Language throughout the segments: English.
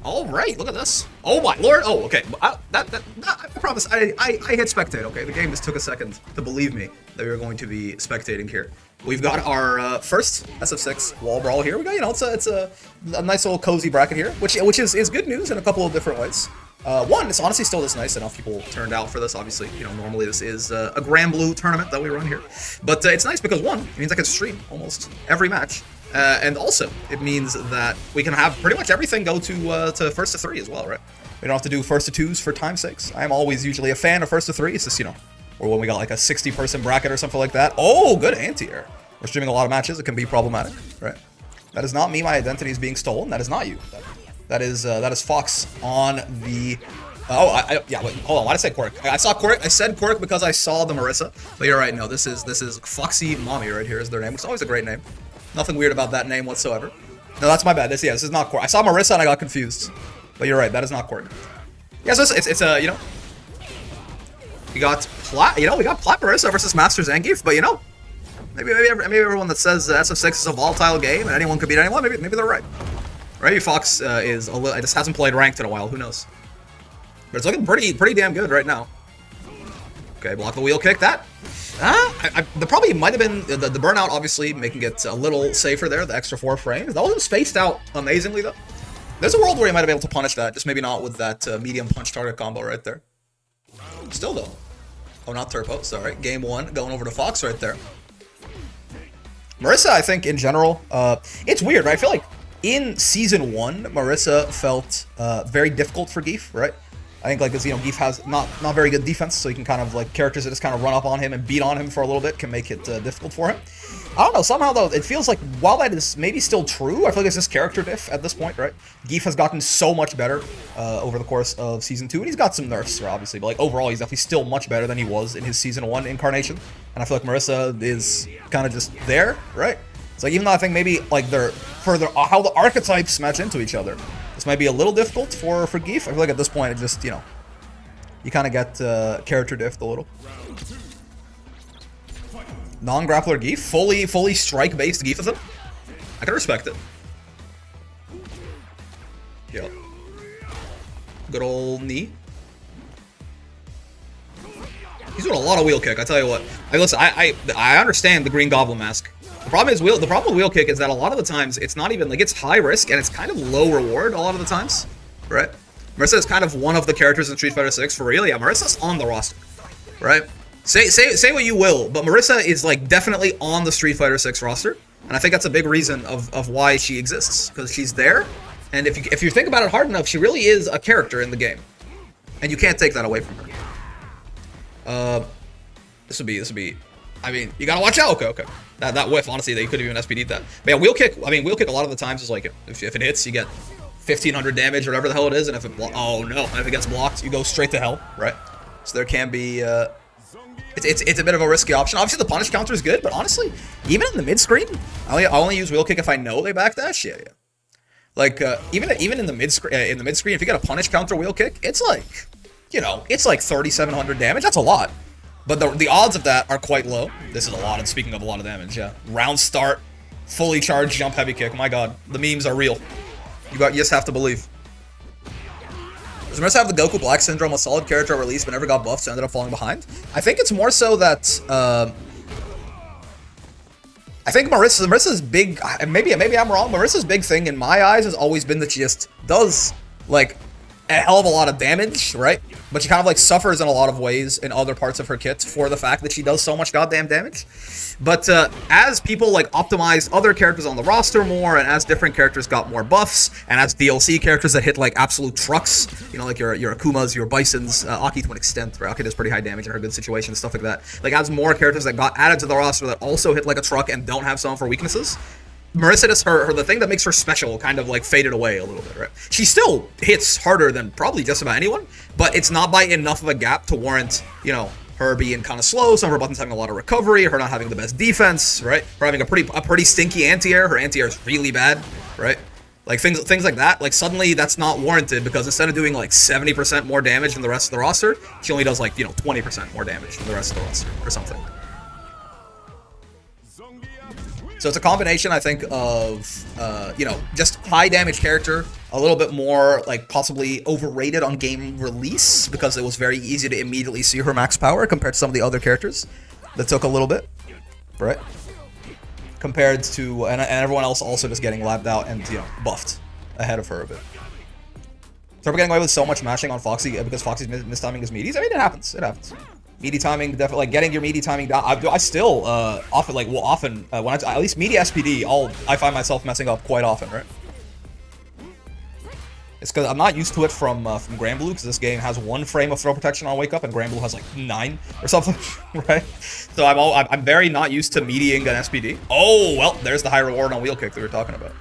All right, look at this. Oh my lord. Oh, okay. I promise. I hit spectate. Okay, the game just took a second to believe me that we were going to be spectating here. We've got our first SF6 wall brawl here. We got, you know, it's a nice little cozy bracket here, which is good news in a couple of different ways. One, it's honestly still this nice. Enough people turned out for this. Obviously, you know, normally this is a Grand Blue tournament that we run here, but it's nice because one, it means I can stream almost every match. And also, it means that we can have pretty much everything go to first to 3 as well, right? We don't have to do first to 2s for time's sakes. I'm always usually a fan of first to 3. It's just, you know, or when we got like a 60-person bracket or something like that. Oh, good anti-air. We're streaming a lot of matches. It can be problematic, right? That is not me. My identity is being stolen. That is not you. That is Fox on the... yeah, wait, hold on. Why did I say Quirke? I saw Quirke. I said Quirke because I saw the Marissa. But you're right. No, this is Foxy Mommy right here is their name, which is always a great name. Nothing weird about that name whatsoever. No, that's my bad. This is not Quirke. I saw Marissa and I got confused. But you're right. That is not Quirke. Yeah, so it's you know, we got Plat. You know, we got Plat Marissa versus Master Zangief. But you know, maybe everyone that says SF6 is a volatile game and anyone could beat anyone, maybe they're right. Maybe Fox is a little. I just hasn't played ranked in a while. Who knows? But it's looking pretty damn good right now. Okay, block the wheel kick. That. The probably might have been the burnout, obviously making it a little safer there. The extra 4 frames. That wasn't spaced out amazingly though. There's a world where you might have been able to punish that, just maybe not with that medium punch target combo right there. Still though. Oh, not Turpo. Sorry. Game 1 going over to Fox right there. Marissa, I think in general, it's weird, right? I feel like in season 1, Marissa felt very difficult for Geef, right? I think, like, as you know, Geef has not very good defense, so you can kind of, like, characters that just kind of run up on him and beat on him for a little bit can make it difficult for him. I don't know, somehow, though, it feels like, while that is maybe still true, I feel like it's just character diff at this point, right? Geef has gotten so much better over the course of Season 2, and he's got some nerfs, obviously, but, like, overall, he's definitely still much better than he was in his Season 1 incarnation, and I feel like Marissa is kind of just there, right? It's like, even though I think maybe, like, they're further, how the archetypes match into each other, this might be a little difficult for Geef. I feel like at this point, it just, you know, you kind of get character diffed a little. Non-grappler Geef, fully strike-based Geefism. I can respect it. Yep. Good old knee. He's doing a lot of wheel kick. I tell you what. Listen, I understand the Green Goblin mask. The problem with wheel kick is that a lot of the times it's not even like it's high risk and it's kind of low reward a lot of the times, right? Marissa is kind of one of the characters in Street Fighter 6 for real. Yeah, Marissa's on the roster, right? Say what you will, but Marissa is like definitely on the Street Fighter 6 roster, and I think that's a big reason of why she exists, because she's there, and if you think about it hard enough, she really is a character in the game, and you can't take that away from her. This would be. I mean, you gotta watch out. Okay. That whiff, honestly, that you could have even SPD'd that. But yeah, wheel kick. I mean, wheel kick a lot of the times is like if it hits, you get 1500 damage or whatever the hell it is, and if it oh no, if it gets blocked, you go straight to hell, right? So there can be it's a bit of a risky option. Obviously, the punish counter is good, but honestly, even in the mid screen, I only use wheel kick if I know they backdash. Yeah. Like even in the mid screen, if you get a punish counter wheel kick, it's like, you know, it's like 3700 damage. That's a lot. But the odds of that are quite low. This is a lot, and speaking of a lot of damage, yeah. Round start, fully charged jump heavy kick. My god, the memes are real. You just have to believe. Does Marissa have the Goku Black Syndrome, a solid character at release but never got buffed, so ended up falling behind? I think it's more so that, I think Marissa's big, maybe I'm wrong, Marissa's big thing in my eyes has always been that she just does, like, a hell of a lot of damage, right? But she kind of like suffers in a lot of ways in other parts of her kit for the fact that she does so much goddamn damage. But as people like optimized other characters on the roster more, and as different characters got more buffs, and as DLC characters that hit like absolute trucks, you know, like your Akumas, your Bisons, Aki to an extent, right? Aki does pretty high damage in her good situations, stuff like that. Like as more characters that got added to the roster that also hit like a truck and don't have some for weaknesses, Marissa does her the thing that makes her special kind of like faded away a little bit, right? She still hits harder than probably just about anyone, but it's not by enough of a gap to warrant, you know, her being kind of slow, some of her buttons having a lot of recovery, her not having the best defense, right? Her having a pretty stinky anti-air. Her anti-air is really bad, right? Like things like that, like suddenly that's not warranted because instead of doing like 70% more damage than the rest of the roster, she only does like, you know, 20% more damage than the rest of the roster or something. So it's a combination, I think, of, you know, just high damage character, a little bit more, like, possibly overrated on game release, because it was very easy to immediately see her max power compared to some of the other characters that took a little bit, right? Compared to, and everyone else also just getting lapped out and, you know, buffed ahead of her a bit. So we're getting away with so much mashing on Foxy because Foxy's mistiming his meaties. I mean, it happens. It happens. Meaty timing, definitely, like, getting your meaty timing down. I still, often, like, will often, when at least meaty SPD, I find myself messing up quite often, right? It's because I'm not used to it from Granblue, because this game has 1 frame of throw protection on Wake Up, and Granblue has, like, 9 or something, right? So I'm very not used to meatying an SPD. Oh, well, there's the high reward on Wheel Kick that we were talking about.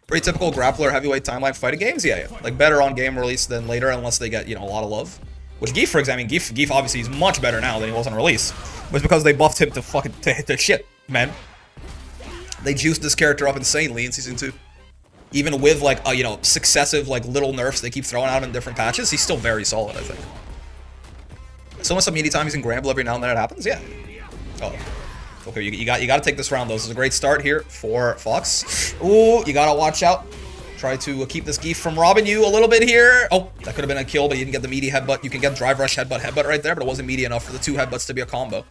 Pretty typical grappler heavyweight timeline fighting games, yeah. Like, better on game release than later, unless they get, you know, a lot of love. Which Geef, for example, I mean, Geef obviously is much better now than he was on release. But it's because they buffed him to fucking to shit, man. They juiced this character up insanely in Season 2. Even with, like, you know, successive, like, little nerfs they keep throwing out in different patches, he's still very solid, I think. So much some meaty time using Gramble every now and then it happens, yeah. Oh. Okay, you got to take this round, though. This is a great start here for Fox. Ooh, you got to watch out. Try to keep this Geef from robbing you a little bit here. Oh, that could have been a kill, but you didn't get the meaty headbutt. You can get drive rush headbutt right there, but it wasn't meaty enough for the 2 headbutts to be a combo.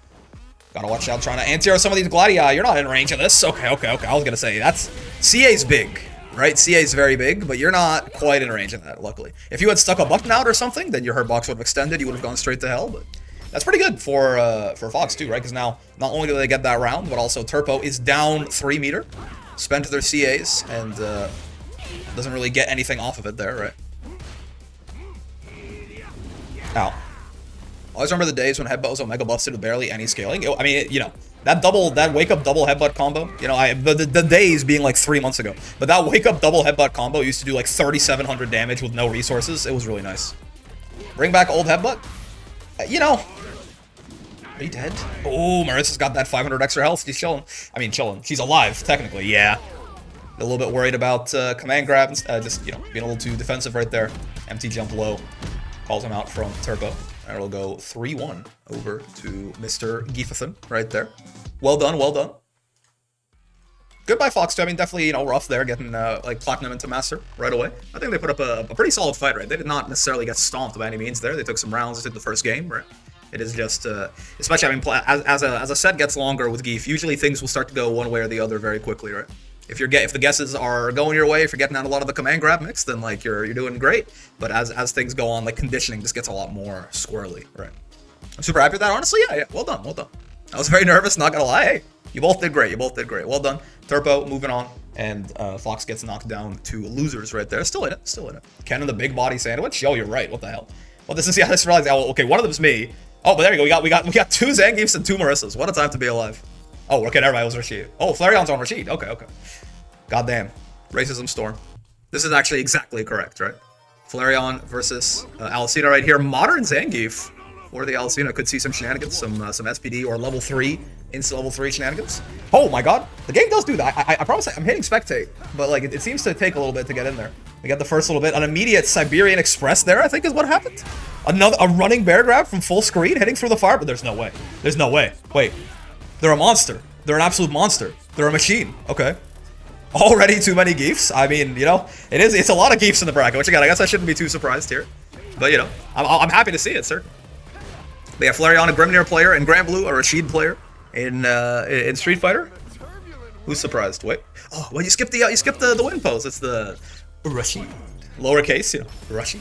Gotta watch out trying to anti-air some of these Gladiator. You're not in range of this. Okay. I was gonna say, that's... CA's big, right? CA's very big, but you're not quite in range of that, luckily. If you had stuck a button out or something, then your hurt box would have extended. You would have gone straight to hell, but... That's pretty good for Fox, too, right? Because now, not only do they get that round, but also Turpo is down 3 meter. Spent their CAs, and... doesn't really get anything off of it there, right? Ow. Always remember the days when headbutt was Omega busted with barely any scaling. I mean, you know, that wake up double headbutt combo, you know, the days being like 3 months ago, but that wake up double headbutt combo used to do like 3,700 damage with no resources. It was really nice. Bring back old headbutt. You know. Are you dead? Oh, Marissa's got that 500 extra health. She's chilling. I mean, chilling. She's alive, technically, yeah. A little bit worried about command grab, just, you know, being a little too defensive right there. Empty jump low. Calls him out from Turpo. And it'll go 3-1 over to Mr. Geefathan right there. Well done, well done. Good by Fox, too. I mean, definitely, you know, rough there, getting, like, Platinum into Master right away. I think they put up a pretty solid fight, right? They did not necessarily get stomped by any means there. They took some rounds into the first game, right? It is just, especially, I mean, as a set gets longer with Geef, usually things will start to go one way or the other very quickly, right? If the guesses are going your way, if you're getting out a lot of the command grab mix, then like you're doing great. But as things go on, like conditioning just gets a lot more squirrely, right? I'm super happy with that, honestly. Yeah, well done, well done. I was very nervous, not gonna lie. Hey, you both did great. Well done. Turpo moving on, and Fox gets knocked down to losers right there. Still in it. Ken and the big body sandwich. Yo, you're right. What the hell? Well, this is I just realized. Oh, okay, one of them's me. Oh, but there you go. We got 2 Zangiefs and 2 Marissas. What a time to be alive. Oh, okay, never mind. It was Rashid. Oh, Flareon's on Rashid. Okay. Goddamn. Racism storm. This is actually exactly correct, right? Flareon versus Alisena right here. Modern Zangief for the Alisena could see some shenanigans, some SPD or level 3, instant level 3 shenanigans. Oh my god. The game does do that. I promise I'm hitting spectate, but like it seems to take a little bit to get in there. We got the first little bit. An immediate Siberian Express there, I think is what happened. A running bear grab from full screen hitting through the fire, but there's no way. There's no way. Wait. They're a monster. They're an absolute monster. They're a machine. Okay. Already too many Geefs. I mean, you know, it's a lot of Geefs in the bracket, which again, I guess I shouldn't be too surprised here. But, you know, I'm happy to see it, sir. They have Flareon, a Grimnir player, and Granblue, a Rashid player in Street Fighter. Who's surprised? Wait. Oh, well, you skipped the win pose. It's the Rashid. Lowercase, you know, Rashid.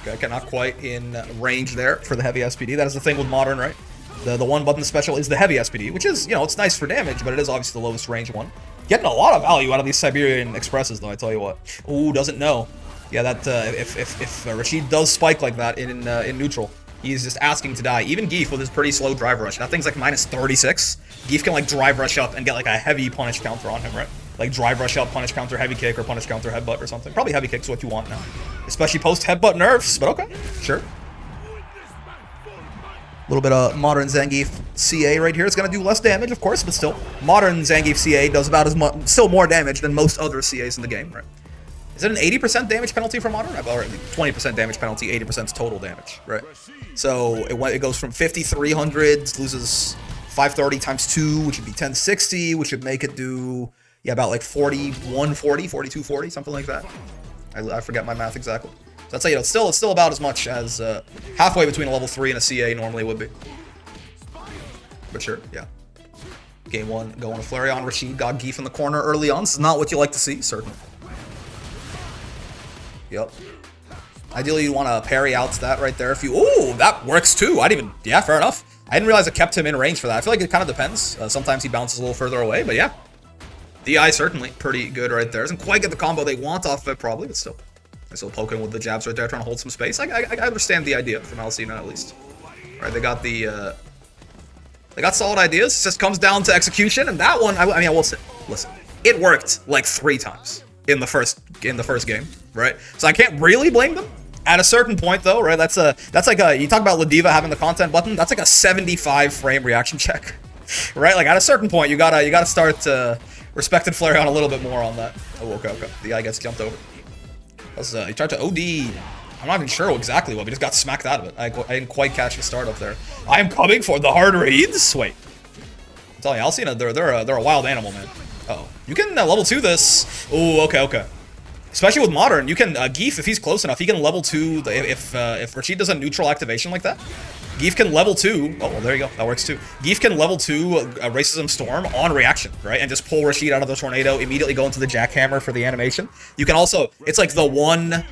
Okay, not quite in range there for the heavy SPD. That is the thing with Modern, right? The one button special is the heavy SPD, which is, you know, it's nice for damage, but it is obviously the lowest range one. Getting a lot of value out of these Siberian Expresses, though, I tell you what. Ooh, doesn't know. Yeah, that, if Rashid does spike like that in neutral, he's just asking to die. Even Geef with his pretty slow drive rush. That thing's like minus 36. Geef can, like, drive rush up and get, like, a heavy punish counter on him, right? Like, drive rush up, punish counter, heavy kick, or punish counter, headbutt, or something. Probably heavy kick's what you want now. Especially post-headbutt nerfs, but okay, sure. A little bit of Modern Zangief CA right here. It's going to do less damage, of course, but still. Modern Zangief CA does about as much, still more damage than most other CAs in the game, right? Is it an 80% damage penalty for Modern? Or 20% damage penalty, 80% total damage, right? So it goes from 5,300, loses 530 times 2, which would be 1060, which would make it do, yeah, about like 4140, 4240, something like that. I forget my math exactly. So that's like, you know, it's still about as much as halfway between a level 3 and a CA normally would be. But sure, yeah. Game 1, going to Flareon. Rashid got Geef in the corner early on. This is not what you like to see, certainly. Yep. Ideally, you want to parry out that right there. If you, ooh, that works too. I didn't even, yeah, fair enough. I didn't realize it kept him in range for that. I feel like it kind of depends. Sometimes he bounces a little further away, but yeah. DI certainly pretty good right there. Doesn't quite get the combo they want off of it probably, but still. They're still poking with the jabs right there, trying to hold some space. I understand the idea from Alisena at least. All right, they got the, they got solid ideas. It just comes down to execution, and that one, I mean, I will say, listen, it worked like 3 times in the first game, right? So I can't really blame them. At a certain point, though, right? That's like a, you talk about Ladiva having the content button. That's like a 75 frame reaction check, right? Like at a certain point, you gotta start respecting Flareon a little bit more on that. Oh, okay. The guy gets jumped over. He tried to OD. I'm not even sure exactly what. We just got smacked out of it. I didn't quite catch the start up there. I am coming for the hard reads. Wait, I'm telling you, Alisena, they're a wild animal, man. Uh oh, you can level 2 this. Oh, okay. Especially with Modern, you can, Geef, if he's close enough, he can level 2, if Rashid does a neutral activation like that, Geef can level 2, oh, well, there you go, that works too. Geef can level 2 Racism Storm on reaction, right, and just pull Rashid out of the tornado, immediately go into the jackhammer for the animation. You can also, it's like the one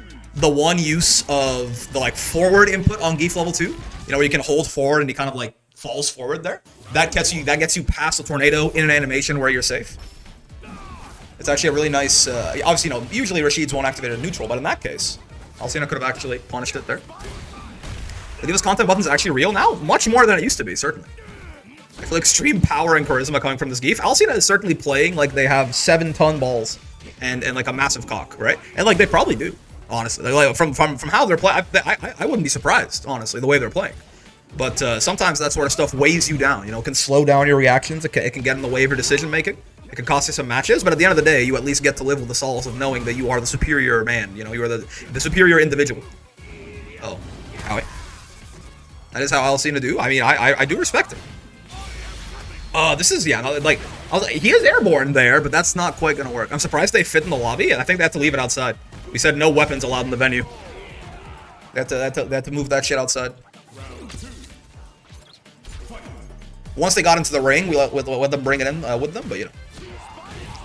use of the, like, forward input on Geef level 2, you know, where you can hold forward and he kind of, like, falls forward there. That gets you past the tornado in an animation where you're safe. It's actually a really nice, obviously, you know, usually Rashid's won't activate a neutral, but in that case, Alisena could have actually punished it there. I think this content button's actually real now, much more than it used to be, certainly. I feel extreme power and charisma coming from this Geef. Alisena is certainly playing like they have 7-ton balls and like a massive cock, right? And like they probably do, honestly. Like, from how they're playing, I wouldn't be surprised, honestly, the way they're playing. But sometimes that sort of stuff weighs you down, you know, it can slow down your reactions, it can get in the way of your decision making. It can cost you some matches, but at the end of the day, you at least get to live with the solace of knowing that you are the superior man. You know, you are the superior individual. Oh, Howie. That is how Alisena do. I mean, I do respect him. This is, yeah, like, he is airborne there, but that's not quite gonna work. I'm surprised they fit in the lobby, and I think they have to leave it outside. We said no weapons allowed in the venue. They have to move that shit outside. Once they got into the ring, we let them bring it in with them, but you know.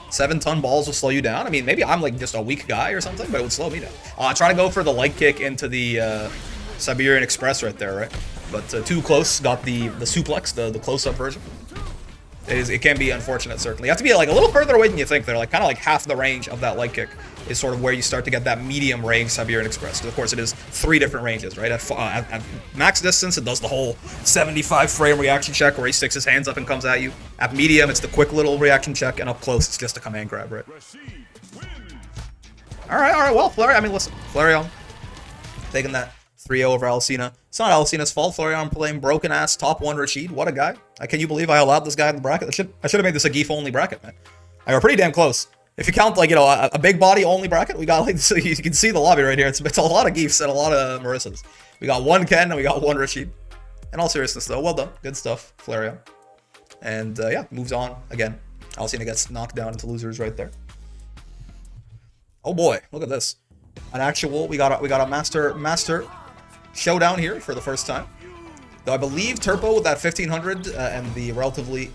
7-ton balls will slow you down. I mean, maybe I'm like just a weak guy or something, but it would slow me down. Try to go for the leg kick into the Siberian Express right there, right? But too close, got the suplex, the close-up version. It can be unfortunate, certainly. You have to be like a little further away than you think. They're like kind of like half the range of that leg kick is sort of where you start to get that medium range Siberian Express. Because of course it is 3 different ranges, right? At max distance, it does the whole 75 frame reaction check where he sticks his hands up and comes at you. At medium, it's the quick little reaction check, and up close, it's just a command grab, right? All right. Well, Flareon. I mean, listen, Flareon taking that 3-0 over Alisena. It's not Alisena's fault. Flareon playing broken ass top 1 Rashid. What a guy. Can you believe I allowed this guy in the bracket? I should have made this a Geef only bracket, man. We're pretty damn close. If you count, like, you know, a big body only bracket, we got, like, so you can see the lobby right here. It's a lot of Geefs and a lot of Marissas. We got 1 Ken and we got 1 Rashid. In all seriousness, though, well done. Good stuff, Flareon. And, yeah, moves on again. Alisena gets knocked down into losers right there. Oh boy, look at this. An actual, we got a master showdown here for the first time. Though I believe Turpo with that 1500 and the relatively,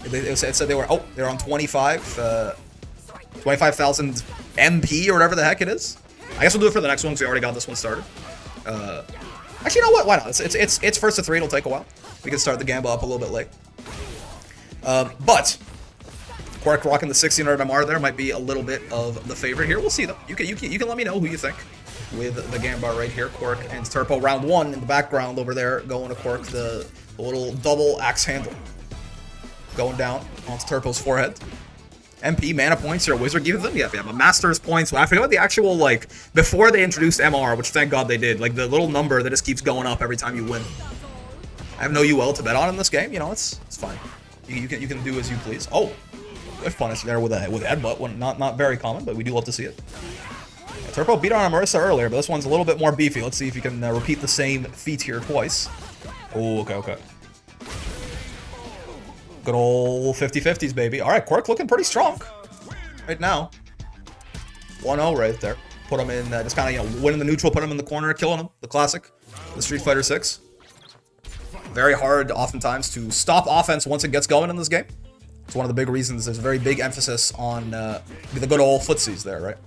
it said they were on 25,000 MP or whatever the heck it is. I guess we'll do it for the next one because we already got this one started. Actually, you know what? Why not? It's first to 3. It'll take a while. We can start the gamble up a little bit late. But Quirke rocking the 1600 MR there might be a little bit of the favorite here. We'll see though. You can let me know who you think with the Gambar right here. Quirke and Turpo round 1 in the background over there going to Quirke, the little double axe handle going down onto Turpo's forehead. MP mana points or wizard gives them. Yeah, but master's points. I forget what the actual, like, before they introduced MR, which thank God they did. Like the little number that just keeps going up every time you win. I have no UL to bet on in this game. You know, it's fine. You can do as you please. Oh, good punish there with headbutt. One not very common, but we do love to see it. Yeah, Turpo beat on Marissa earlier, but this one's a little bit more beefy. Let's see if you can repeat the same feat here twice. Oh, okay. Good old 50-50s, baby. All right, Quirke looking pretty strong right now. 1-0 right there. Put him in, just kind of, you know, winning the neutral, put him in the corner, killing him. The classic, the Street Fighter 6. Very hard, oftentimes, to stop offense once it gets going in this game. It's one of the big reasons there's a very big emphasis on the good old footsies there, right?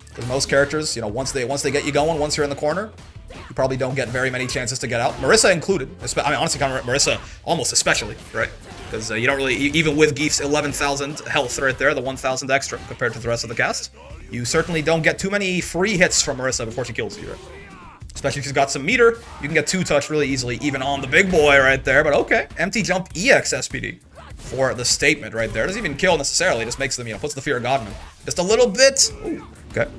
Because most characters, you know, once they get you going, once you're in the corner, you probably don't get very many chances to get out. Marissa included. I mean, honestly, kind of Marissa almost especially, right? Because you don't really, even with Geef's 11,000 health right there, the 1,000 extra compared to the rest of the cast, you certainly don't get too many free hits from Marissa before she kills you, right? Especially if she's got some meter, you can get 2-touch really easily, even on the big boy right there. But okay, empty jump EX SPD for the statement right there. Doesn't even kill necessarily, just makes them, you know, puts the fear of God in them. Just a little bit. Ooh, okay.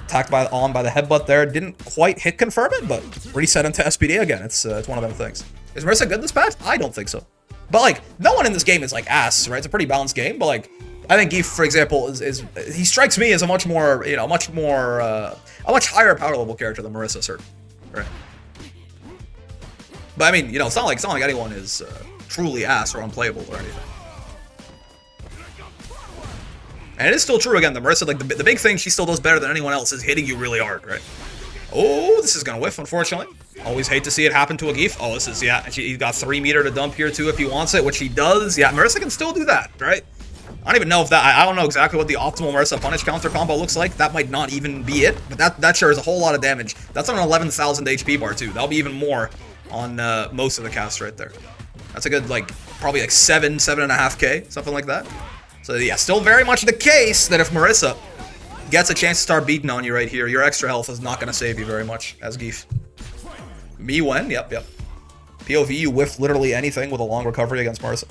Attacked by the headbutt there. Didn't quite hit confirm it, but reset into SPD again. It's one of them things. Is Marissa good this patch? I don't think so. But like, no one in this game is like ass, right? It's a pretty balanced game, but like, I think Geef, for example, he strikes me as a much more, you know, a much higher power level character than Marissa, certainly, right? But I mean, you know, it's not like anyone is truly ass or unplayable or anything. And it is still true again. The Marissa, like the big thing she still does better than anyone else is hitting you really hard, right? Oh, this is gonna whiff, unfortunately. Always hate to see it happen to a Geef. Oh, this is, yeah. He's got 3 meter to dump here too if he wants it, which he does. Yeah, Marissa can still do that, right? I don't even know if that, I don't know exactly what the optimal Marissa punish counter combo looks like. That might not even be it, but that sure is a whole lot of damage. That's on an 11,000 HP bar too. That'll be even more on most of the cast right there. That's a good, like, probably like 7.5K, something like that. So yeah, still very much the case that if Marissa gets a chance to start beating on you right here, your extra health is not going to save you very much as Geef. Me when? Yep. POV, you whiff literally anything with a long recovery against Marissa.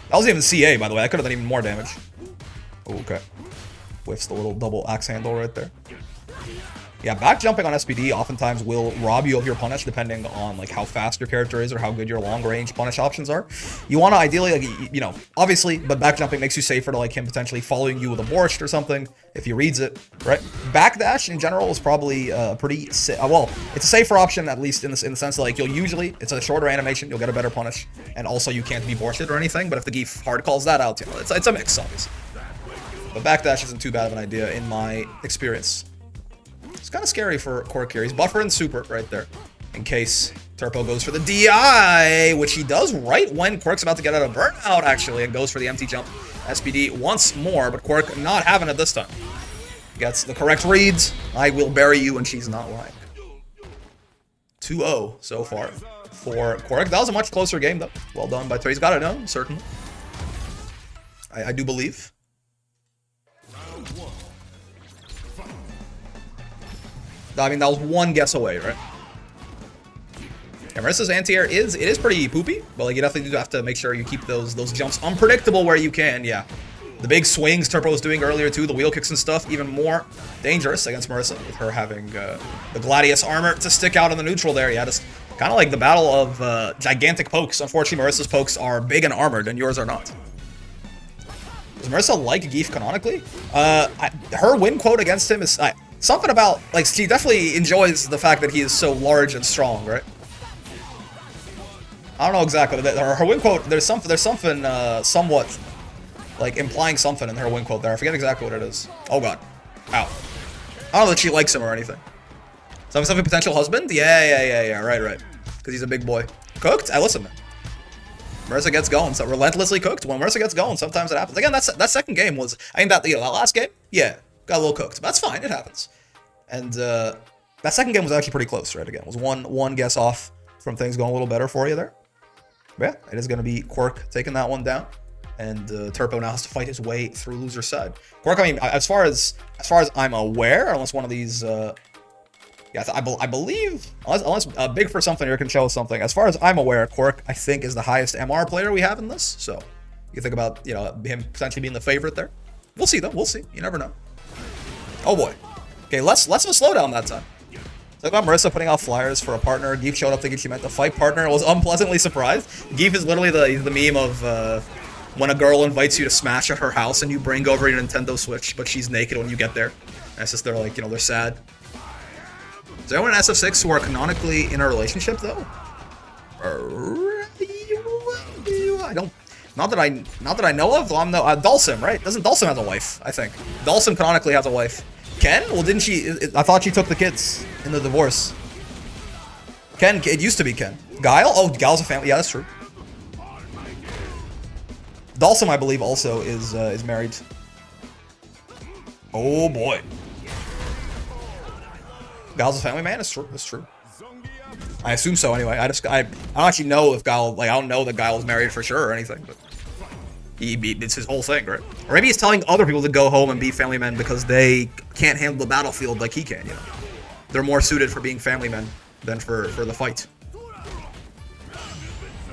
That wasn't even CA, by the way. That could have done even more damage. Okay. Whiffs the little double axe handle right there. Yeah, back jumping on SPD oftentimes will rob you of your punish depending on like how fast your character is or how good your long range punish options are. You want to ideally, like, you know, obviously, but back jumping makes you safer to like him potentially following you with a borscht or something if he reads it, right? Backdash in general is probably pretty well, it's a safer option, at least in the sense that like you'll usually, it's a shorter animation, you'll get a better punish, and also you can't be borsted or anything. But if the Geef hard calls that out, you know, it's a mix, obviously. But backdash isn't too bad of an idea in my experience. It's kind of scary for Quirke here. He's buffering super right there in case Turpo goes for the DI, which he does right when Quirke's about to get out of burnout, actually, and goes for the empty jump SPD once more, but Quirke not having it this time. Gets the correct reads. I will bury you, and she's not lying. 2-0 so far for Quirke. That was a much closer game, though. Well done by Turpo. He's got it known, certainly. I do believe. I mean, that was one guess away, right? Yeah, Marissa's anti-air is pretty poopy, but like you definitely do have to make sure you keep those jumps unpredictable where you can. Yeah, the big swings Turpo was doing earlier too, the wheel kicks and stuff, even more dangerous against Marissa with her having the Gladius armor to stick out in the neutral there. Yeah, just kind of like the battle of gigantic pokes. Unfortunately, Marissa's pokes are big and armored, and yours are not. Does Marissa like Geef canonically? Her win quote against him is something about, like, she definitely enjoys the fact that he is so large and strong, right? I don't know exactly. Her win quote, there's something somewhat, like, implying something in her win quote there. I forget exactly what it is. Oh god. Ow. I don't know that she likes him or anything. Something potential husband? Yeah, right. Because he's a big boy. Cooked? Listen, man. Marissa gets going, so relentlessly cooked. When Marissa gets going, sometimes it happens. Again, that second game was, I think that, you know, that last game, yeah, got a little cooked. But that's fine, it happens. And that second game was actually pretty close, right? Again, it was one guess off from things going a little better for you there. But yeah, it is going to be Quirke taking that one down, and Turpo now has to fight his way through loser's side. Quirke, I mean, as far as I'm aware, unless one of these, yeah, I believe, unless Big for something here can show us something. As far as I'm aware, Quirke, I think, is the highest MR player we have in this. So you think about, you know, him potentially being the favorite there. We'll see though. We'll see. You never know. Oh boy. Okay, less of a slowdown that time. Talk about Marissa putting out flyers for a partner. Geef showed up thinking she meant to fight partner. Was unpleasantly surprised. Geef is literally the meme of when a girl invites you to smash at her house and you bring over your Nintendo Switch, but she's naked when you get there. And it's just they're like, you know, they're sad. Is there anyone in SF6 who are canonically in a relationship, though? don't. Not that I know of. Well, I'm no Dulcim, right? Doesn't Dulcim have a wife? I think Dulcim canonically has a wife. Ken? Well, didn't she? I thought she took the kids in the divorce. Ken. It used to be Ken. Guile? Oh, Guile's a family. Yeah, that's true. Dulcim, I believe, also is married. Oh boy. Guile's a family man. That's true. That's true. I assume so. Anyway, I don't actually know if Guile. Like, I don't know that Guile is married for sure or anything, but it's his whole thing, right? Or maybe he's telling other people to go home and be family men because they can't handle the battlefield like he can. You know, they're more suited for being family men than for the fight.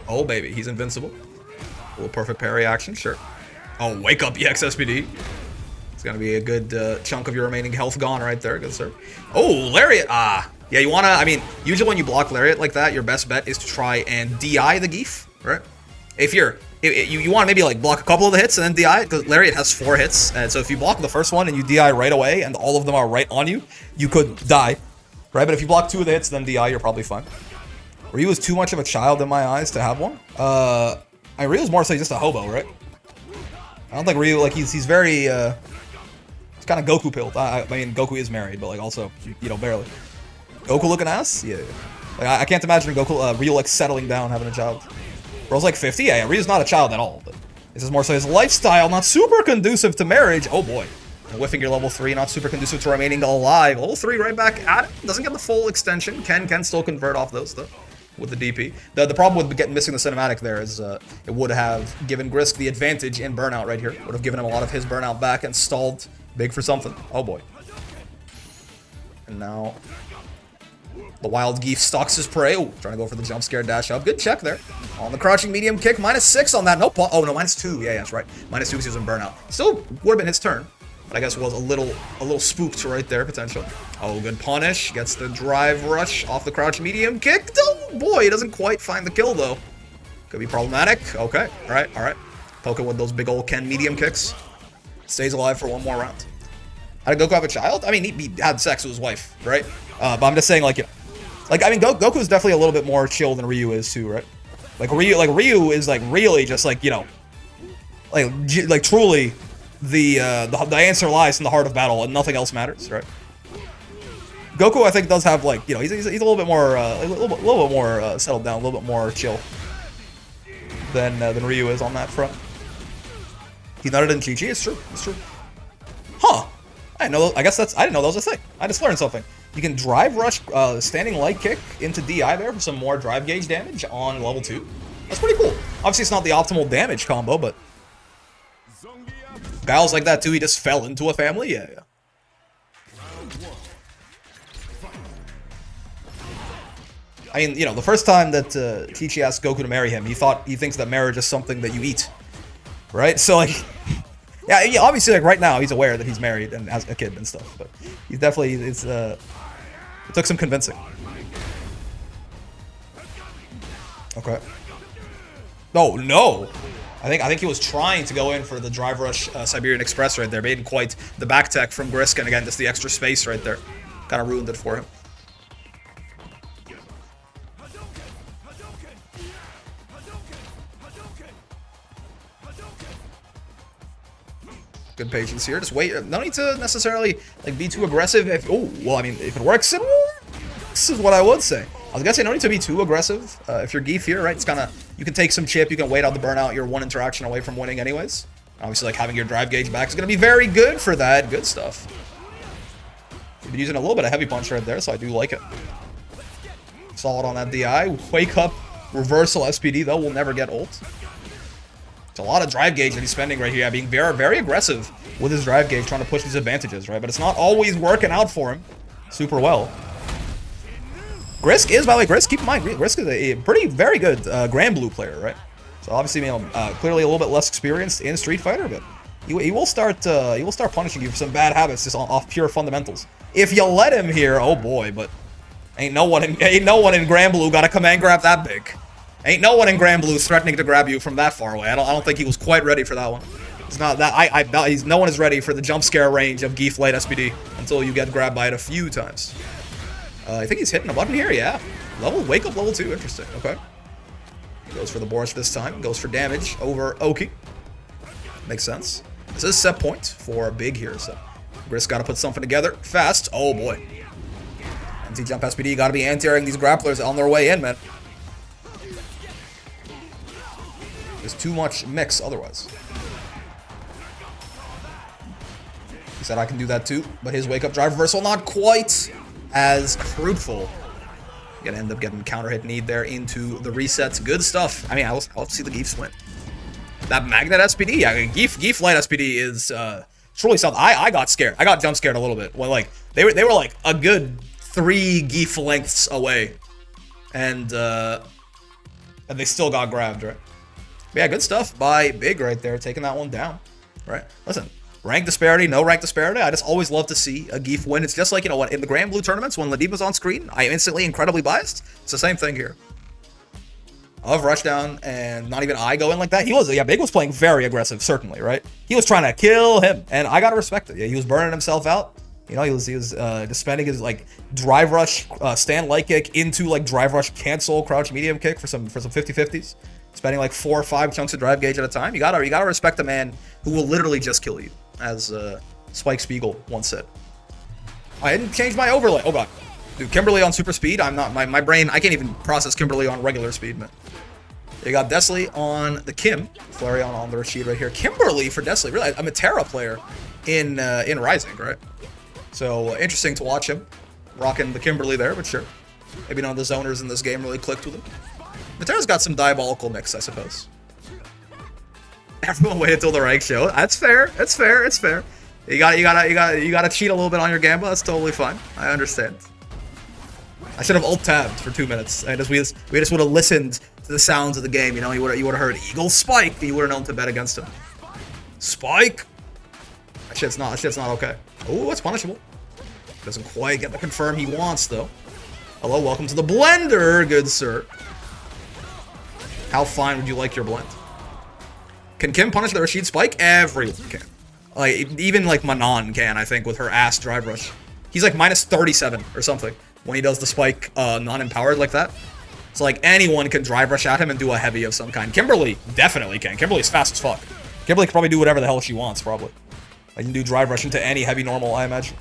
Oh baby, he's invincible. A little perfect parry action, sure. Oh, wake up, EX SPD. It's gonna be a good chunk of your remaining health gone right there, good sir. Oh, Lariat. Ah, yeah. You wanna? I mean, usually when you block Lariat like that, your best bet is to try and DI the Geef, right? If you want to maybe like block a couple of the hits and then DI, because Lariat has 4 hits, and so if you block the first one and you DI right away, and all of them are right on you, you could die, right? But if you block 2 of the hits, then DI, you're probably fine. Ryu is too much of a child in my eyes to have one. Ryu's more so just a hobo, right? I don't think Ryu, like, he's very, he's kind of Goku pilled. I mean, Goku is married, but, like, also, you know, barely. Goku looking ass? Yeah. Like, I can't imagine Goku, Ryu, like, settling down, having a child. Bro's like 50? Yeah, Ryu's not a child at all, but this is more so his lifestyle, not super conducive to marriage. Oh, boy. Whiffing your level 3, not super conducive to remaining alive. Level 3 right back at it. Doesn't get the full extension. Can still convert off those, though. With the DP. The problem with missing the cinematic there is it would have given Grisk the advantage in burnout right here. Would have given him a lot of his burnout back and stalled big for something. Oh boy. And now the wild Geef stalks his prey. Oh, trying to go for the jump scare dash up. Good check there. On the crouching medium kick. -6 on that. No, oh no, -2. Yeah, that's right. -2 because he was in burnout. Still would have been his turn. But I guess was a little spooked right there, potentially. Oh, good punish. Gets the drive rush off the crouch medium kick. Oh, boy, he doesn't quite find the kill, though. Could be problematic. Okay, all right. Poking with those big old Ken medium kicks. Stays alive for one more round. How did Goku have a child? I mean, he had sex with his wife, right? But I'm just saying, like, you know, like, I mean, Goku is definitely a little bit more chill than Ryu is, too, right? Like, Ryu is, like, really just, like, you know, like truly... The answer lies in the heart of battle, and nothing else matters, right? Goku, I think, does have, like, you know, he's a little bit more a little bit more settled down, a little bit more chill than Ryu is on that front. He nutted in Chi-Chi. It's true. It's true. Huh? I didn't know. I didn't know that was a thing. I just learned something. You can drive rush standing light kick into DI there for some more drive gauge damage on level 2. That's pretty cool. Obviously, it's not the optimal damage combo, but. Guile's like that too, he just fell into a family? Yeah. I mean, you know, the first time that Chi-Chi asked Goku to marry him, he thinks that marriage is something that you eat. Right? So, like, yeah, obviously, like, right now, he's aware that he's married and has a kid and stuff, but he's definitely, it took some convincing. Okay. Oh, no! I think he was trying to go in for the drive rush Siberian Express right there. But he didn't quite the back tech from Grisk, and again, just the extra space right there. Kind of ruined it for him. Good patience here. Just wait. No need to necessarily like be too aggressive. Oh, well, I mean, if it works, it works is what I would say. I was gonna say no need to be too aggressive. If you're Geef here, right, it's kind of, you can take some chip, you can wait out the burnout, you're one interaction away from winning anyways. Obviously, like, having your drive gauge back is gonna be very good for that. Good stuff. You've been using a little bit of heavy punch right there, so I do like it. Solid on that DI. Wake up reversal SPD, though, will never get ult. It's a lot of drive gauge that he's spending right here, being very, very aggressive with his drive gauge, trying to push these advantages, right? But it's not always working out for him super well. Grisk is, by the way, Grisk, keep in mind, Grisk is a pretty, very good Grand Blue player, right? So obviously, you know, clearly a little bit less experienced in Street Fighter, but he will start punishing you for some bad habits just off pure fundamentals. If you let him here, oh boy, but ain't no one in Grand Blue got a command grab that big. Ain't no one in Grand Blue threatening to grab you from that far away. I don't think he was quite ready for that one. It's not that no one is ready for the jump scare range of Geef late SPD until you get grabbed by it a few times. I think he's hitting a button here, yeah. Wake up level 2, interesting, okay. Goes for the Boris this time. Goes for damage over Oki. Makes sense. This is set point for big here, so Grisk got to put something together fast. Oh boy. Anti-jump SPD got to be anti-airing these grapplers on their way in, man. There's too much mix otherwise. He said I can do that too, but his wake-up drive reversal not quite as fruitful. Gonna end up getting counter hit need there into the resets. Good stuff. I mean, I'll see the Geefs win. That Magnet SPD, I mean, Geef Light SPD is truly something. I got scared. I got jump scared a little bit when like they were like a good 3 Geef lengths away, and they still got grabbed, right? But yeah, good stuff by Big right there, taking that one down, right? Listen. Rank disparity, no rank disparity. I just always love to see a Geef win. It's just like, you know what, in the Grand Blue tournaments, when Ladiva's on screen, I am instantly incredibly biased. It's the same thing here. I love Rushdown, and not even I go in like that. Big was playing very aggressive, certainly, right? He was trying to kill him, and I gotta respect it. Yeah, he was burning himself out. You know, he was just spending his, like, drive rush, stand light kick into, like, drive rush cancel, crouch medium kick for some 50-50s. Spending, like, 4 or 5 chunks of drive gauge at a time. You gotta respect a man who will literally just kill you. As Spike Spiegel once said. I didn't change my overlay. Oh god. Dude, Kimberly on super speed. I'm not, my brain, I can't even process Kimberly on regular speed, man. You got Desley on the Kim. Flareon on the Rashid right here. Kimberly for Desley. Really, I'm a Terra player in Rising, right? So, interesting to watch him. Rocking the Kimberly there, but sure. Maybe none of the zoners in this game really clicked with him. Matera's got some diabolical mix, I suppose. Everyone waited till the rank show. That's fair. It's fair. It's fair. You gotta cheat a little bit on your Gamba. That's totally fine. I understand. I should have alt tabbed for 2 minutes. And we just would have listened to the sounds of the game. You know, you would have heard Eagle Spike, and you would have known to bet against him. Spike. That shit's not okay. Oh, it's punishable. Doesn't quite get the confirm he wants though. Hello, welcome to the blender, good sir. How fine would you like your blend? Can Kim punish the Rashid Spike? Everyone can. Like, even, like, Manon can, I think, with her ass drive rush. He's, like, minus 37 or something when he does the Spike non-empowered like that. So, like, anyone can drive rush at him and do a heavy of some kind. Kimberly definitely can. Kimberly's fast as fuck. Kimberly can probably do whatever the hell she wants, probably. I can do drive rush into any heavy normal, I imagine.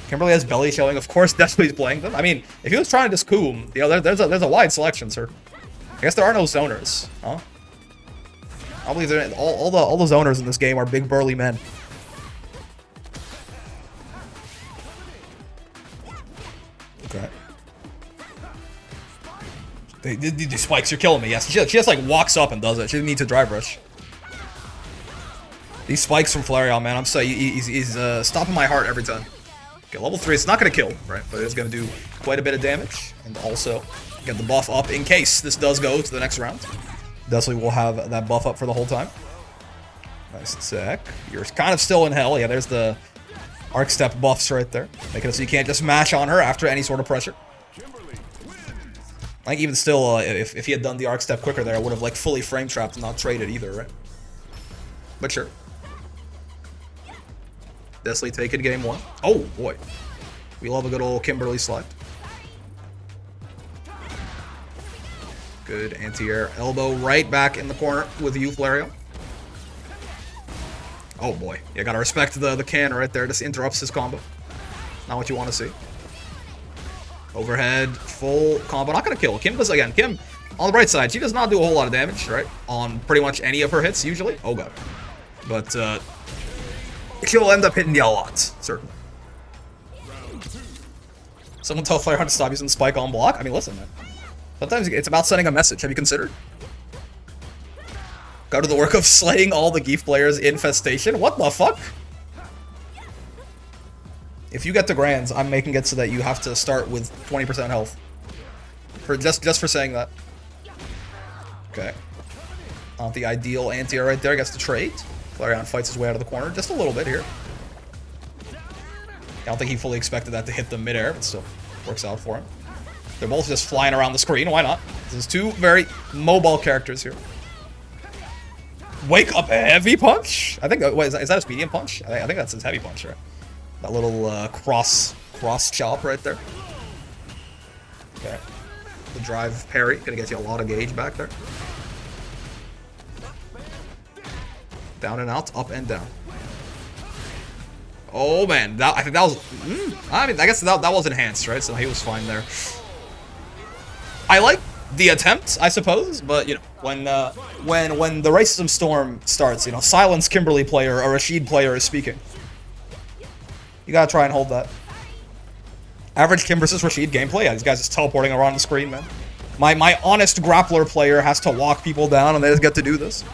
Kimberly has belly showing. Of course, Desley's playing them. I mean, if he was trying to just coom, you know, there's a wide selection, sir. I guess there are no zoners, huh? I believe all the zoners in this game are big burly men. Okay. These spikes, you're killing me. Yes, she just like walks up and does it. She didn't need to drive rush. These spikes from Flareon, man, I'm saying he's stopping my heart every time. Okay, level 3, it's not going to kill, right? But it's going to do quite a bit of damage. And also get the buff up in case this does go to the next round. Desley will have that buff up for the whole time. Nice sec. You're kind of still in hell. Yeah, there's the arc step buffs right there. Making it so you can't just mash on her after any sort of pressure. Like, even still, if he had done the arc step quicker there, I would have, like, fully frame trapped and not traded either, right? But sure. Desley taking game 1. Oh, boy. We love a good old Kimberly slide. Good anti-air elbow right back in the corner with you, Flareon. Oh, boy. You gotta respect the can right there. Just interrupts his combo. Not what you want to see. Overhead, full combo. Not gonna kill. Kim does, again, Kim, on the bright side, she does not do a whole lot of damage, right? On pretty much any of her hits, usually. Oh, God. But, she'll end up hitting you a lot, certainly. Someone tell Flareon to stop using Spike on block? I mean, listen, man. Sometimes it's about sending a message. Have you considered? Go to the work of slaying all the Geef players in Festation? What the fuck? If you get to Grands, I'm making it so that you have to start with 20% health. Just for saying that. Okay. Not the ideal anti-air right there. Gets the trade. Flareon fights his way out of the corner just a little bit here. I don't think he fully expected that to hit them midair, but still works out for him. They're both just flying around the screen. Why not? This is 2 very mobile characters here. Wake up heavy punch? I think, wait, is that a medium punch? I think that's his heavy punch, right? That little cross chop right there. Okay. The drive parry, gonna get you a lot of gauge back there. Down and out, up and down. Oh man, I think that was. I mean, I guess that was enhanced, right? So he was fine there. I like the attempt, I suppose, but you know, when the racism storm starts, you know, silence Kimberly player or Rashid player is speaking. You gotta try and hold that. Average Kim versus Rashid gameplay. Yeah, these guys just teleporting around the screen, man. My honest grappler player has to walk people down, and they just get to do this.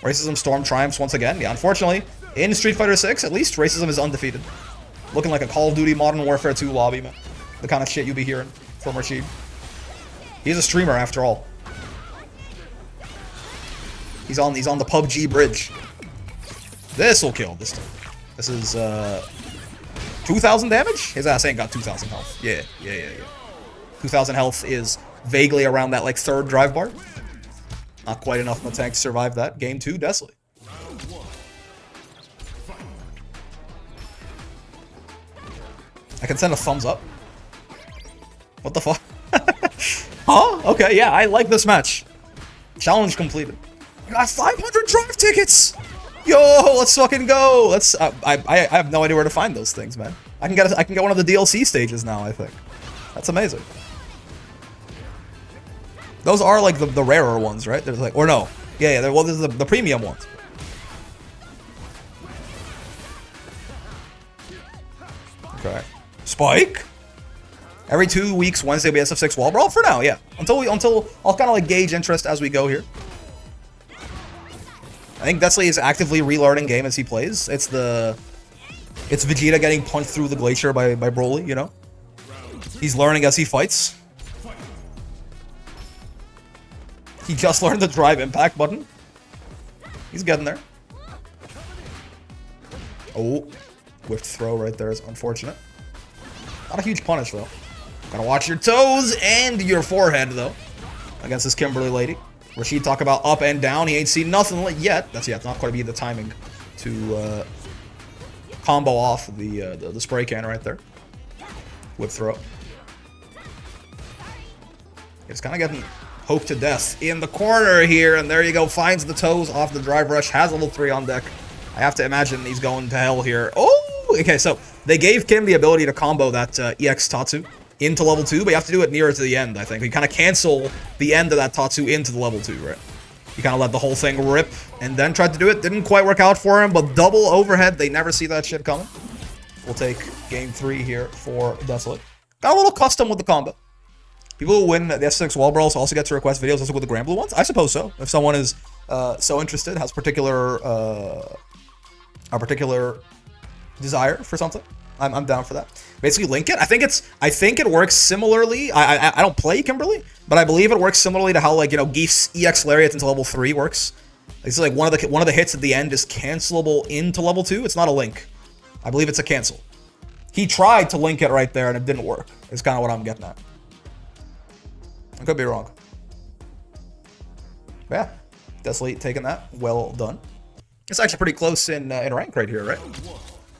Racism storm triumphs once again. Yeah, unfortunately, in Street Fighter 6, at least racism is undefeated. Looking like a Call of Duty Modern Warfare 2 lobby, man. The kind of shit you'll be hearing from Rashid. He's a streamer after all. He's on the PUBG bridge. This will kill this time. This is 2,000 damage? His ass ain't got 2,000 health. Yeah. 2,000 health is vaguely around that like third drive bar. Not quite enough in the tank to survive that. Game 2, Desley. I can send a thumbs up. What the fuck? Huh? Okay, yeah, I like this match. Challenge completed. I got 500 drive tickets! Yo, let's fucking go! Let's. I have no idea where to find those things, man. I can get one of the DLC stages now. I think that's amazing. Those are like the rarer ones, right? There's like, or no, yeah. Well, there's the premium ones. Okay. Spike. Every 2 weeks, Wednesday will be SF6 Wall Brawl for now. Yeah, until I'll kind of like gauge interest as we go here. I think Desley is actively relearning game as he plays. It's Vegeta getting punched through the glacier by Broly, you know? He's learning as he fights. He just learned the drive impact button. He's getting there. Oh, whiffed throw right there is unfortunate. Not a huge punish though. Gotta watch your toes and your forehead though. Against this Kimberly lady. Rashid talk about up and down. He ain't seen nothing yet. It's not quite be the timing to combo off the spray can right there. Whip throw. It's kind of getting poked to death in the corner here, and there you go. Finds the toes off the drive rush. Has level 3 on deck. I have to imagine he's going to hell here. Oh, okay. So they gave Kim the ability to combo that EX Tatsu into level 2, but you have to do it nearer to the end, I think. You kind of cancel the end of that Tatsu into the level 2, right? You kind of let the whole thing rip and then tried to do it. Didn't quite work out for him, but double overhead. They never see that shit coming. We'll take game 3 here for Desolate. Got a little custom with the combo. People who win the SF6 Wall Brawls also get to request videos also with the Grand Blue ones? I suppose so. If someone is so interested, has a particular desire for something, I'm down for that. Basically link it. I think it works similarly. I don't play Kimberly, but I believe it works similarly to how, like, you know, Geef's EX Lariat into level 3 works. It's like one of the hits at the end is cancelable into level 2. It's not a link. I believe it's a cancel. He tried to link it right there and it didn't work. It's kind of what I'm getting at. I could be wrong. Yeah, Desolate taking that. Well done. It's actually pretty close in rank right here, right?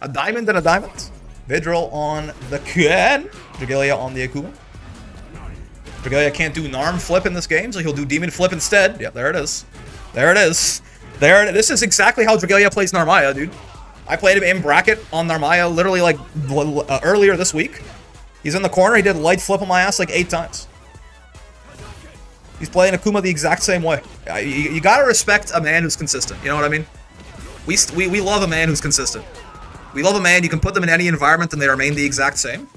A diamond and a diamond. Vidril on the Quirke. Dragalia on the Akuma. Dragalia can't do Narm flip in this game, so he'll do Demon flip instead. Yeah, there it is. There it is. This is exactly how Dragalia plays Narmaya, dude. I played him in bracket on Narmaya literally like earlier this week. He's in the corner. He did light flip on my ass like 8 times. He's playing Akuma the exact same way. You gotta respect a man who's consistent. You know what I mean? We love a man who's consistent. We love a man, you can put them in any environment and they remain the exact same.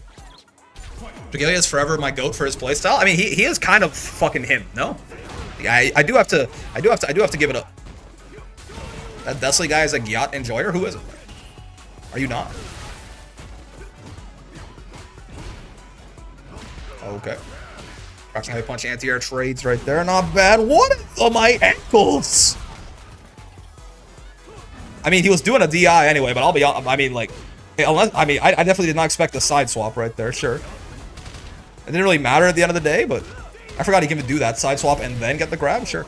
Dragalia is forever my goat for his playstyle. I mean, he is kind of fucking him, no? I do have to give it up. That Desley guy is a yacht enjoyer? Who is it? Are you not? Okay. Crouching heavy punch anti-air trades right there. Not bad. What are my ankles? I mean, he was doing a DI anyway, but I'll be honest. I mean, like, I definitely did not expect the side swap right there. Sure. It didn't really matter at the end of the day, but I forgot he can do that side swap and then get the grab. Sure.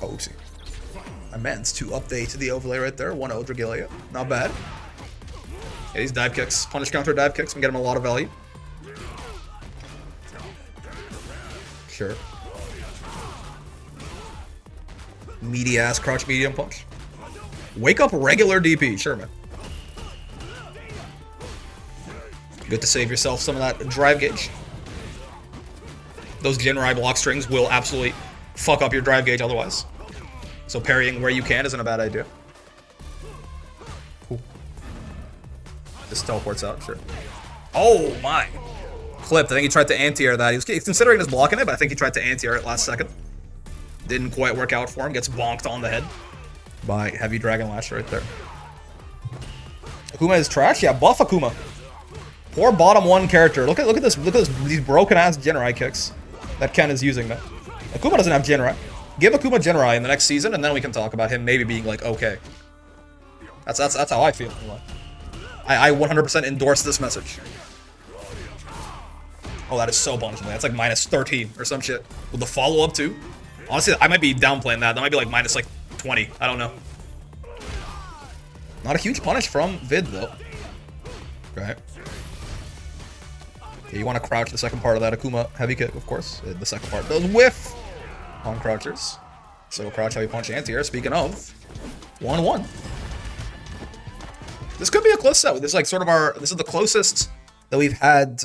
Oh, oopsie. I meant to update the overlay right there. 1-0 Dragalia. Not bad. Yeah, these dive kicks, punish counter dive kicks, can get him a lot of value. Sure. Meaty ass crouch medium punch. Wake up regular DP, sure man. Good to save yourself some of that drive gauge. Those Jinrai block strings will absolutely fuck up your drive gauge otherwise. So parrying where you can isn't a bad idea. Cool. Just teleports out, sure. Oh my. Clipped. I think he tried to anti-air that. He was considering just blocking it, but I think he tried to anti-air it last second. Didn't quite work out for him. Gets bonked on the head by Heavy Dragon Lash right there. Akuma is trash? Yeah, buff Akuma. Poor bottom one character. Look at this. Look at these broken ass Jinrai kicks that Ken is using, man. Akuma doesn't have Jinrai. Give Akuma Jinrai in the next season, and then we can talk about him maybe being like okay. That's how I feel. I 100% endorse this message. Oh, that is so punishable. That's like minus 13 or some shit with the follow up too. Honestly, I might be downplaying that. That might be like minus like 20. I don't know. Not a huge punish from Vid though. Right. Okay, you want to crouch the second part of that Akuma heavy kick, of course. The second part does whiff on crouchers. So crouch heavy punch anti-air. Speaking of, 1-1. This could be a close set. This is like sort of this is the closest that we've had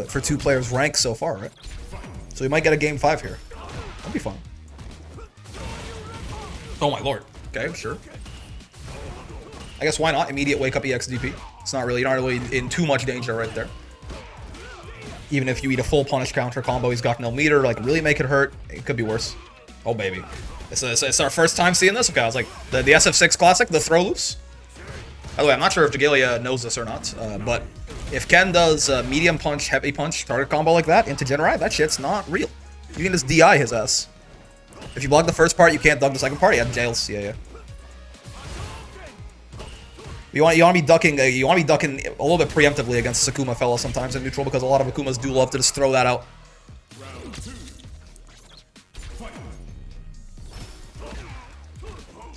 for two players ranked so far, right? So we might get a game 5 here. That'd be fun. Oh my lord. Okay, sure. I guess why not? Immediate wake up EXDP. It's not really, you're not really in too much danger right there. Even if you eat a full punish counter combo, he's got no meter, like really make it hurt. It could be worse. Oh baby. It's our first time seeing this. Okay, I was like, the SF6 classic, the throw loose. By the way, I'm not sure if Dragalia knows this or not, but if Ken does medium punch, heavy punch, target combo like that into Jinrai, that shit's not real. You can just DI his ass. If you block the first part, you can't dunk the second part. Yeah, jails. Yeah. You want to be ducking. You want to be ducking a little bit preemptively against Akuma fella sometimes in neutral because a lot of Akumas do love to just throw that out.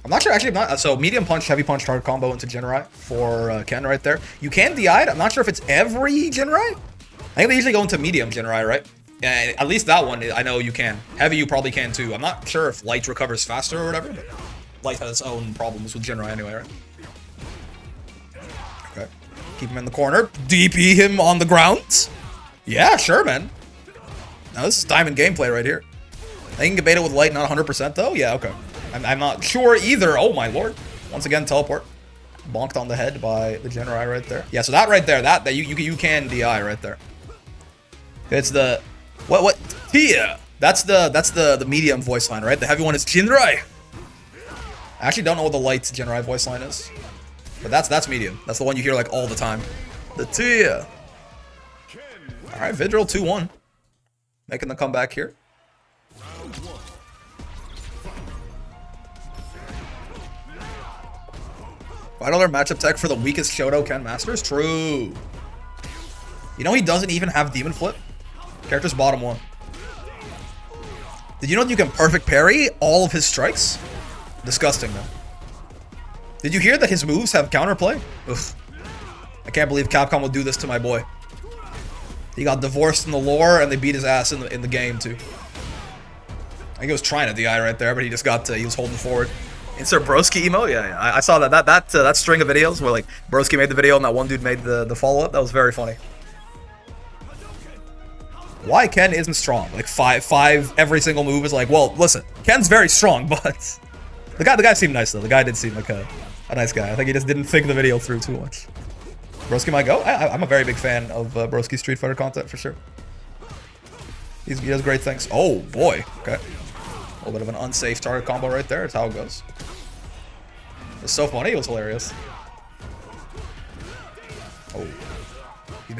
I'm not sure, actually, so medium punch, heavy punch, target combo into Jinrai for Ken right there. You can DI it. I'm not sure if it's every Jinrai. I think they usually go into medium Jinrai, right? Yeah, at least that one, I know you can. Heavy, you probably can too. I'm not sure if Light recovers faster or whatever, but Light has its own problems with Jinrai anyway, right? Okay. Keep him in the corner. DP him on the ground. Yeah, sure, man. Now, this is diamond gameplay right here. They can debate it with Light, not 100% though? Yeah, okay. I'm not sure either. Oh my lord. Once again, teleport. Bonked on the head by the Jinrai right there. Yeah, so that right there, that you can DI right there. It's the what Tia. That's the medium voice line, right? The heavy one is Jinrai. I actually don't know what the light Jinrai voice line is. But that's medium. That's the one you hear like all the time. The Tia. Alright, Vidril 2-1. Making the comeback here. Final their matchup tech for the weakest Shoto Ken Masters? True. You know he doesn't even have Demon Flip? Character's bottom one. Did you know that you can perfect parry all of his strikes? Disgusting, though. Did you hear that his moves have counterplay? Ugh. I can't believe Capcom will do this to my boy. He got divorced in the lore, and they beat his ass in the game, too. I think he was trying to DI right there, but he just got, he was holding forward. Insert Broski emote? Yeah. I saw that string of videos where, like, Broski made the video and that one dude made the follow-up. That was very funny. Why Ken isn't strong? Like, five every single move is like, well, listen, Ken's very strong, but... The guy seemed nice, though. The guy did seem like a nice guy. I think he just didn't think the video through too much. Broski might go? I'm a very big fan of Broski's Street Fighter content, for sure. He does great things. Oh, boy. Okay. A little bit of an unsafe target combo right there. That's how it goes. It was so funny. It was hilarious. Oh.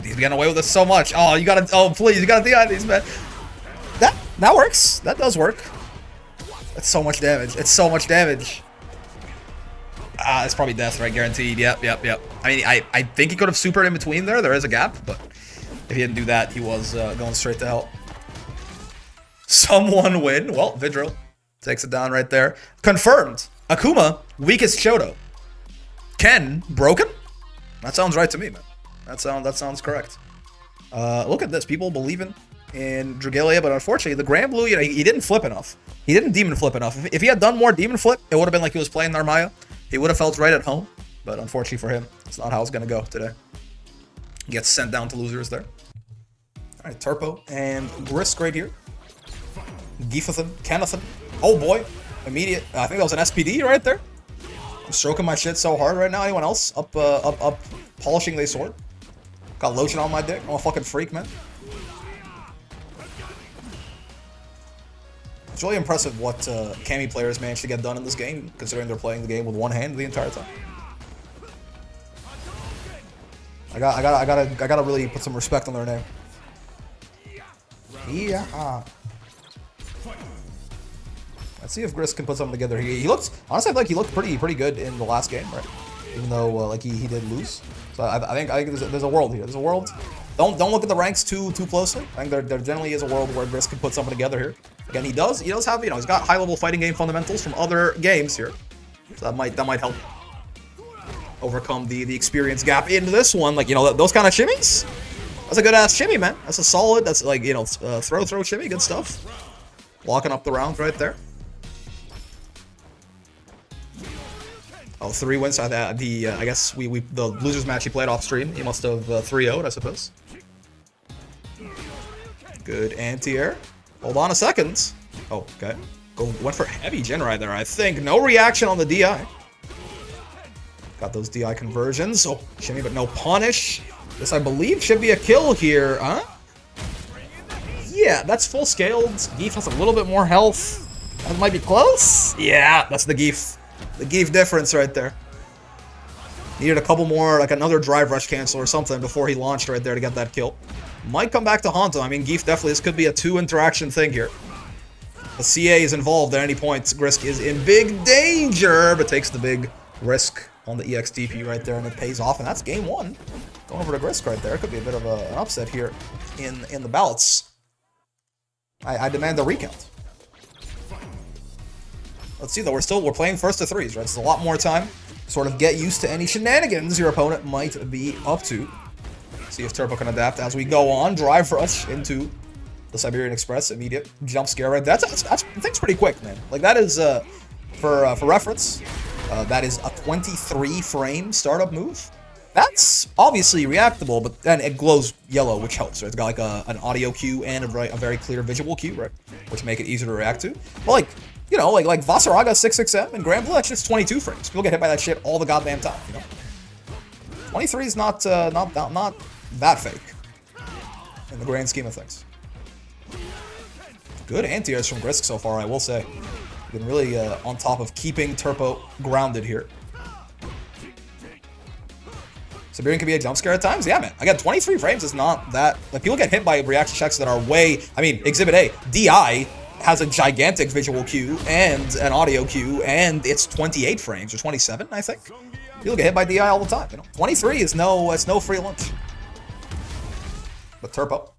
He's getting away with this so much. Oh, you gotta... Oh, please. You gotta DI these, man. That works. That does work. That's so much damage. It's so much damage. It's probably death, right? Guaranteed. Yep. I mean, I think he could have supered in between there. There is a gap, but if he didn't do that, he was going straight to hell. Someone win. Well, Vidril takes it down right there. Confirmed. Akuma, weakest Shoto. Ken, broken? That sounds right to me, man. That sounds correct. Look at this. People believing in Dragalia, but unfortunately, the Grand Blue, you know, he didn't flip enough. He didn't Demon Flip enough. If he had done more Demon Flip, it would have been like he was playing Narmaya. He would have felt right at home, but unfortunately for him, it's not how it's going to go today. He gets sent down to losers there. All right, Turpo and Grisk right here. Gifathan, Kennethan. Oh boy, immediate. I think that was an SPD right there. I'm stroking my shit so hard right now. Anyone else up polishing their sword? Got lotion on my dick. I'm a fucking freak, man. It's really impressive what Cammy players managed to get done in this game, considering they're playing the game with one hand the entire time. I gotta really put some respect on their name. Yeah. Let's see if Grisk can put something together. He looks, honestly, I feel like he looked pretty good in the last game, right? Even though like he did lose. So I think there's a world here. There's a world. Don't look at the ranks too closely. I think there generally is a world where Grisk can put something together here. Again, he does have, you know, he's got high level fighting game fundamentals from other games here, so that might help overcome the experience gap in this one. Like, you know, those kind of shimmies. That's a good ass shimmy, man. That's a solid. That's like, you know, throw shimmy. Good stuff. Locking up the round right there. Oh, 3 wins. I guess the losers match he played off stream. He must have 3-0'd, I suppose. Good anti-air. Hold on a second. Oh, okay. Went for heavy Genrai there, I think. No reaction on the DI. Got those DI conversions. Oh, shimmy, but no punish. This, I believe, should be a kill here, huh? Yeah, that's full scaled. Geef has a little bit more health. That might be close. Yeah, that's the Geef. The Geef difference right there. Needed a couple more, like another drive rush cancel or something before he launched right there to get that kill. Might come back to haunt him. I mean, Geef definitely, this could be a 2 interaction thing here. The CA is involved at any point. Grisk is in big danger, but takes the big risk on the EXDP right there, and it pays off, and that's game 1. Going over to Grisk right there. It could be a bit of an upset here in the ballots. I demand a recount. Let's see though, we're playing first to 3s, right? So a lot more time. Sort of get used to any shenanigans your opponent might be up to. See if Turpo can adapt as we go on. Drive rush into the Siberian Express. Immediate jump scare right there. That's thing's pretty quick, man. Like that is for reference, that is a 23 frame startup move. That's obviously reactable, but then it glows yellow, which helps, right? It's got like an audio cue and a very clear visual cue, right? Which make it easier to react to. But like, you know, like Vasaraga 66M and Grand Blue, that's just 22 frames. People get hit by that shit all the goddamn time, you know? 23 is not that fake in the grand scheme of things. Good anti-airs from Grisk so far, I will say. Been really on top of keeping Turpo grounded here. Siberian can be a jump scare at times. Yeah, man. Again, 23 frames is not that... Like, people get hit by reaction checks that are way... I mean, Exhibit A, DI has a gigantic visual cue and an audio cue, and it's 28 frames, or 27, I think. People get hit by DI all the time, you know. 23 is it's no free lunch. But Turpo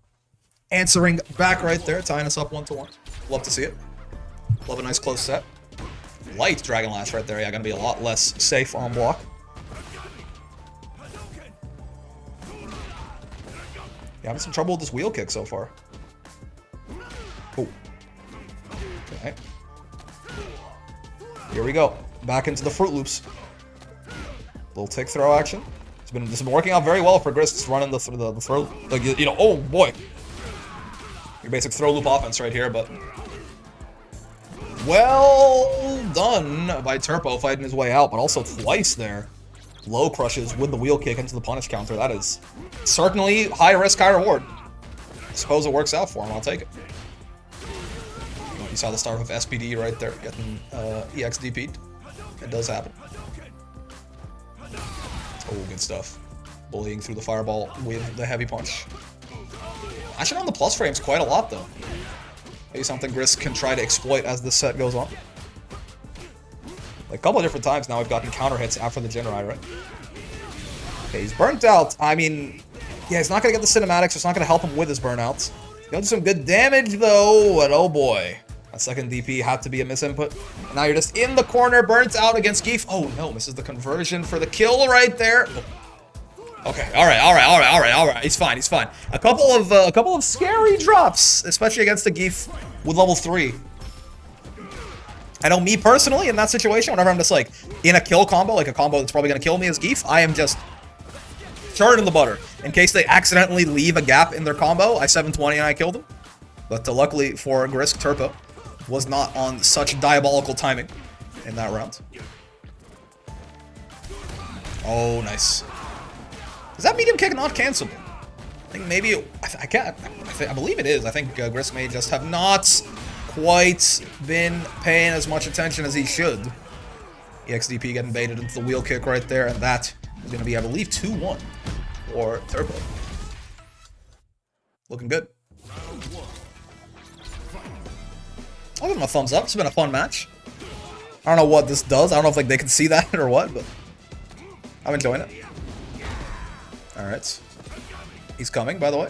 answering back right there, tying us up 1-1. Love to see it. Love a nice close set. Light Dragon Lash right there. Yeah, gonna be a lot less safe on block. Yeah, having some trouble with this wheel kick so far. Oh. Okay. Here we go. Back into the Fruit Loops. Little tick throw action. This has been working out very well for Grisk. It's running the throw. Like, you know, oh boy. Your basic throw loop offense right here, but well done by Turpo fighting his way out, but also twice there. Low crushes with the wheel kick into the punish counter. That is certainly high risk, high reward. I suppose it works out for him. I'll take it. You saw the start of SPD right there, getting EXDP'd. It does happen. Oh, good stuff. Bullying through the fireball with the heavy punch. Actually on the plus frames quite a lot, though. Maybe something Grisk can try to exploit as this set goes on. Like a couple of different times now we've gotten counter hits after the Genrai, right? Okay, he's burnt out. I mean, yeah, he's not going to get the cinematics, so it's not going to help him with his burnouts. He's going to do some good damage, though, and oh boy. That second DP had to be a misinput. And now you're just in the corner, burnt out against Geef. Oh no, misses the conversion for the kill right there. Oh. Okay, alright. He's fine, he's fine. A couple of scary drops, especially against the Geef with level 3. I know me personally, in that situation, whenever I'm just like in a kill combo, like a combo that's probably gonna kill me as Geef, I am just charred in the butter. In case they accidentally leave a gap in their combo, I 720 and I killed them. But luckily for Grisk, Turpo was not on such diabolical timing in that round. Oh, nice. Is that medium kick not cancelable? I think maybe I believe it is. I think Grisk may just have not quite been paying as much attention as he should. EXDP getting baited into the wheel kick right there, and that is going to be, I believe, 2-1 for Turpo. Looking good. I'll give him a thumbs up. It's been a fun match. I don't know what this does. I don't know if like they can see that or what, but I'm enjoying it. Alright. He's coming, by the way.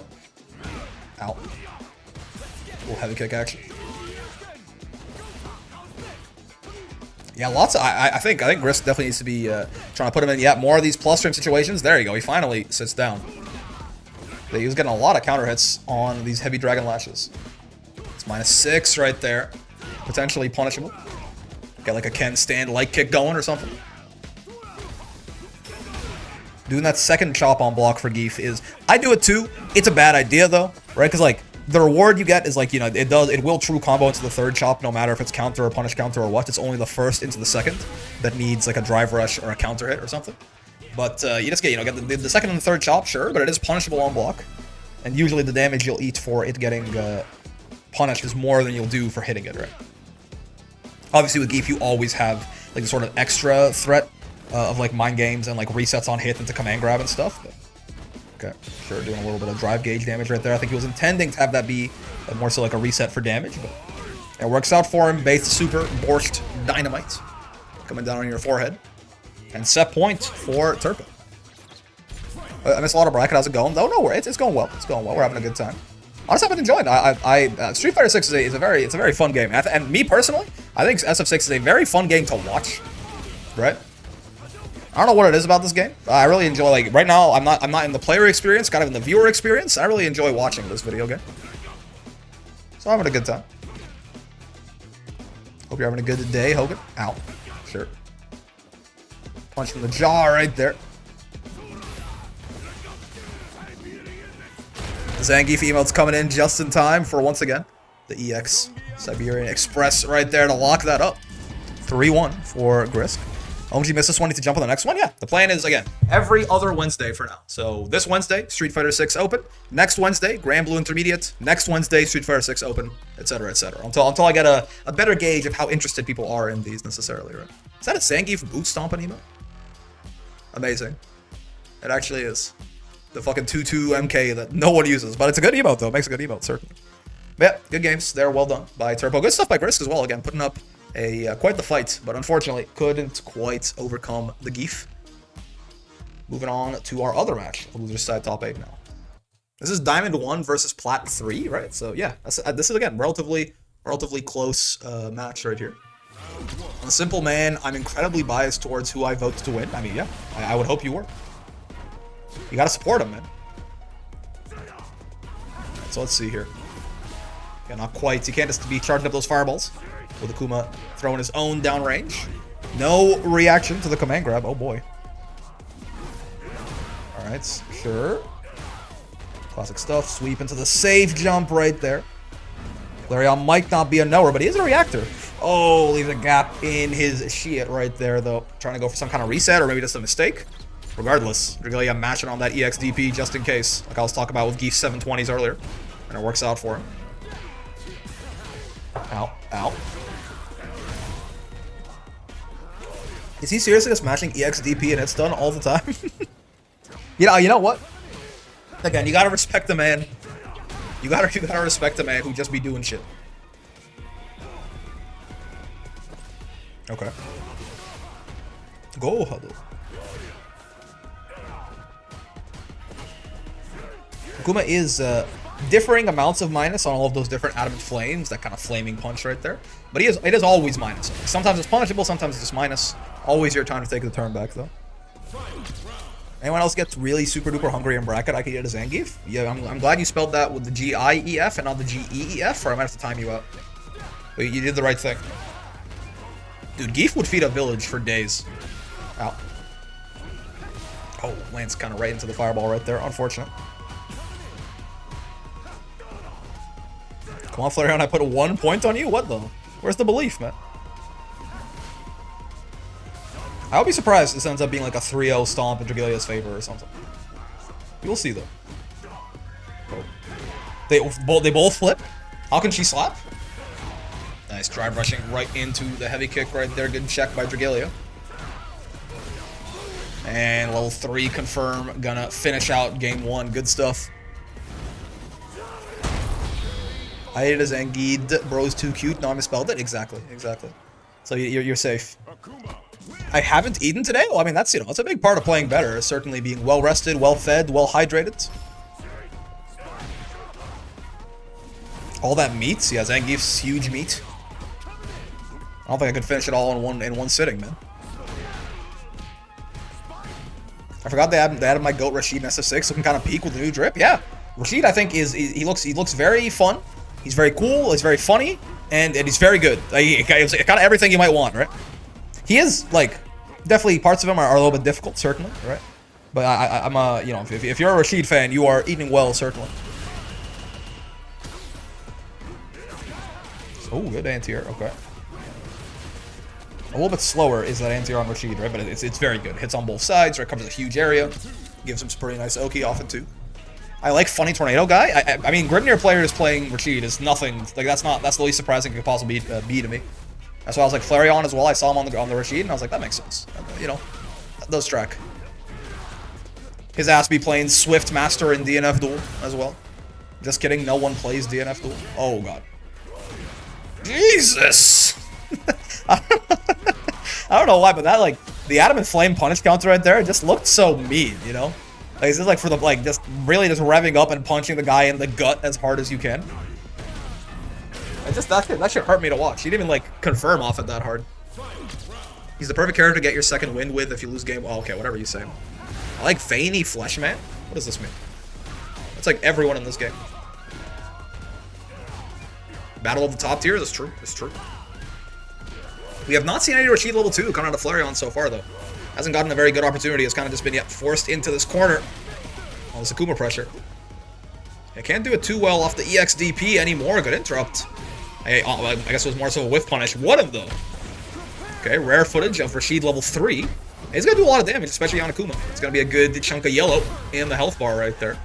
Ow. Little heavy kick action. Yeah, lots of, I think Grisk definitely needs to be trying to put him in more of these plus stream situations. There you go. He finally sits down. He was getting a lot of counter hits on these heavy dragon lashes. It's -6 right there. Potentially punishable. Get like a Ken stand light kick going or something. Doing that second chop on block for Geef is, I do it too. It's a bad idea though, right? Because like the reward you get is like, you know, it will true combo into the third chop no matter if it's counter or punish counter or what. It's only the first into the second that needs like a drive rush or a counter hit or something. But you just get, you know, get the second and the third chop, sure, but it is punishable on block. And usually the damage you'll eat for it getting punished is more than you'll do for hitting it, right? Obviously with Geef you always have like the sort of extra threat of like mind games and like resets on hit into command grab and stuff. But, okay, sure, doing a little bit of drive gauge damage right there. I think he was intending to have that be more so like a reset for damage, but it works out for him. Base super borscht dynamite coming down on your forehead. And set point for Turpo. I missed a lot of bracket. How's it going? Oh no, it's going well. It's going well. We're having a good time. Honestly, I've been enjoying. Street Fighter 6 is a very fun game. And me personally, I think SF6 is a very fun game to watch. Right? I don't know what it is about this game. I really enjoy, like, right now I'm not in the player experience, kind of in the viewer experience. I really enjoy watching this video game. So I'm having a good time. Hope you're having a good day, Hogan. Ow. Sure. Punch from the jaw right there. Zangief emote's coming in just in time for, once again, the EX Siberian Express right there to lock that up. 3-1 for Grisk. OMG missed this one, need to jump on the next one? Yeah, the plan is, again, every other Wednesday for now. So this Wednesday, Street Fighter 6 Open. Next Wednesday, Grand Blue Intermediate. Next Wednesday, Street Fighter 6 Open, etc., etc. Until I get a better gauge of how interested people are in these necessarily, right? Is that a Zangief boot stomping emote? Amazing. It actually is. The fucking 2-2 MK that no one uses. But it's a good emote, though. It makes a good emote, certainly. But yeah, good games. They're well done by Turpo. Good stuff by Grisk as well. Again, putting up quite the fight, but unfortunately couldn't quite overcome the Geef. Moving on to our other match. Loser side top 8 now. This is Diamond 1 versus Plat 3, right? So yeah, this is, again, relatively close match right here. On the simple man, I'm incredibly biased towards who I vote to win. I mean, yeah, I would hope you were. You gotta support him, man. Right, so let's see here. Yeah, not quite. You can't just be charging up those fireballs. With Akuma throwing his own downrange. No reaction to the command grab. Oh boy. Alright, sure. Classic stuff. Sweep into the safe jump right there. Flareon might not be a knower, but he is a reactor. Oh, leaves a gap in his shit right there, though. Trying to go for some kind of reset, or maybe just a mistake. Regardless, Dragalia matching on that EXDP just in case, like I was talking about with Geef 720s earlier. And it works out for him. Ow, ow. Is he seriously just matching EXDP and it's done all the time? you know what? Again, you gotta respect the man. You gotta respect the man who just be doing shit. Okay. Go huddle. Akuma is differing amounts of minus on all of those different adamant flames, that kind of flaming punch right there. But it is always minus. Sometimes it's punishable, sometimes it's just minus. Always your time to take the turn back, though. Anyone else gets really super duper hungry in bracket, I could get a Zangief. Yeah, I'm glad you spelled that with the G-I-E-F and not the G-E-E-F, or I might have to time you out. But you did the right thing. Dude, Geef would feed a village for days. Ow. Oh, Lance kind of right into the fireball right there. Unfortunate. Come on, Flareon, I put 1 point on you? What the? Where's the belief, man? I would be surprised if this ends up being like a 3-0 stomp in Dragalia's favor or something. We'll see, though. Oh. They both flip. How can she slap? Nice drive rushing right into the heavy kick right there. Good check by Dragalia. And level 3 confirm. Gonna finish out game 1. Good stuff. I hate it as Anguid. Bro's too cute. No, I misspelled it. Exactly. So you're safe. I haven't eaten today? Well, I mean, that's, that's a big part of playing better. Certainly being well rested, well fed, well hydrated. All that meat? Yeah, Zangief's huge meat. I don't think I could finish it all in one sitting, man. I forgot they added my goat Rashid in SF6, looking kind of peak with the new drip. Yeah, Rashid, I think he looks very fun. He's very cool. He's very funny, and he's very good. It's kind of everything you might want, right? He is like definitely parts of him are a little bit difficult, certainly, right? But I'm if you're a Rashid fan, you are eating well, certainly. Oh, good anti-air. Okay. A little bit slower is that anti-air on Rashid, right? But it's very good. Hits on both sides, right? Covers a huge area. Gives him some pretty nice Oki often too. I like funny tornado guy. I mean, Grimnir players playing Rashid is nothing. Like that's the least surprising it could possibly be to me. That's why I was like Flareon as well. I saw him on the Rashid, and I was like, that makes sense. That does track. His ass be playing Swift Master in DNF Duel as well. Just kidding. No one plays DNF Duel. Oh god. Jesus. I don't know why, but that the Adamant Flame punish counter right there just looked so mean, Like it's just for the just really just revving up and punching the guy in the gut as hard as you can. And just that shit hurt me to watch. He didn't even confirm off it that hard. He's the perfect character to get your second win with if you lose game. Oh, okay, whatever you say. I like Veiny Fleshman. What does this mean? That's like everyone in this game. Battle of the top tiers. It's true. It's true. We have not seen any Rashid level 2 coming out of Flareon so far, though. Hasn't gotten a very good opportunity. It's kind of just been forced into this corner. All this Akuma pressure. I can't do it too well off the EXDP anymore. Good interrupt. I guess it was more so a whiff punish. What of though? Okay, rare footage of Rashid level 3. He's gonna do a lot of damage, especially on Akuma. It's gonna be a good chunk of yellow in the health bar right there.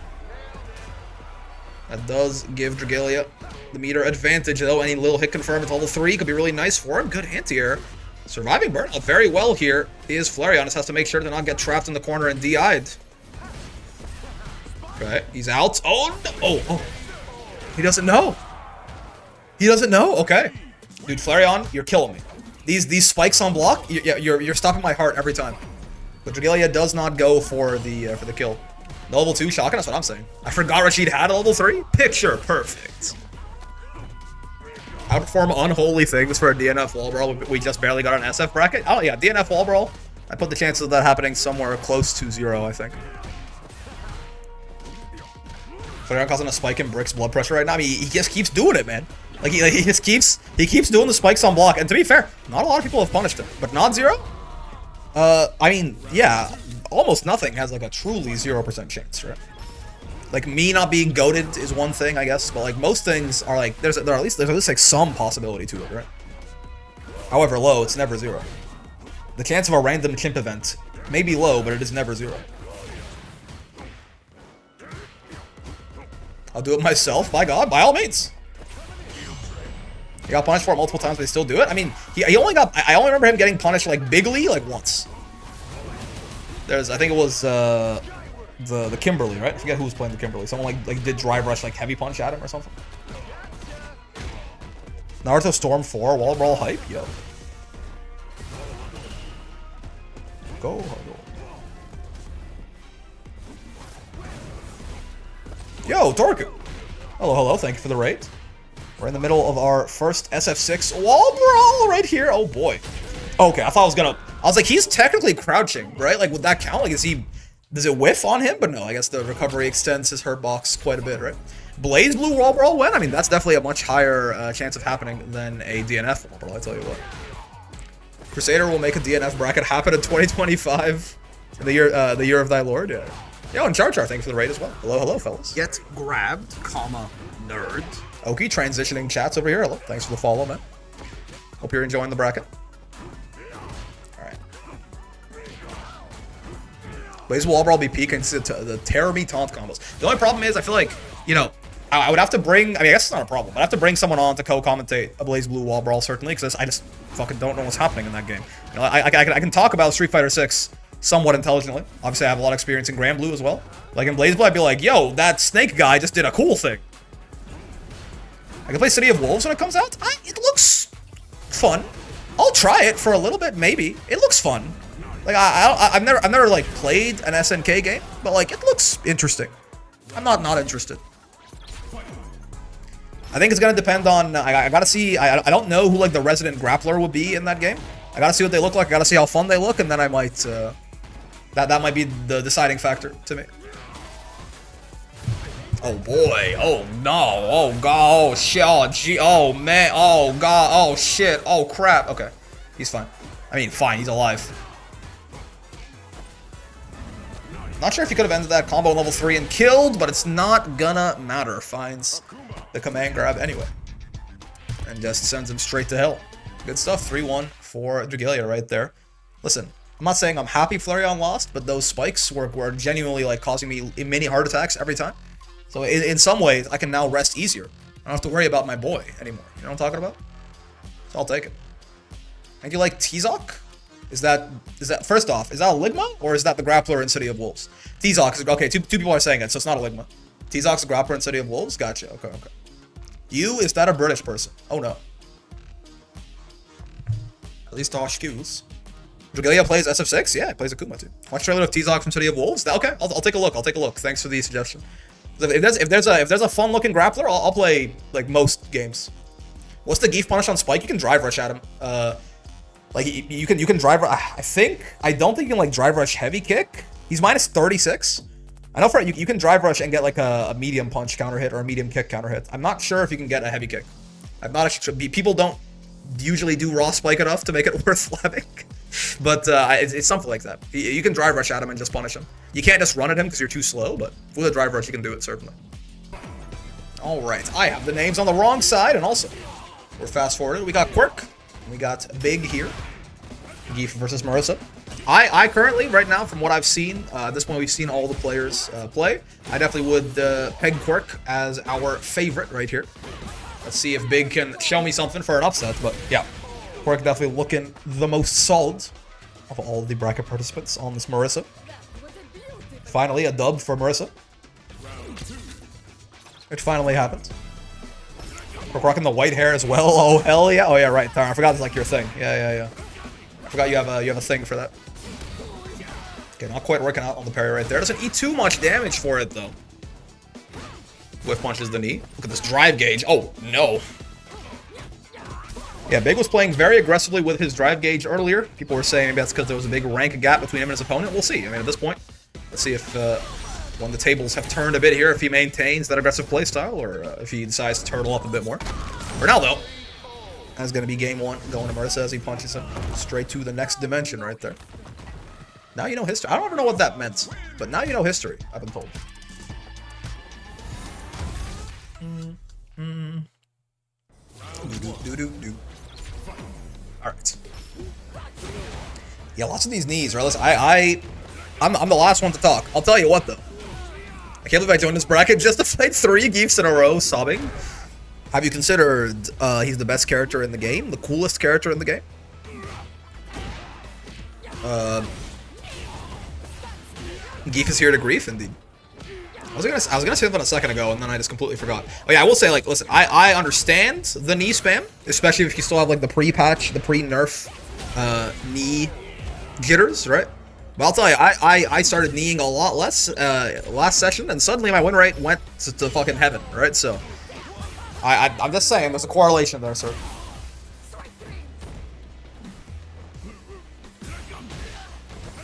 That does give Dragalia the meter advantage, though. Any little hit confirm at level 3 could be really nice for him. Good anti-air. Surviving burnout very well here is Flareon. Just has to make sure to not get trapped in the corner and DI'd. Okay, he's out. Oh, no. Oh. He doesn't know. He doesn't know? Okay. Dude, Flareon, you're killing me. These spikes on block, you're stopping my heart every time. But Dragalia does not go for the kill. The level 2 shotgun, that's what I'm saying. I forgot Rashid had a level 3. Picture perfect. Outperform unholy things for a DNF wall brawl. We just barely got an SF bracket. Oh yeah, DNF wall brawl. I put the chances of that happening somewhere close to 0, I think. Flareon causing a spike in Brick's blood pressure right now. I mean, he just keeps doing it, man. He just keeps doing the spikes on block. And to be fair, not a lot of people have punished him, but not 0. I mean, yeah, almost nothing has a truly 0% chance, right? Me not being goated is one thing, I guess, but most things are there's at least some possibility to it, right? However low, it's never 0. The chance of a random chimp event may be low, but it is never 0. I'll do it myself, by God, by all means. He got punished for it multiple times, but they still do it. I mean, I only remember him getting punished bigly once. I think it was the Kimberly, right? I forget who was playing the Kimberly. Someone did drive rush heavy punch at him or something. Naruto Storm 4 wall brawl hype, yo. Go. Yo, Torku. Hello, thank you for the raid. We're in the middle of our first SF6 wall brawl right here. Oh boy. Okay, I was like, he's technically crouching, right? Would that count? Is he Does it whiff on him? But no, I guess the recovery extends his hurt box quite a bit, right? Blaze Blue Wall Brawl win? I mean, that's definitely a much higher chance of happening than a DNF Wall Brawl, I tell you what. Crusader will make a DNF bracket happen in 2025. The year of thy lord, yeah. Yo, and Char Char, thank you for the raid as well. Hello, hello, fellas. Get grabbed, comma, nerd. Oki, transitioning chats over here. Hello, thanks for the follow, man. Hope you're enjoying the bracket. Alright. Blaze Wall Brawl be peaking to the Terror Me Taunt combos. The only problem is, I feel like, you know, I would have to bring, I mean, I guess it's not a problem, but I have to bring someone on to co-commentate a Blaze Blue Wall Brawl, certainly, because I just fucking don't know what's happening in that game. You know, I can talk about Street Fighter 6 somewhat intelligently. Obviously, I have a lot of experience in Grand Blue as well. Like, in Blaze Blue, I'd be like, yo, that snake guy just did a cool thing. I can play City of Wolves when it comes out. It looks fun. I'll try it for a little bit, maybe. It looks fun. Like, I've never, like, played an SNK game, but, like, it looks interesting. I'm not interested. I think it's gonna depend on, I gotta see, I don't know who like the resident grappler would be in that game. I gotta see what they look like, I gotta see how fun they look, and then I might, that might be the deciding factor to me. Oh boy, oh no, oh god, oh shit, oh gee, oh man, oh god, oh shit, oh crap, okay. He's fine. I mean, fine, he's alive. Not sure if he could have ended that combo on level 3 and killed, but it's not gonna matter. Finds the command grab anyway. And just sends him straight to hell. Good stuff. 3-1 for Dragalia right there. Listen, I'm not saying I'm happy Flareon lost, but those spikes were genuinely like causing me many heart attacks every time. So in some ways, I can now rest easier. I don't have to worry about my boy anymore. You know what I'm talking about? So I'll take it. And you like T-Zoc? Is that first off, is that a Ligma or is that the grappler in City of Wolves? T-Zoc is okay, two people are saying it, so it's not a Ligma. T-Zoc's a grappler in City of Wolves? Gotcha, okay. You, is that a British person? Oh no. At least all skills. Dragalia plays SF6? Yeah, he plays Akuma too. Watch trailer of T-Zoc from City of Wolves? Okay, I'll take a look, Thanks for the suggestion. If there's a fun looking grappler, I'll play like most games. What's the Geef punish on Spike? You can drive rush at him. Like you can drive. I don't think you can like drive rush heavy kick. He's minus 36. I know for you can drive rush and get like a medium punch counter hit or a medium kick counter hit. I'm not sure if you can get a heavy kick. I'm not actually. People don't usually do raw spike enough to make it worth slapping. But it's something like that. You can drive rush at him and just punish him. You can't just run at him because you're too slow. But with a drive rush, you can do it certainly. All right, I have the names on the wrong side, and also we're fast forwarded. We got Quirke. We got Big here. Geef versus Marissa. I currently, right now, from what I've seen, at this point we've seen all the players play. I definitely would peg Quirke as our favorite right here. Let's see if Big can show me something for an upset, but yeah. Quirke definitely looking the most solid of all of the bracket participants on this Marissa. Finally, a dub for Marissa. It finally happened. We're rocking the white hair as well. Oh hell yeah! Oh yeah, right. I forgot it's like your thing. Yeah. I forgot you have a thing for that. Okay, not quite working out on the parry right there. Doesn't eat too much damage for it though. Whiff punches the knee. Look at this drive gauge. Oh no. Yeah, Big was playing very aggressively with his drive gauge earlier. People were saying maybe that's because there was a big rank gap between him and his opponent. We'll see. I mean, at this point, let's see if when the tables have turned a bit here, if he maintains that aggressive playstyle, or if he decides to turtle up a bit more. For now, though, that's going to be game one, going to Marissa as he punches him straight to the next dimension right there. Now you know history. I don't ever know what that meant, but now you know history, I've been told. Alright. Yeah, lots of these knees, right? Listen, I'm the last one to talk. I'll tell you what, though. I can't believe I joined this bracket just to fight 3 Geefs in a row, sobbing. Have you considered he's the best character in the game? The coolest character in the game? Geef is here to grief, indeed. I was gonna say that a second ago, and then I just completely forgot. Oh yeah, I will say, like, listen, I understand the knee spam, especially if you still have like the pre-patch, the pre-nerf knee jitters, right? But I'll tell you, I started kneeing a lot less last session, and suddenly my win rate went to fucking heaven, right? So I'm just saying, there's a correlation there, sir.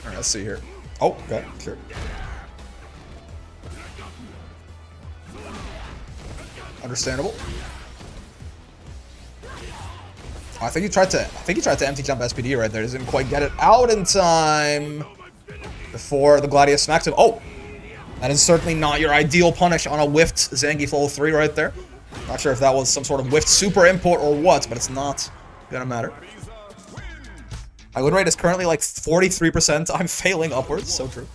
Alright, let's see here. Oh, okay, sure. Understandable. I think he tried to empty jump SPD right there. Just didn't quite get it out in time before the Gladius smacked him. Oh, that is certainly not your ideal punish on a whiffed Zangief level 3 right there. Not sure if that was some sort of whiffed super input or what, but it's not gonna matter. My win rate is currently like 43%. I'm failing upwards. So true.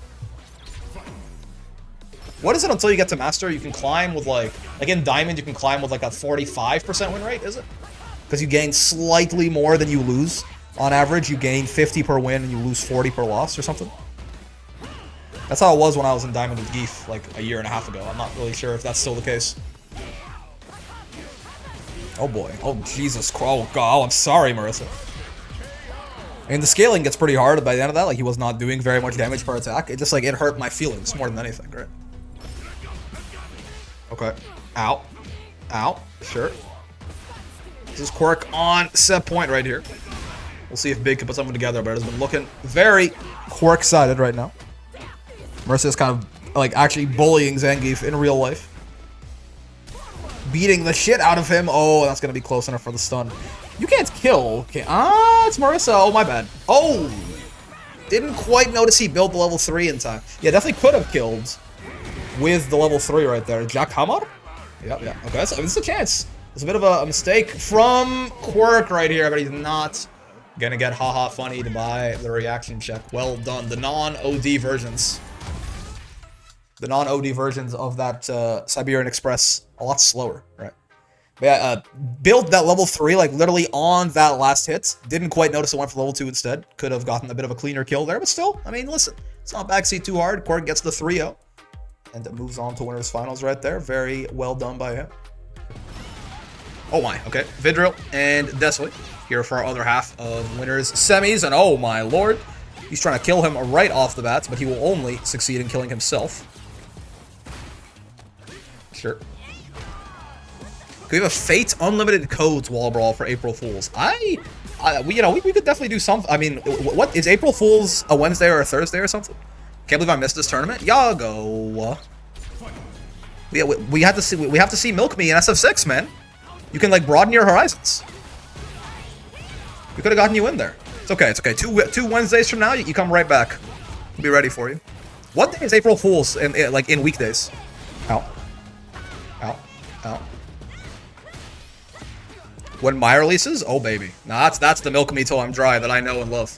What is it until you get to Master? You can climb with like in Diamond, you can climb with like a 45% win rate, is it? Because you gain slightly more than you lose. On average, you gain 50 per win and you lose 40 per loss or something. That's how it was when I was in Diamond with Geef like a year and a half ago. I'm not really sure if that's still the case. Oh boy. Oh Jesus Christ. Oh God. Oh, I'm sorry, Marissa. And the scaling gets pretty hard by the end of that. Like he was not doing very much damage per attack. It just like it hurt my feelings more than anything, right? Okay. Ow. Ow. Sure. This is Quirke on set point right here. We'll see if Big can put something together, but it has been looking very Quirke-sided right now. Marissa is kind of like actually bullying Zangief in real life. Beating the shit out of him. Oh, that's going to be close enough for the stun. You can't kill. Okay. Ah, it's Marissa. Oh, my bad. Oh! Didn't quite notice he built the level 3 in time. Yeah, definitely could have killed with the level 3 right there. Jack Hamar? Yep, yeah. Okay, so it's a chance. It's a bit of a mistake from Quirke right here, but he's not gonna get haha funny to buy the reaction check. Well done. The non-OD versions. The non-OD versions of that Siberian Express a lot slower, right? But yeah, built that level 3 like literally on that last hit. Didn't quite notice it went for level 2 instead. Could have gotten a bit of a cleaner kill there, but still, I mean, listen, it's not backseat too hard. Quirke gets the 3-0 and it moves on to winners finals right there. Very well done by him. Oh my, okay. Vidril and Desley here for our other half of winners semis, and oh my lord, he's trying to kill him right off the bat, but he will only succeed in killing himself. Sure. Could we have a Fate Unlimited Codes wall brawl for April Fools? We could definitely do something. I mean, what is April Fools, a Wednesday or a Thursday or something? Can't believe I missed this tournament. Yago. Yeah, we have to see Milk Me in SF6, man. You can like broaden your horizons. We could have gotten you in there. It's okay. It's okay. Two Wednesdays from now, you come right back. We'll be ready for you. What day is April Fools in weekdays? Ow. Ow. Ow. When my releases? Oh baby. Nah, that's the Milk Me till I'm dry that I know and love.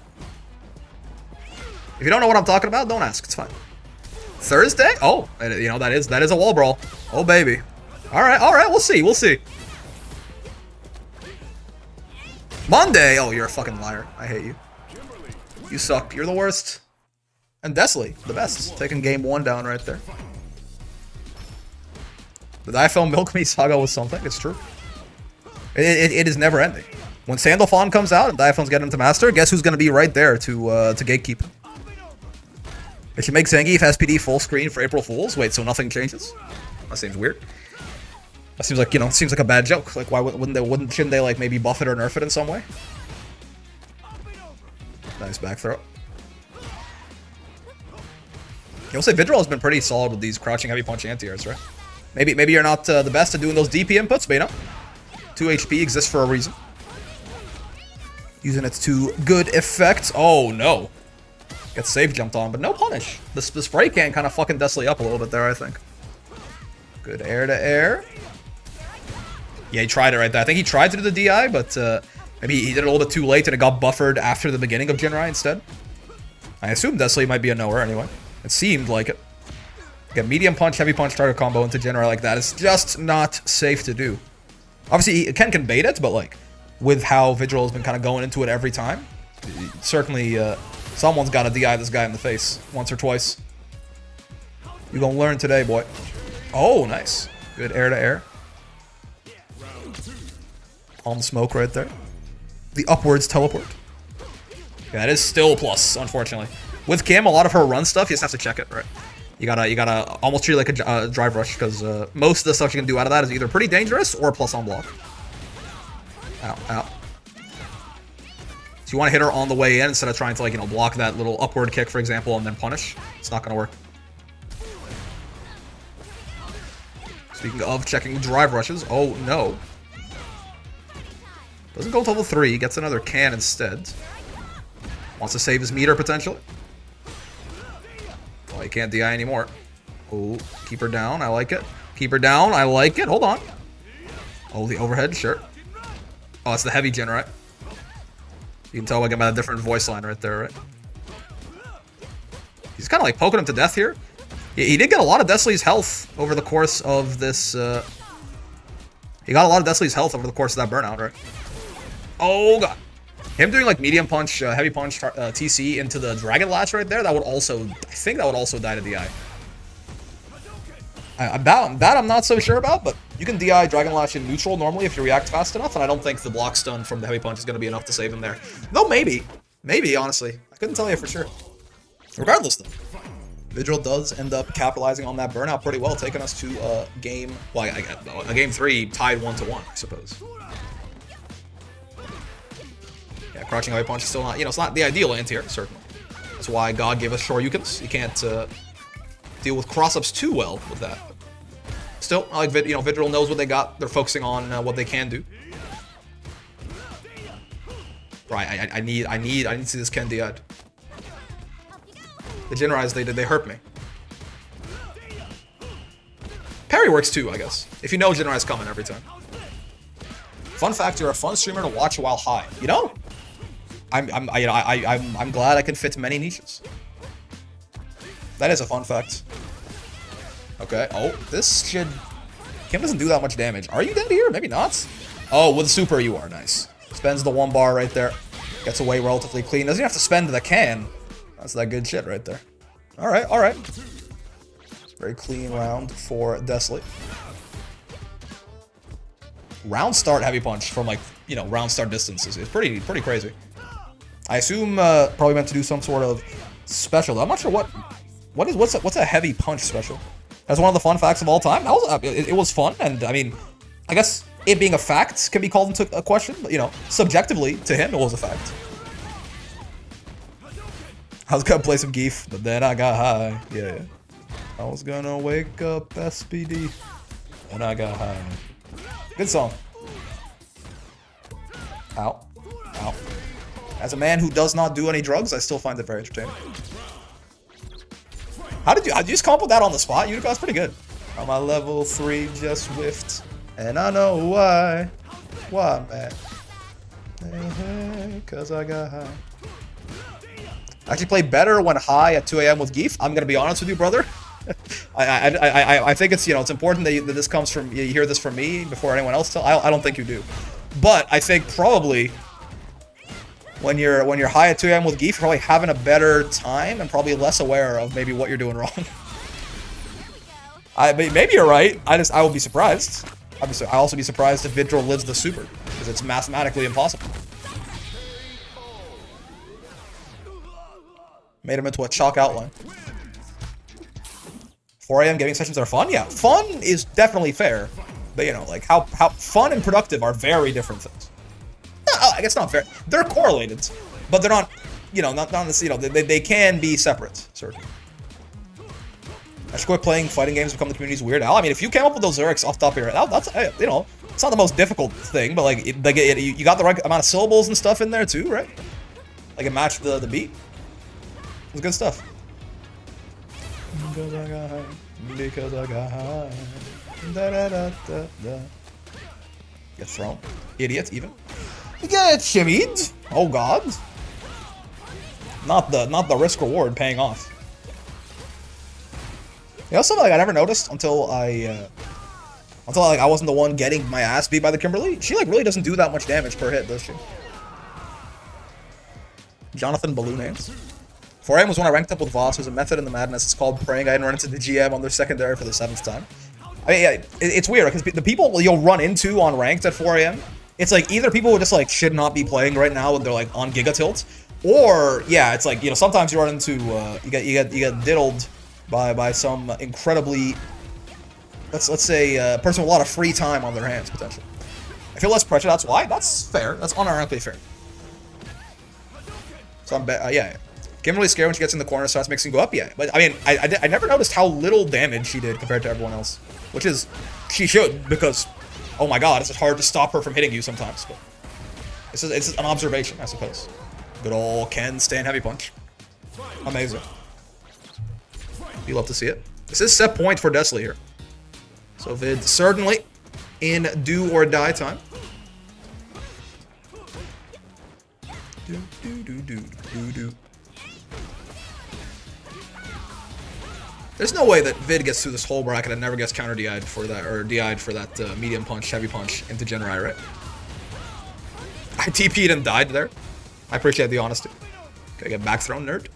If you don't know what I'm talking about, don't ask. It's fine. Thursday? Oh, you know that is a wall brawl. Oh baby. All right. We'll see. Monday! Oh, you're a fucking liar. I hate you. You suck. You're the worst. And Desley, the best. Taking game 1 down right there. The Diafel Milk Me saga was something. It's true. It is never ending. When Sandalphon comes out and Diafel's getting him to Master, guess who's going to be right there to gatekeep? It should make Zangief SPD full screen for April Fools. Wait, so nothing changes? That seems weird. That seems like, seems like a bad joke. Like, why shouldn't they, like, maybe buff it or nerf it in some way? Nice back throw. You'll say Vidril has been pretty solid with these crouching heavy punch anti-airs, right? Maybe you're not the best at doing those DP inputs, but 2 HP exists for a reason. Using it to good effect. Oh, no. Gets save jumped on, but no punish. The spray can kind of fucking Desley up a little bit there, I think. Good air to air. Yeah, he tried it right there. I think he tried to do the DI, but maybe he did it a little bit too late and it got buffered after the beginning of Jinrai instead. I assume Desley might be a knower anyway. It seemed like it. Get medium punch, heavy punch target combo into Jinrai like that is just not safe to do. Obviously, Ken can bait it, but like, with how Vidril has been kind of going into it every time, certainly someone's got to DI this guy in the face once or twice. You gonna learn today, boy. Oh, nice. Good air to air. On the smoke right there. The upwards teleport. Yeah, that is still plus, unfortunately. With Kim, a lot of her run stuff, you just have to check it, right? You gotta almost treat it like a drive rush, because most of the stuff you can do out of that is either pretty dangerous or plus on block. Ow, ow. So you want to hit her on the way in instead of trying to, like, you know, block that little upward kick, for example, and then punish, it's not going to work. Speaking of checking drive rushes, oh no. Doesn't go to level 3, gets another can instead. Wants to save his meter potentially. Oh, he can't DI anymore. Oh, keep her down, I like it. Keep her down, I like it, hold on. Oh, the overhead, sure. Oh, it's the heavy gen, right? You can tell by a different voice line right there, right? He's kind of like poking him to death here. He did get a lot of Desley's health over the course of this. He got a lot of Desley's health over the course of that burnout, right? Oh god, him doing like medium punch, heavy punch, TC into the dragon latch right there. That would also, I think, that would also die to DI. That I'm not so sure about, but you can DI Dragon Lash in neutral normally if you react fast enough, and I don't think the block stun from the heavy punch is going to be enough to save him there. Though maybe, honestly. I couldn't tell you for sure. Regardless, though, Vidril does end up capitalizing on that burnout pretty well, taking us to a game, well, a game 3 tied 1-1, I suppose. Yeah, crouching heavy punch is still not, you know, it's not the ideal anti-air, certainly. That's why God gave us Shoryukens. You can't deal with cross-ups too well with that. Still, I like Vidril knows what they got. They're focusing on what they can do. Right, I need to see this Ken DI'd. The Jinrais, they hurt me. Parry works too, I guess. If you know Jinrai's coming every time. Fun fact: you're a fun streamer to watch while high. You know, I'm glad I can fit many niches. That is a fun fact. Okay. Oh, this should... Kim doesn't do that much damage. Are you dead here? Maybe not. Oh, with super you are. Nice. Spends the 1 bar right there. Gets away relatively clean. Doesn't even have to spend the can. That's that good shit right there. Alright, alright. Very clean round for Desley. Round start heavy punch from, like, you know, round start distances. It's pretty crazy. I assume probably meant to do some sort of special. I'm not sure what's a heavy punch special. That's one of the fun facts of all time. That was, it was fun, and I mean, I guess it being a fact can be called into a question, but, you know, subjectively, to him, it was a fact. I was gonna play some Geef, but then I got high. Yeah. I was gonna wake up SPD, and I got high. Good song. Ow. Ow. As a man who does not do any drugs, I still find it very entertaining. How did you just come up with that on the spot? Utica, that's pretty good. On my level 3 just whiffed. And I know why. Why, man? Hey, cause I got high. I actually play better when high at 2 AM with Geef. I'm gonna be honest with you, brother. I think it's, you know, it's important that this comes from, you hear this from me before anyone else I don't think you do. But I think probably when you're high at 2 AM with Geef, you're probably having a better time and probably less aware of maybe what you're doing wrong. Maybe you're right. I will be surprised. I'll also be surprised if Vidril lives the super, because it's mathematically impossible. Made him into a chalk outline. 4 AM gaming sessions are fun? Yeah, fun is definitely fair. But, you know, like, how fun and productive are very different things. I guess not fair. They're correlated, but they're not, you know, not this, you know, they can be separate, certainly. I should quit playing fighting games, become the community's weird owl. I mean, if you came up with those lyrics off the top of your head, that's, you know, it's not the most difficult thing, but, like, you got the right amount of syllables and stuff in there, too, right? Like, it matched the beat. It was good stuff. Because I got high. Because I got high. Da da da da da. Get thrown. Idiot, even. Get shimmied. Oh god. Not the risk reward paying off. You know something like I never noticed until I wasn't the one getting my ass beat by the Kimberly? She like really doesn't do that much damage per hit, does she? Jonathan Balloon Hands. 4 AM was when I ranked up with Voss. There's a method in the madness. It's called praying I didn't run into the GM on their secondary for the 7th time. I mean, yeah, it's weird, because the people you'll run into on ranked at 4 AM, it's like either people who just like should not be playing right now and they're like on Giga Tilt, or yeah, it's like, you know, sometimes you run into you get diddled by some incredibly, let's say person with a lot of free time on their hands potentially. I feel less pressure. That's why. That's fair. That's unironically fair. So I'm yeah. Getting really scared when she gets in the corner, starts mixing go up, yeah. But I mean, I never noticed how little damage she did compared to everyone else. Which is, she should, because, oh my god, it's hard to stop her from hitting you sometimes. But it's an observation, I suppose. Good old Ken stand heavy punch. Amazing. You love to see it. This is set point for Desley here. So Vid certainly in do or die time. Do. There's no way that Vid gets through this whole bracket and never gets counter DI'd for that, or DI'd for that medium punch, heavy punch into Genrai, right? I TP'd and died there. I appreciate the honesty. Okay, get back thrown, nerd.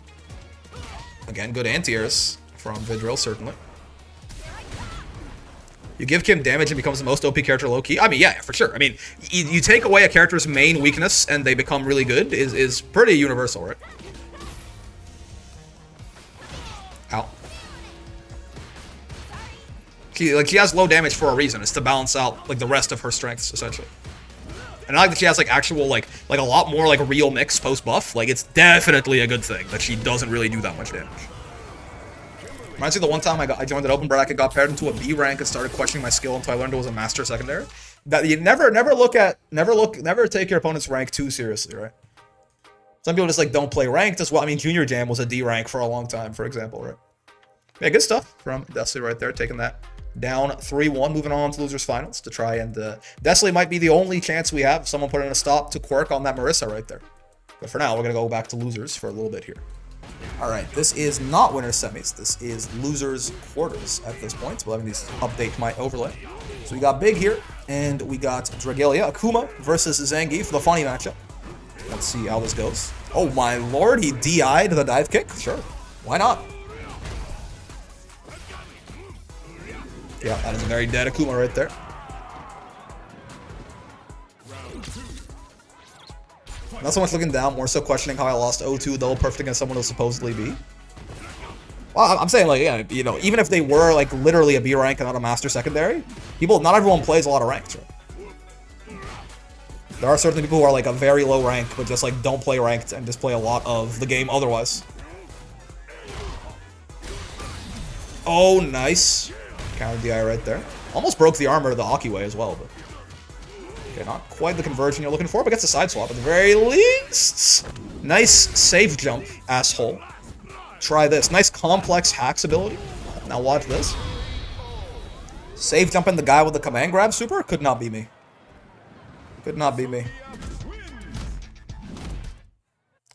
Again, good anti-airs from Vidril, certainly. You give Kim damage and becomes the most OP character low-key. I mean, yeah, for sure. I mean, you take away a character's main weakness and they become really good is pretty universal, right? Ow. She has low damage for a reason. It's to balance out like the rest of her strengths, essentially. And I like that she has like actual like a lot more like real mix post buff. Like it's definitely a good thing that she doesn't really do that much damage. Reminds me of the one time I joined an open bracket, got paired into a B rank, and started questioning my skill until I learned it was a master secondary. That you never take your opponent's rank too seriously, right? Some people just like don't play ranked as well. I mean, Junior Jam was a D rank for a long time, for example, right? Yeah, good stuff from Desley right there, taking that down 3-1, moving on to losers finals to try and Desley might be the only chance we have of someone putting a stop to Quirke on that Marissa right there. But for now, we're gonna go back to losers for a little bit here. All right, this is not winners semis. This is losers quarters at this point. So we'll have these update my overlay. So we got Big here, and we got Dragalia, Akuma versus Zangief for the funny matchup. Let's see how this goes. Oh my lord, he DI'd the dive kick. Sure, why not? Yeah, that is a very dead Akuma right there. Not so much looking down, more so questioning how I lost 0-2 double perfect against someone who supposedly B. Well, I'm saying, like, yeah, you know, even if they were, like, literally a B rank and not a master secondary, not everyone plays a lot of ranks, right? There are certain people who are, like, a very low rank, but just, like, don't play ranked and just play a lot of the game otherwise. Oh, nice. Counter DI right there. Almost broke the armor the Aki way as well, but... Okay, not quite the conversion you're looking for, but gets a side swap at the very least. Nice safe jump, asshole. Try this. Nice complex hacks ability. Now watch this. Safe jumping the guy with the command grab super? Could not be me. Could not be me.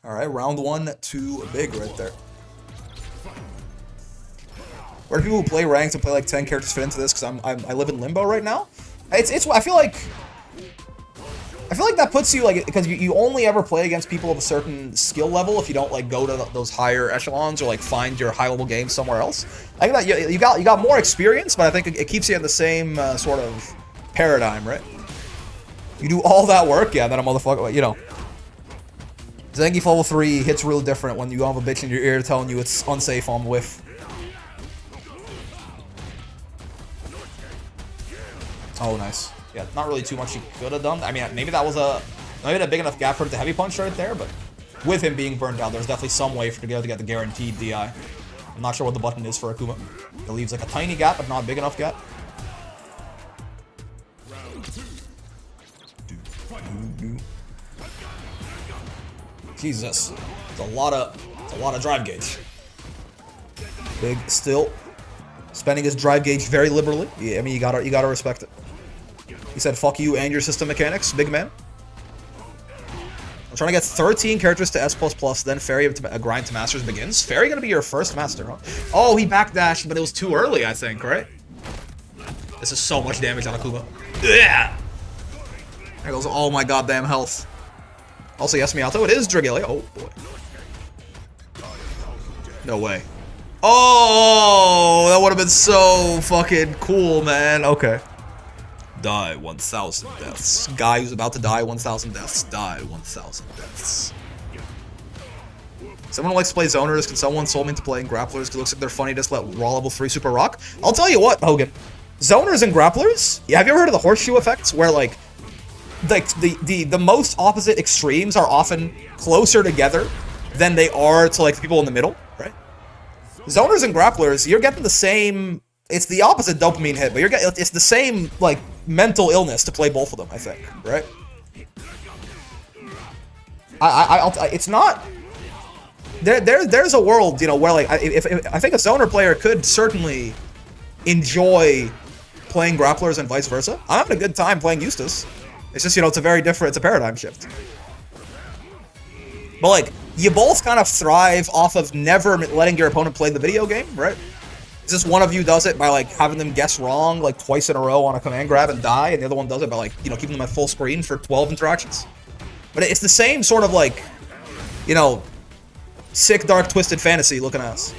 Alright, round 1 to Big right there. Where do people who play ranked and play like 10 characters fit into this? Because I live in limbo right now. I feel like that puts you like, because you only ever play against people of a certain skill level if you don't like go to those higher echelons or like find your high level game somewhere else. I think that you got more experience, but I think it keeps you in the same sort of paradigm, right? You do all that work, yeah, then a motherfucker, you know. Zangief level 3 hits real different when you have a bitch in your ear telling you it's unsafe on whiff. Oh, nice. Yeah, not really too much he could have done. I mean, maybe that was a big enough gap for it to heavy punch right there, but with him being burned out, there's definitely some way for to get the guaranteed DI. I'm not sure what the button is for Akuma. It leaves like a tiny gap, but not a big enough gap. Jesus, it's a lot of drive gauge. Big still spending his drive gauge very liberally. Yeah, I mean you gotta respect it. He said, "Fuck you and your system mechanics, big man." I'm trying to get 13 characters to S++, then Fairy to grind to Masters begins. Fairy gonna be your first Master, huh? Oh, he backdashed, but it was too early, I think, right? This is so much damage on Akuma. Yeah. There goes all my goddamn health. Also, yes, Miyato, it is Dragalia. Oh, boy. No way. Oh, that would have been so fucking cool, man. Okay. Die 1,000 deaths. Guy who's about to die 1,000 deaths. Die 1,000 deaths. Someone who likes to play zoners. Can someone sold me to playing grapplers? Because it looks like they're funny. Just let Raw level 3 super rock. I'll tell you what, Hogan. Zoners and grapplers? Yeah, have you ever heard of the horseshoe effects? Where like the most opposite extremes are often closer together than they are to like the people in the middle, right? Zoners and grapplers, you're getting the same. It's the opposite dopamine hit, but you're getting it's the same like mental illness to play both of them. I think, right? It's not. There's a world, you know, where like if I think a zoner player could certainly enjoy playing grapplers and vice versa. I'm having a good time playing Eustace. It's just, you know, it's a very different, it's a paradigm shift. But like, you both kind of thrive off of never letting your opponent play the video game, right? It's just one of you does it by like having them guess wrong like twice in a row on a command grab and die, and the other one does it by like, you know, keeping them at full screen for 12 interactions. But it's the same sort of like, you know, sick, dark, twisted fantasy looking ass.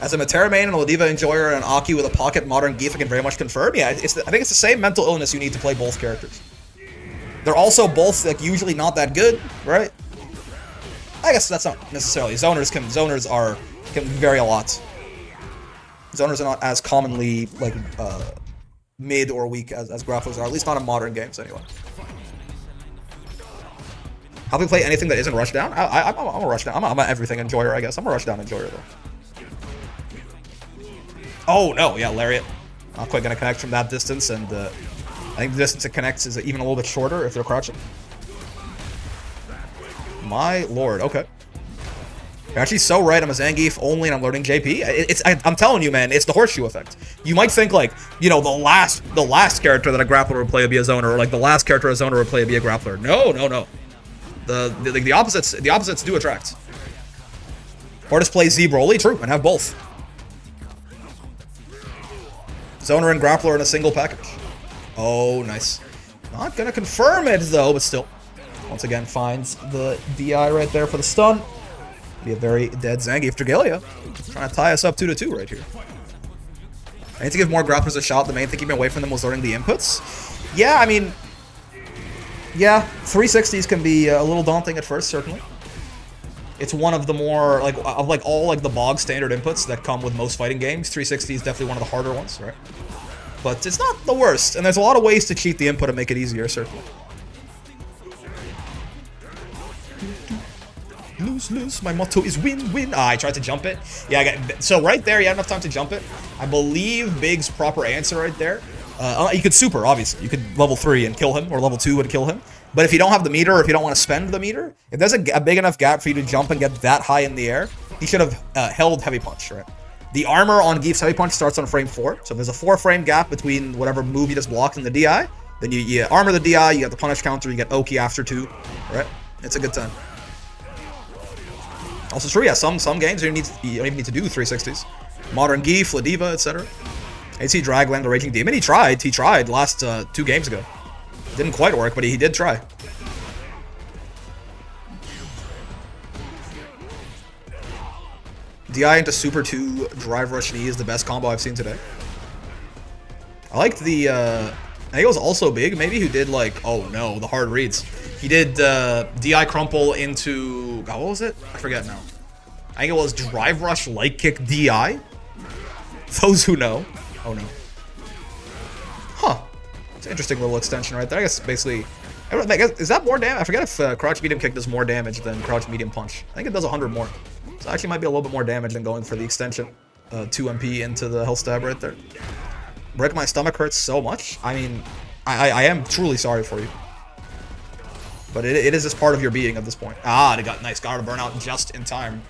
As a Matera main and a Ladiva enjoyer and an Aki with a pocket modern Geef, I can very much confirm. Yeah, I think it's the same mental illness you need to play both characters. They're also both like usually not that good, right? I guess that's not necessarily. Zoners can vary a lot. Zoners are not as commonly like mid or weak as grapplers are, at least not in modern games anyway. How do we play anything that isn't rushdown? I'm a rushdown. I'm an everything enjoyer, I guess. I'm a rushdown enjoyer though. Oh no, yeah, Lariat. Not quite gonna connect from that distance, and I think the distance it connects is even a little bit shorter if they're crouching. My lord, okay. You're actually so right. I'm a Zangief only, and I'm learning JP. I'm telling you, man, it's the horseshoe effect. You might think like, you know, the last character that a grappler would play would be a zoner, or like the last character a zoner would play would be a grappler. No. The opposites do attract. Or just play Z Broly, true, and have both. Zoner and grappler in a single package. Oh, nice. Not gonna confirm it though, but still. Once again, finds the DI right there for the stun. Be a very dead Zangief. Dragalia trying to tie us up 2-2 right here. I need to give more grapplers a shot. The main thing keeping away from them was learning the inputs. Yeah, I mean, yeah, 360s can be a little daunting at first, certainly. It's one of the more, like, of like all like the bog standard inputs that come with most fighting games. 360 is definitely one of the harder ones, right? But it's not the worst, and there's a lot of ways to cheat the input and make it easier, certainly. Lose. My motto is win. Ah, I tried to jump it. Yeah, so right there, you had enough time to jump it. I believe Big's proper answer right there. You could super, obviously. You could level 3 and kill him, or level 2 and kill him. But if you don't have the meter, or if you don't want to spend the meter, if there's a big enough gap for you to jump and get that high in the air, he should have held Heavy Punch, right? The armor on Geef's Heavy Punch starts on frame 4. So if there's a 4-frame gap between whatever move you just blocked and the DI, then you armor the DI, you get the punish counter, you get Oki after 2, right? It's a good time. Also true, yeah, some games you don't even need to do 360s. Modern Geef, Ladiva, etc. AC Dragland, the Raging Demon, he tried last 2 games ago. Didn't quite work, but he did try. DI into Super 2, Drive Rush Knee is the best combo I've seen today. I liked the, I think it was also Big, maybe, who did like, oh no, the hard reads. He did DI Crumple into, God, what was it? I forget now. I think it was Drive Rush Light Kick DI. Those who know. Oh no. Huh. It's an interesting little extension right there. I guess basically, is that more damage? I forget if Crouch Medium Kick does more damage than Crouch Medium Punch. I think it does 100 more. So it actually might be a little bit more damage than going for the extension. 2 MP into the health stab right there. Brick, my stomach hurts so much. I mean, I am truly sorry for you. But it is just part of your being at this point. Ah, they got nice. Got to burn out just in time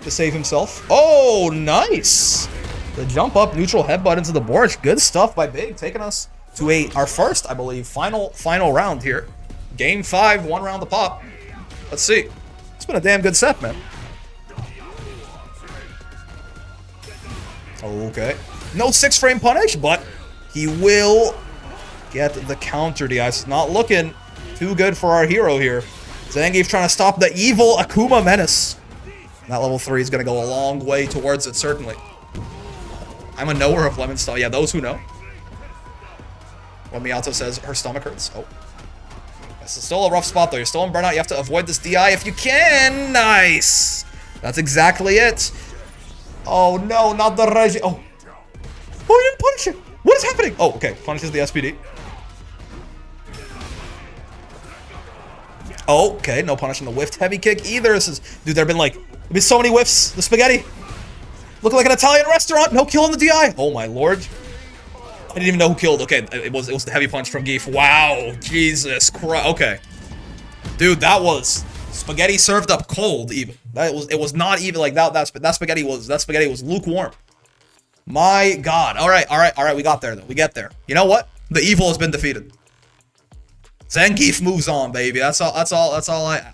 to save himself. Oh, nice. The jump up, neutral headbutt into the board. Good stuff by Big, taking us to our first, I believe, final round here. Game 5, 1 round the pop. Let's see. It's been a damn good set, man. Okay. No 6-frame punish, but he will get the counter. It's not looking too good for our hero here. Zangief trying to stop the evil Akuma Menace. And that level 3 is going to go a long way towards it, certainly. I'm a knower of Lemon Style. Yeah, those who know. When Miyato says her stomach hurts. Oh. This is still a rough spot, though. You're still in burnout. You have to avoid this DI if you can. Nice. That's exactly it. Oh, no, not the Regi. Oh. Oh, he didn't punish it. What is happening? Oh, okay. Punishes the SPD. Oh, okay, no punish on the whiffed heavy kick either. This is, dude, there've been so many whiffs. The spaghetti. Looking like an Italian restaurant. No kill on the DI. Oh my lord. I didn't even know who killed. Okay, it was the heavy punch from Geef. Wow, Jesus Christ. Okay, dude, that was spaghetti served up cold. Even it was not even like that. That spaghetti was lukewarm. My God. All right. We got there though. We get there. You know what? The evil has been defeated. Zangief moves on, baby. That's all.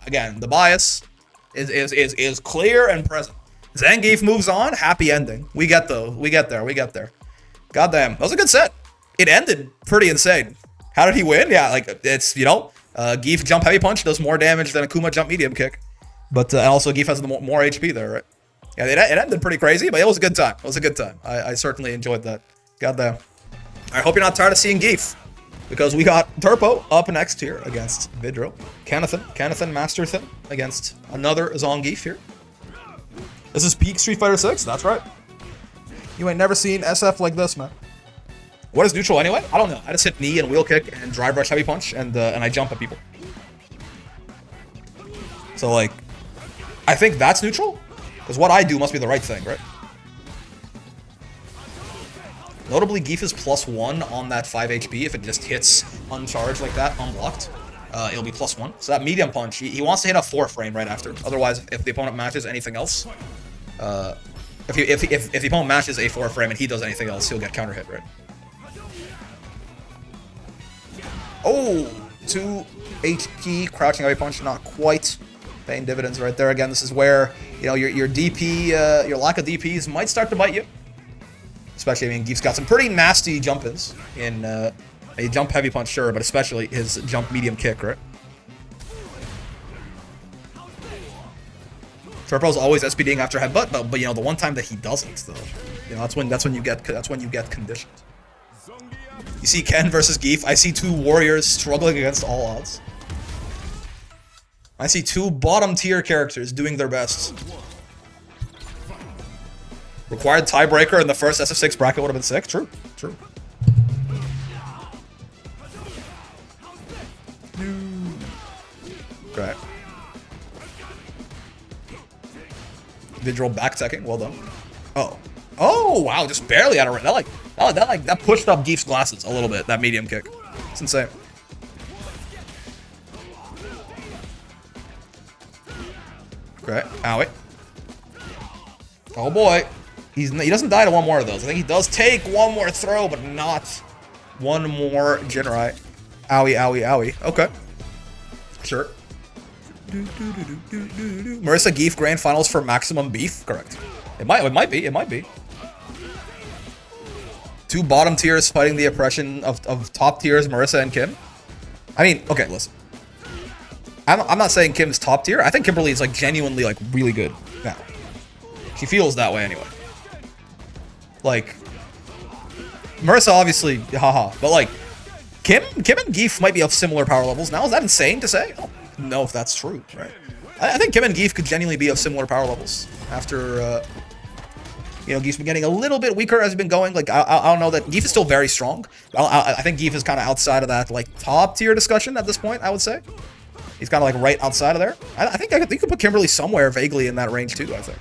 Again, the bias is clear and present. Zangief moves on. Happy ending. We get there. Goddamn, that was a good set. It ended pretty insane. How did he win? Yeah, like it's Geef jump heavy punch does more damage than Akuma jump medium kick, but and also Geef has the more HP there, right? Yeah, it ended pretty crazy, but it was a good time. I certainly enjoyed that. Goddamn. I hope you're not tired of seeing Geef, because we got Turpo up next here against Vidril. Kanathan Masterthan against another Zangief here. This is peak Street Fighter 6. That's right. You ain't never seen SF like this, man. What is neutral anyway? I don't know. I just hit knee and wheel kick and drive rush heavy punch and I jump at people. So like, I think that's neutral, because what I do must be the right thing, right? Notably, Geef is +1 on that 5 HP if it just hits uncharged like that, unblocked. It'll be +1. So that medium punch, he wants to hit a 4 frame right after. Otherwise, if the opponent matches anything else, if the opponent matches a 4 frame and he does anything else, he'll get counter hit, right? Oh, 2 HP crouching heavy punch, not quite paying dividends right there. Again, this is where your DP, your lack of DPs might start to bite you. Especially, I mean, Geef's got some pretty nasty jump-ins in a jump heavy punch, sure, but especially his jump medium kick, right? Turpo's always SPDing after headbutt, but the one time that he doesn't, though, that's when you get conditioned. You see Ken versus Geef. I see two warriors struggling against all odds. I see two bottom tier characters doing their best. Required tiebreaker in the first SF6 bracket would have been sick. True. Great. Vidril back-teching. Well done. Oh, wow. Just barely out of range. That pushed up Geef's glasses a little bit, that medium kick. It's insane. Great. Owie. Oh, boy. He doesn't die to one more of those. I think he does take one more throw, but not one more Jinrai. Owie. Okay. Sure. Marissa Geef Grand Finals for maximum beef. Correct. It might be. Two bottom tiers fighting the oppression of top tiers, Marissa and Kim. I mean, okay, listen. I'm not saying Kim's top tier. I think Kimberly is like genuinely like really good now. She feels that way anyway. Like, Marissa obviously, haha, but like, Kim and Geef might be of similar power levels now. Is that insane to say? I don't know if that's true, right? I think Kim and Geef could genuinely be of similar power levels after, Geef's been getting a little bit weaker as he's been going. Like, I don't know that Geef is still very strong. I think Geef is kind of outside of that, like, top tier discussion at this point, I would say. He's kind of like right outside of there. I think you could put Kimberly somewhere vaguely in that range too, I think.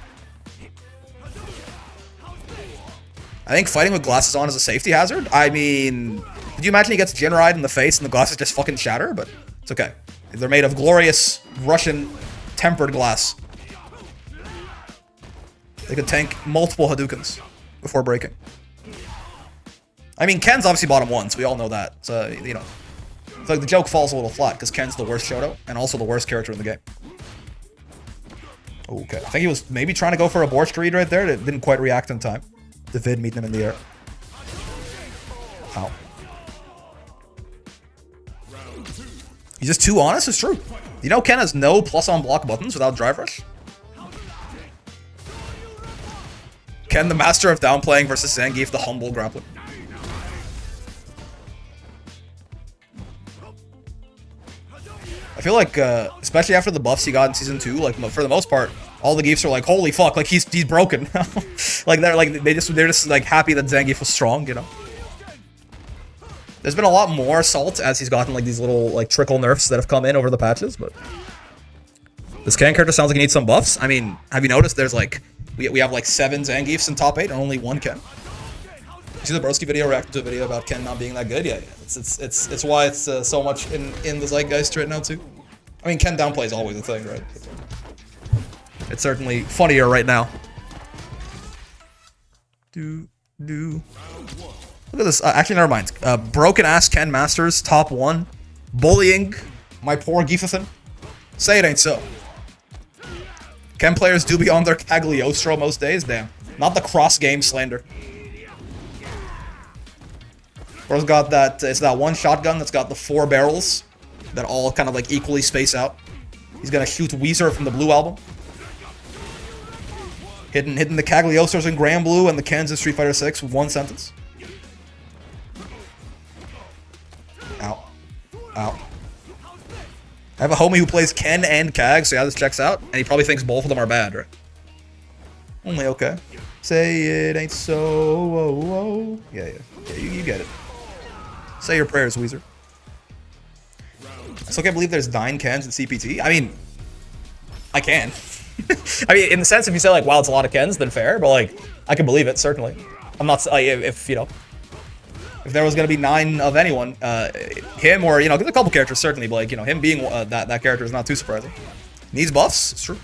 I think fighting with glasses on is a safety hazard. I mean, could you imagine he gets Jinrai'd in the face and the glasses just fucking shatter? But it's okay. They're made of glorious Russian tempered glass. They could tank multiple Hadoukens before breaking. I mean, Ken's obviously bottom one, so we all know that. So, it's like the joke falls a little flat because Ken's the worst Shoto and also the worst character in the game. Okay. I think he was maybe trying to go for a Borch read right there. It didn't quite react in time. The Vid meeting him in the air. Ow. He's just too honest, it's true. Ken has no plus on block buttons without drive rush. Ken, the master of downplaying versus Zangief, the humble grappler. I feel like, especially after the buffs he got in Season 2, like, for the most part, all the Geefs are like, holy fuck, like, he's broken. Like, they're just, like, happy that Zangief was strong, There's been a lot more Salt as he's gotten like these little like trickle nerfs that have come in over the patches, but this Ken character sounds like he needs some buffs. I mean, have you noticed there's like we have like 7 Zangiefs in top 8 and only 1 Ken? You see the Broski video reacting to a video about Ken not being that good? Yeah. It's why it's so much in the zeitgeist right now too. I mean, Ken downplay is always a thing, right? It's certainly funnier right now. Look at this. Actually, never mind. Broken ass Ken Masters, top 1. Bullying my poor Gifathan. Say it ain't so. Ken players do be on their Cagliostro most days. Damn. Not the cross game slander. Bro's got that. It's that one shotgun that's got the 4 barrels that all kind of like equally space out. He's gonna shoot Weezer from the Blue album. Hitting the Cagliostros in Grand Blue and the Kens in Street Fighter 6 with 1 sentence. Ow. Ow. I have a homie who plays Ken and Cag, so yeah, this checks out. And he probably thinks both of them are bad, right? Only okay. Say it ain't so. Whoa, whoa. Yeah, you get it. Say your prayers, Weezer. I still can't believe there's 9 Kens in CPT. I mean, I can. I mean, in the sense, if you say like, wow, it's a lot of Kens, then fair. But like, I can believe it, certainly. I'm not, like, if you know, if there was going to be 9 of anyone, him or, you know, a couple characters certainly, but like, you know, him being that character is not too surprising. Needs buffs, it's true.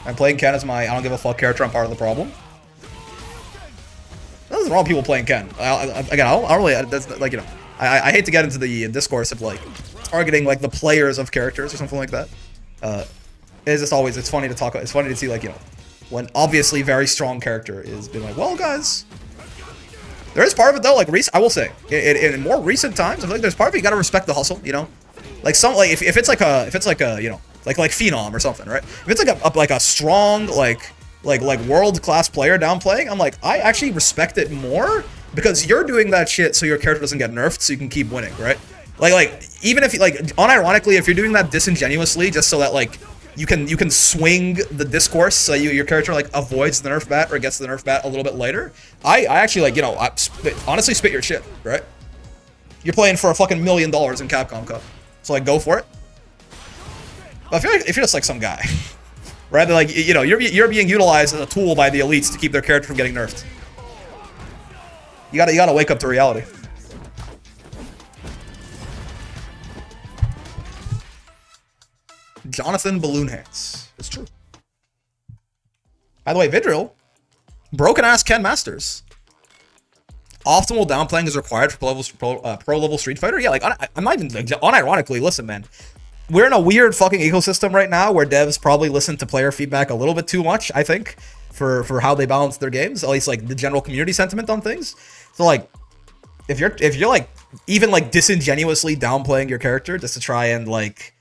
I'm playing Ken as my I don't give a fuck character, I'm part of the problem. There's wrong with people playing Ken. Again, I don't really, that's like, you know, I hate to get into the discourse of like, targeting like the players of characters or something like that. It's just always, it's funny to talk, it's funny to see like, you know, when obviously very strong character is being like, well guys, there is part of it though, like I will say, in more recent times, I feel like there's part of it you gotta respect the hustle, you know, like some like if it's like a you know like Phenom or something, right? If it's like a strong like world class player downplaying, I'm like I actually respect it more because you're doing that shit so your character doesn't get nerfed, so you can keep winning, right? Like even if you like unironically, if you're doing that disingenuously just so that like you can swing the discourse so your character like avoids the nerf bat or gets the nerf bat a little bit later. I actually like, you know, honestly spit your shit, right? You're playing for a fucking $1 million in Capcom Cup, so like go for it. But I feel like if you're just like some guy, right? Like, you know, you're being utilized as a tool by the elites to keep their character from getting nerfed. You gotta wake up to reality. Jonathan Balloon Hands. It's true. By the way, Vidril, broken ass Ken Masters. Optimal downplaying is required for pro level Street Fighter. Yeah, like I'm not even like, unironically. Listen, man, we're in a weird fucking ecosystem right now where devs probably listen to player feedback a little bit too much. I think for how they balance their games, at least like the general community sentiment on things. So like, if you're like even like disingenuously downplaying your character just to try and like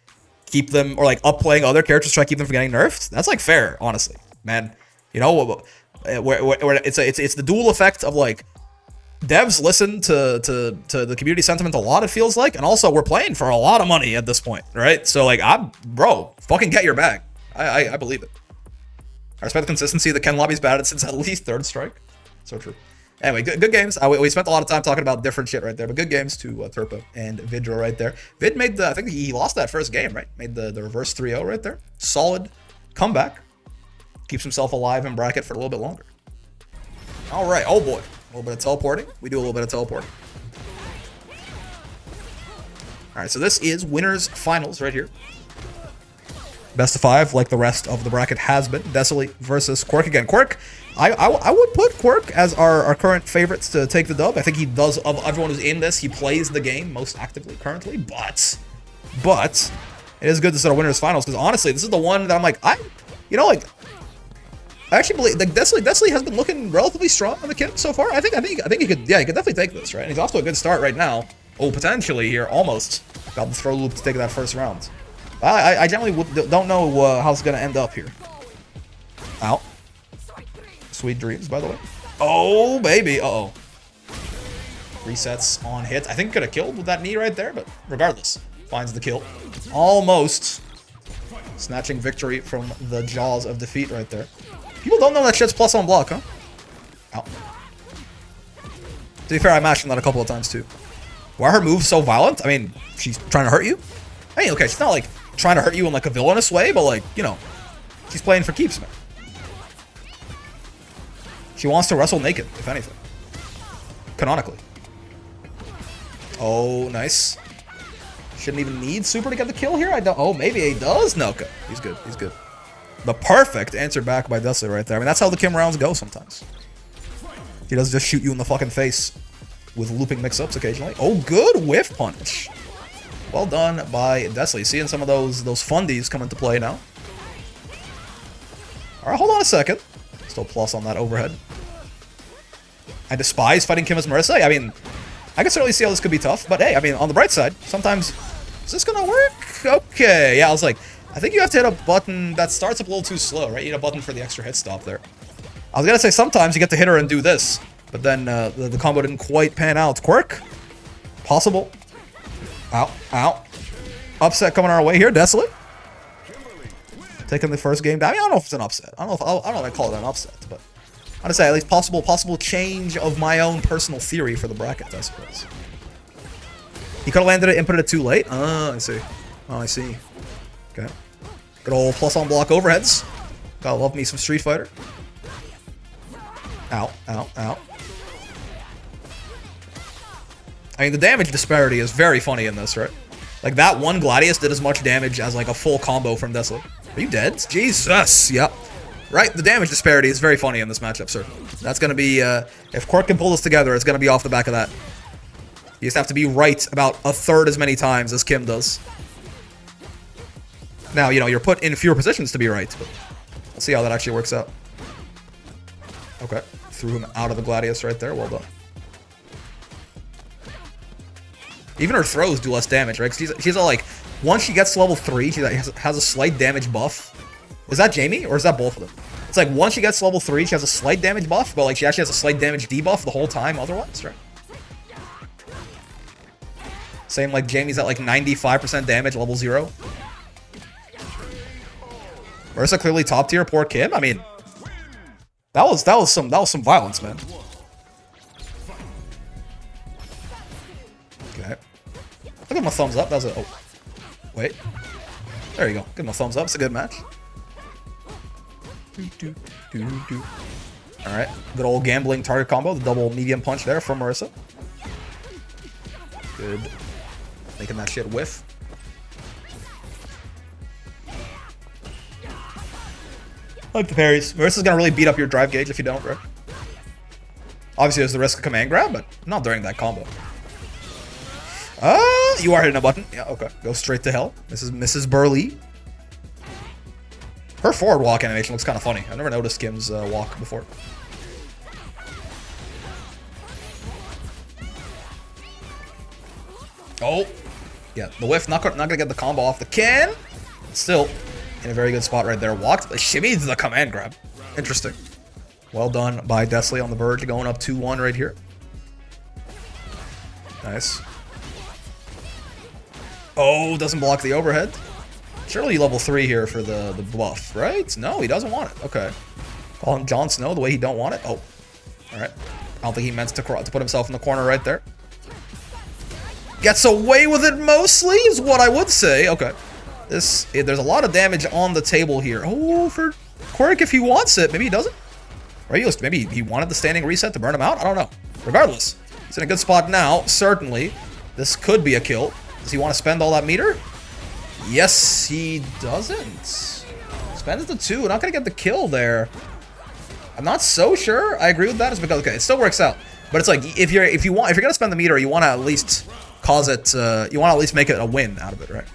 keep them, or like upplaying other characters to try to keep them from getting nerfed, that's like fair, honestly, man. You know, where it's the dual effect of like devs listen to the community sentiment a lot, it feels like, and also we're playing for a lot of money at this point, right? So like, bro, fucking get your bag. I believe it. I respect the consistency. The Ken lobby's batted since at least Third Strike. So true. Anyway, good games. We spent a lot of time talking about different shit right there, but good games to Turpo and Vidril right there. Vid made I think he lost that first game, right? Made the reverse 3-0 right there. Solid comeback. Keeps himself alive in bracket for a little bit longer. All right. Oh boy. A little bit of teleporting. We do a little bit of teleporting. All right. So this is winners finals right here. Best of 5, like the rest of the bracket has been. Desalee versus Quirke again. Quirke, I would put Quirke as our current favorites to take the dub. I think he does, of everyone who's in this, he plays the game most actively currently. But it is good to start winners finals because honestly, this is the one that I'm like, I actually believe like Desalee has been looking relatively strong on the kid so far. I think he could definitely take this, right? And he's off to a good start right now. Oh, potentially here, almost got the throw loop to take that first round. I generally don't know how it's gonna end up here. Ow. Sweet dreams, by the way. Oh, baby. Uh-oh. Resets on hit. I think could have killed with that knee right there, but regardless, finds the kill. Almost snatching victory from the jaws of defeat right there. People don't know that shit's plus on block, huh? Ow. To be fair, I mashed on that a couple of times too. Why are her moves so violent? I mean, she's trying to hurt you? I mean, okay, she's not like trying to hurt you in like a villainous way, but like, you know, she's playing for keeps, man. She wants to wrestle naked, if anything. Canonically. Oh, nice. Shouldn't even need super to get the kill here. I don't. Oh, maybe he does. No, okay. He's good. He's good. The perfect answer back by Dusty right there. I mean, that's how the Kim rounds go sometimes. He doesn't just shoot you in the fucking face with looping mix-ups occasionally. Oh, good whiff punch. Well done by Desley. Seeing some of those fundies come into play now. All right, hold on a second. Still plus on that overhead. I despise fighting Kim as Marissa. I mean, I can certainly see how this could be tough, but hey, I mean, on the bright side, sometimes... Is this gonna work? Okay, yeah, I was like, I think you have to hit a button that starts up a little too slow, right? You need a button for the extra hit stop there. I was gonna say sometimes you get to hit her and do this, but then the combo didn't quite pan out. Quirke? Possible. Ow, ow. Upset coming our way here, Desolate. Taking the first game down. I mean, I don't know if it's an upset. I don't know if I call it an upset, but I'm gonna say at least possible change of my own personal theory for the bracket, I suppose. He could have landed it, inputted it too late. Oh, I see. Oh, I see. Okay. Good old plus on block overheads. Gotta love me some Street Fighter. Ow, ow, ow. I mean, the damage disparity is very funny in this, right? Like, that one Gladius did as much damage as, like, a full combo from Desolate. Are you dead? Jesus! Yep. Right, the damage disparity is very funny in this matchup, sir. That's gonna be, if Quirke can pull this together, it's gonna be off the back of that. You just have to be right about a third as many times as Kim does. Now, you know, you're put in fewer positions to be right, but let's see how that actually works out. Okay, threw him out of the Gladius right there, well done. Even her throws do less damage, right? Because she's all like, once she gets to level 3, she has a slight damage buff. Is that Jamie, or is that both of them? It's like, once she gets to level 3, she has a slight damage buff, but like, she actually has a slight damage debuff the whole time otherwise, right? Same like Jamie's at like 95% damage, level 0. Marissa clearly top tier, poor Kim. I mean, that was some violence, man. Okay. I'll give him a thumbs up. That was a oh. Wait. There you go. Give him a thumbs up. It's a good match. Alright. Good old gambling target combo. The double medium punch there from Marissa. Good. Making that shit whiff. Like the parries. Marissa's gonna really beat up your drive gauge if you don't, right? Obviously, there's the risk of command grab, but not during that combo. You are hitting a button. Yeah, okay. Go straight to hell. This is Mrs. Burley. Her forward walk animation looks kind of funny. I've never noticed Kim's walk before. Oh. Yeah, the whiff, not gonna get the combo off the can. Still, in a very good spot right there. Walked, but shimmy to the command grab. Interesting. Well done by Desley on the verge, going up 2-1 right here. Nice. Oh, doesn't block the overhead. Surely level 3 here for the buff, right? No, he doesn't want it. Okay. Call him Jon Snow the way he don't want it. Oh, all right. I don't think he meant to put himself in the corner right there. Gets away with it mostly, is what I would say. Okay. There's a lot of damage on the table here. Oh, for Quirke if he wants it. Maybe he doesn't. Right? Maybe he wanted the standing reset to burn him out. I don't know. Regardless, he's in a good spot now. Certainly, this could be a kill. Does he want to spend all that meter? Yes, he doesn't. Spend it to 2. We're not going to get the kill there. I'm not so sure. I agree with that. It's because, okay, it still works out. But it's like, if you're going to spend the meter, you want to at least cause it, you want to at least make it a win out of it, right?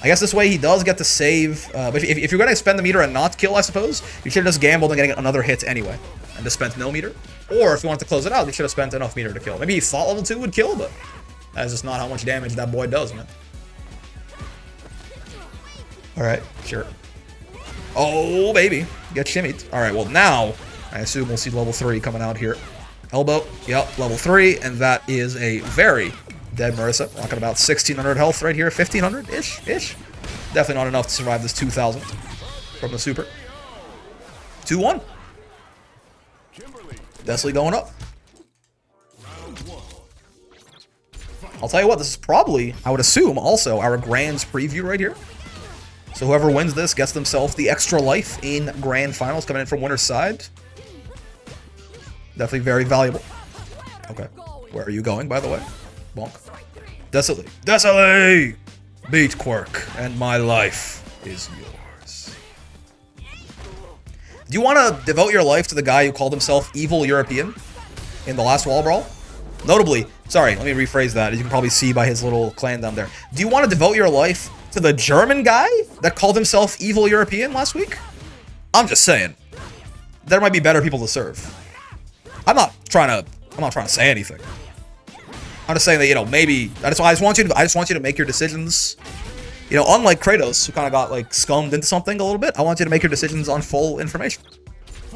I guess this way he does get to save, but if you're going to spend the meter and not kill, I suppose, you should have just gambled on getting another hit anyway, and just spent no meter. Or if you wanted to close it out, you should have spent enough meter to kill. Maybe he thought level 2 would kill, but that's just not how much damage that boy does, man. Alright, sure. Oh, baby. Get shimmied. Alright, well now, I assume we'll see level 3 coming out here. Elbow, yep, level 3, and that is a very dead Marissa. Rocking about 1,600 health right here, 1,500-ish. Definitely not enough to survive this 2,000 from the super. 2-1. Desley going up. I'll tell you what, this is probably, I would assume, also our Grands preview right here. So whoever wins this gets themselves the extra life in Grand Finals coming in from winner's side. Definitely very valuable. Okay. Where are you going, by the way? Bonk. Desole. Desole! Beat Quirke, and my life is yours. Do you want to devote your life to the guy who called himself Evil European in the last Wall Brawl? Notably, sorry, let me rephrase that, as you can probably see by his little clan down there. Do you want to devote your life to the German guy that called himself Evil European last week? I'm just saying. There might be better people to serve. I'm not trying to say anything. I'm just saying that, you know, maybe I just want you to make your decisions. You know, unlike Kratos, who kind of got like scummed into something a little bit, I want you to make your decisions on full information.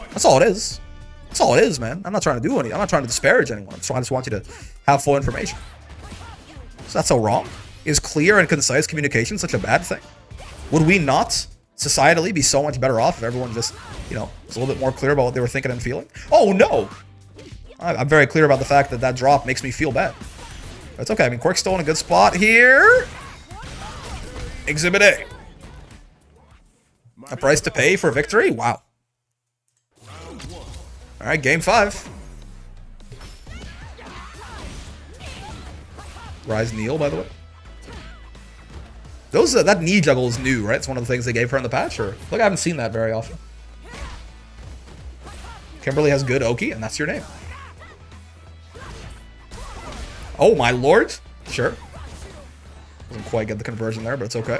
That's all it is. That's all it is, man. I'm not trying to do anything. I'm not trying to disparage anyone. I just want you to have full information. So that's so wrong. Is clear and concise communication such a bad thing? Would we not societally be so much better off if everyone just, you know, was a little bit more clear about what they were thinking and feeling? Oh no! I'm very clear about the fact that that drop makes me feel bad. That's okay. I mean, Quirke's still in a good spot here. Exhibit A. A price to pay for victory? Wow. Alright, game 5. Rise Neil, by the way. Those that knee juggle is new, right? It's one of the things they gave her in the patch, or look, I haven't seen that very often. Kimberly has good Oki, and that's your name. Oh my lord! Sure. Doesn't quite get the conversion there, but it's okay.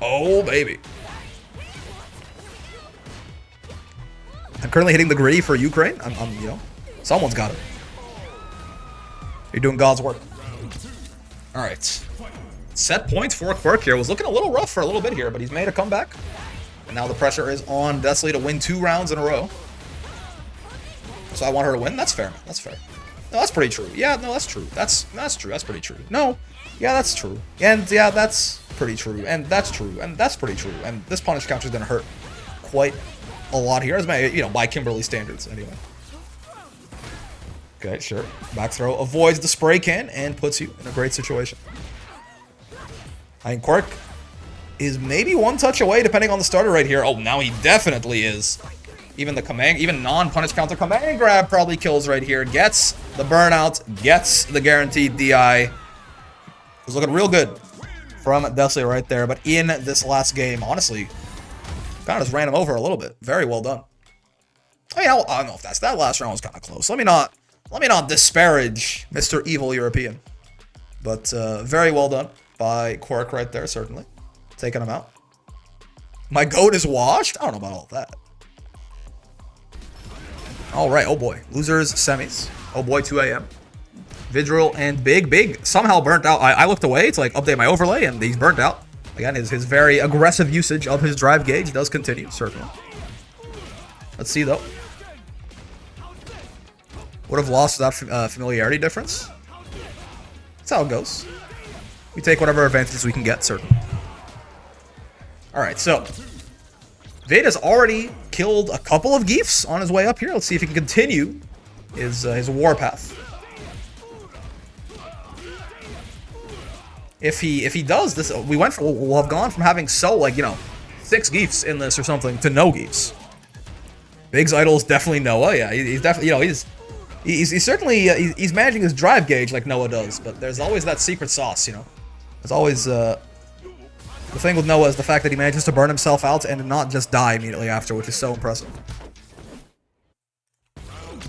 Oh baby. I'm currently hitting the gritty for Ukraine. I'm you know, someone's got it. You're doing God's work. All right. Set points for Quirke here. Was looking a little rough for a little bit here, but he's made a comeback. And now the pressure is on Desole to win 2 rounds in a row. So I want her to win. That's fair, man. That's fair. No, that's pretty true. Yeah, no, that's true. That's true. That's pretty true. No, yeah, that's true. And yeah, that's pretty true. And that's true. And that's pretty true. And this punish counter is gonna hurt quite a lot here, as my, you know, by Kimberly standards, anyway. Okay, sure. Back throw avoids the spray can and puts you in a great situation. I think Quirke is maybe one touch away, depending on the starter right here. Oh, now he definitely is. Even the command, even non-punish counter command grab probably kills right here. Gets the burnout, gets the guaranteed DI. It was looking real good from Desole right there. But in this last game, honestly, kind of just ran him over a little bit. Very well done. I mean, I don't know if that last round was kind of close. Let me not disparage Mr. Evil European. But very well done by Quirke right there, certainly. Taking him out. My goat is washed? I don't know about all that. Alright, oh boy. Losers, semis. Oh boy, 2 a.m. Vidril and Big somehow burnt out. I looked away to like update my overlay and he's burnt out. Again, his very aggressive usage of his drive gauge does continue, certainly. Let's see though. Would have lost that familiarity difference. That's how it goes. We take whatever advantages we can get, certainly. Alright, so Vid has already killed a couple of Geefs on his way up here. Let's see if he can continue his warpath. If he does this, we'll have gone from having like, you know, 6 Geefs in this or something to no Geefs. Big's idol is definitely Noah. Yeah, he's definitely, you know, he's certainly he's managing his drive gauge like Noah does, but there's always that secret sauce, you know. There's always the thing with Noah is the fact that he manages to burn himself out and not just die immediately after, which is so impressive.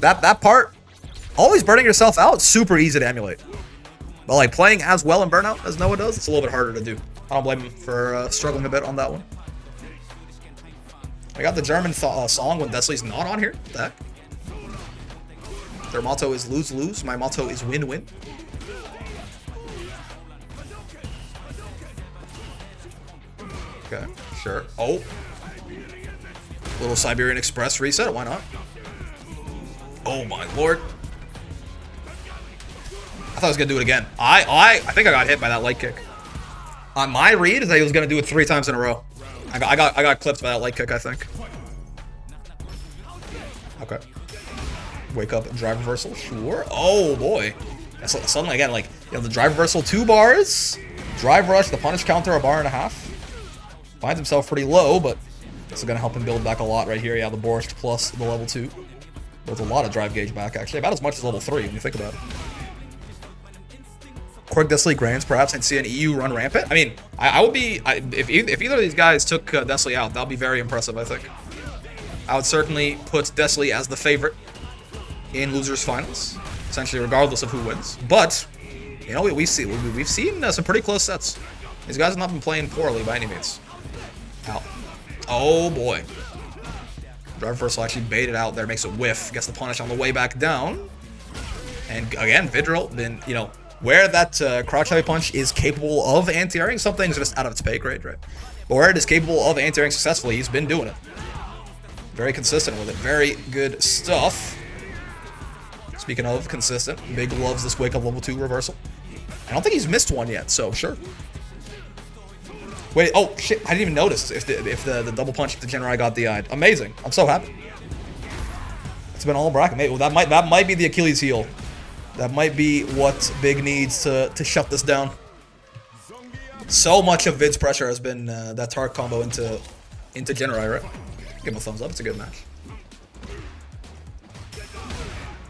That part, always burning yourself out, super easy to emulate. But like playing as well in Burnout as Noah does, it's a little bit harder to do. I don't blame him for struggling a bit on that one. I got the German song when Desole's not on here. What the heck? Their motto is lose-lose. My motto is win-win. Okay, sure. Oh. Little Siberian Express reset. Why not? Oh my lord. I thought I was going to do it again. I think I got hit by that light kick. On my read is that he was going to do it 3 times in a row. I got clipped by that light kick, I think. Okay. Wake up and drive reversal. Sure. Oh boy. And so, suddenly, again, like, you know, the drive reversal 2 bars, drive rush, the punish counter 1.5 bars. Finds himself pretty low, but this is going to help him build back a lot right here. Yeah, the Borscht plus the level 2. There's a lot of drive gauge back, actually. About as much as level 3 when you think about it. Quirke Deathly Grands, perhaps, and see an EU run rampant. I mean, I would be... if either of these guys took Deathly out, that would be very impressive, I think. I would certainly put Deathly as the favorite in losers finals, essentially regardless of who wins. But, you know, we've seen some pretty close sets. These guys have not been playing poorly by any means. Out. Oh, boy. Drive reversal actually baited out there, makes a whiff, gets the punish on the way back down. And again, Vidril, been, you know, where that crouch heavy punch is capable of anti-airing, some things are just out of its pay grade, right? But where it is capable of anti-airing successfully, he's been doing it. Very consistent with it. Very good stuff. Speaking of consistent, Big loves this wake up level 2 reversal. I don't think he's missed one yet, so sure. Wait, oh shit, I didn't even notice if the double punch if the Genrai got DI'd. Amazing. I'm so happy. It's been all bracket. Well, that might be the Achilles heel. That might be what Big needs to shut this down. So much of Vid's pressure has been that Tark combo into Genrai, right? Give him a thumbs up. It's a good match.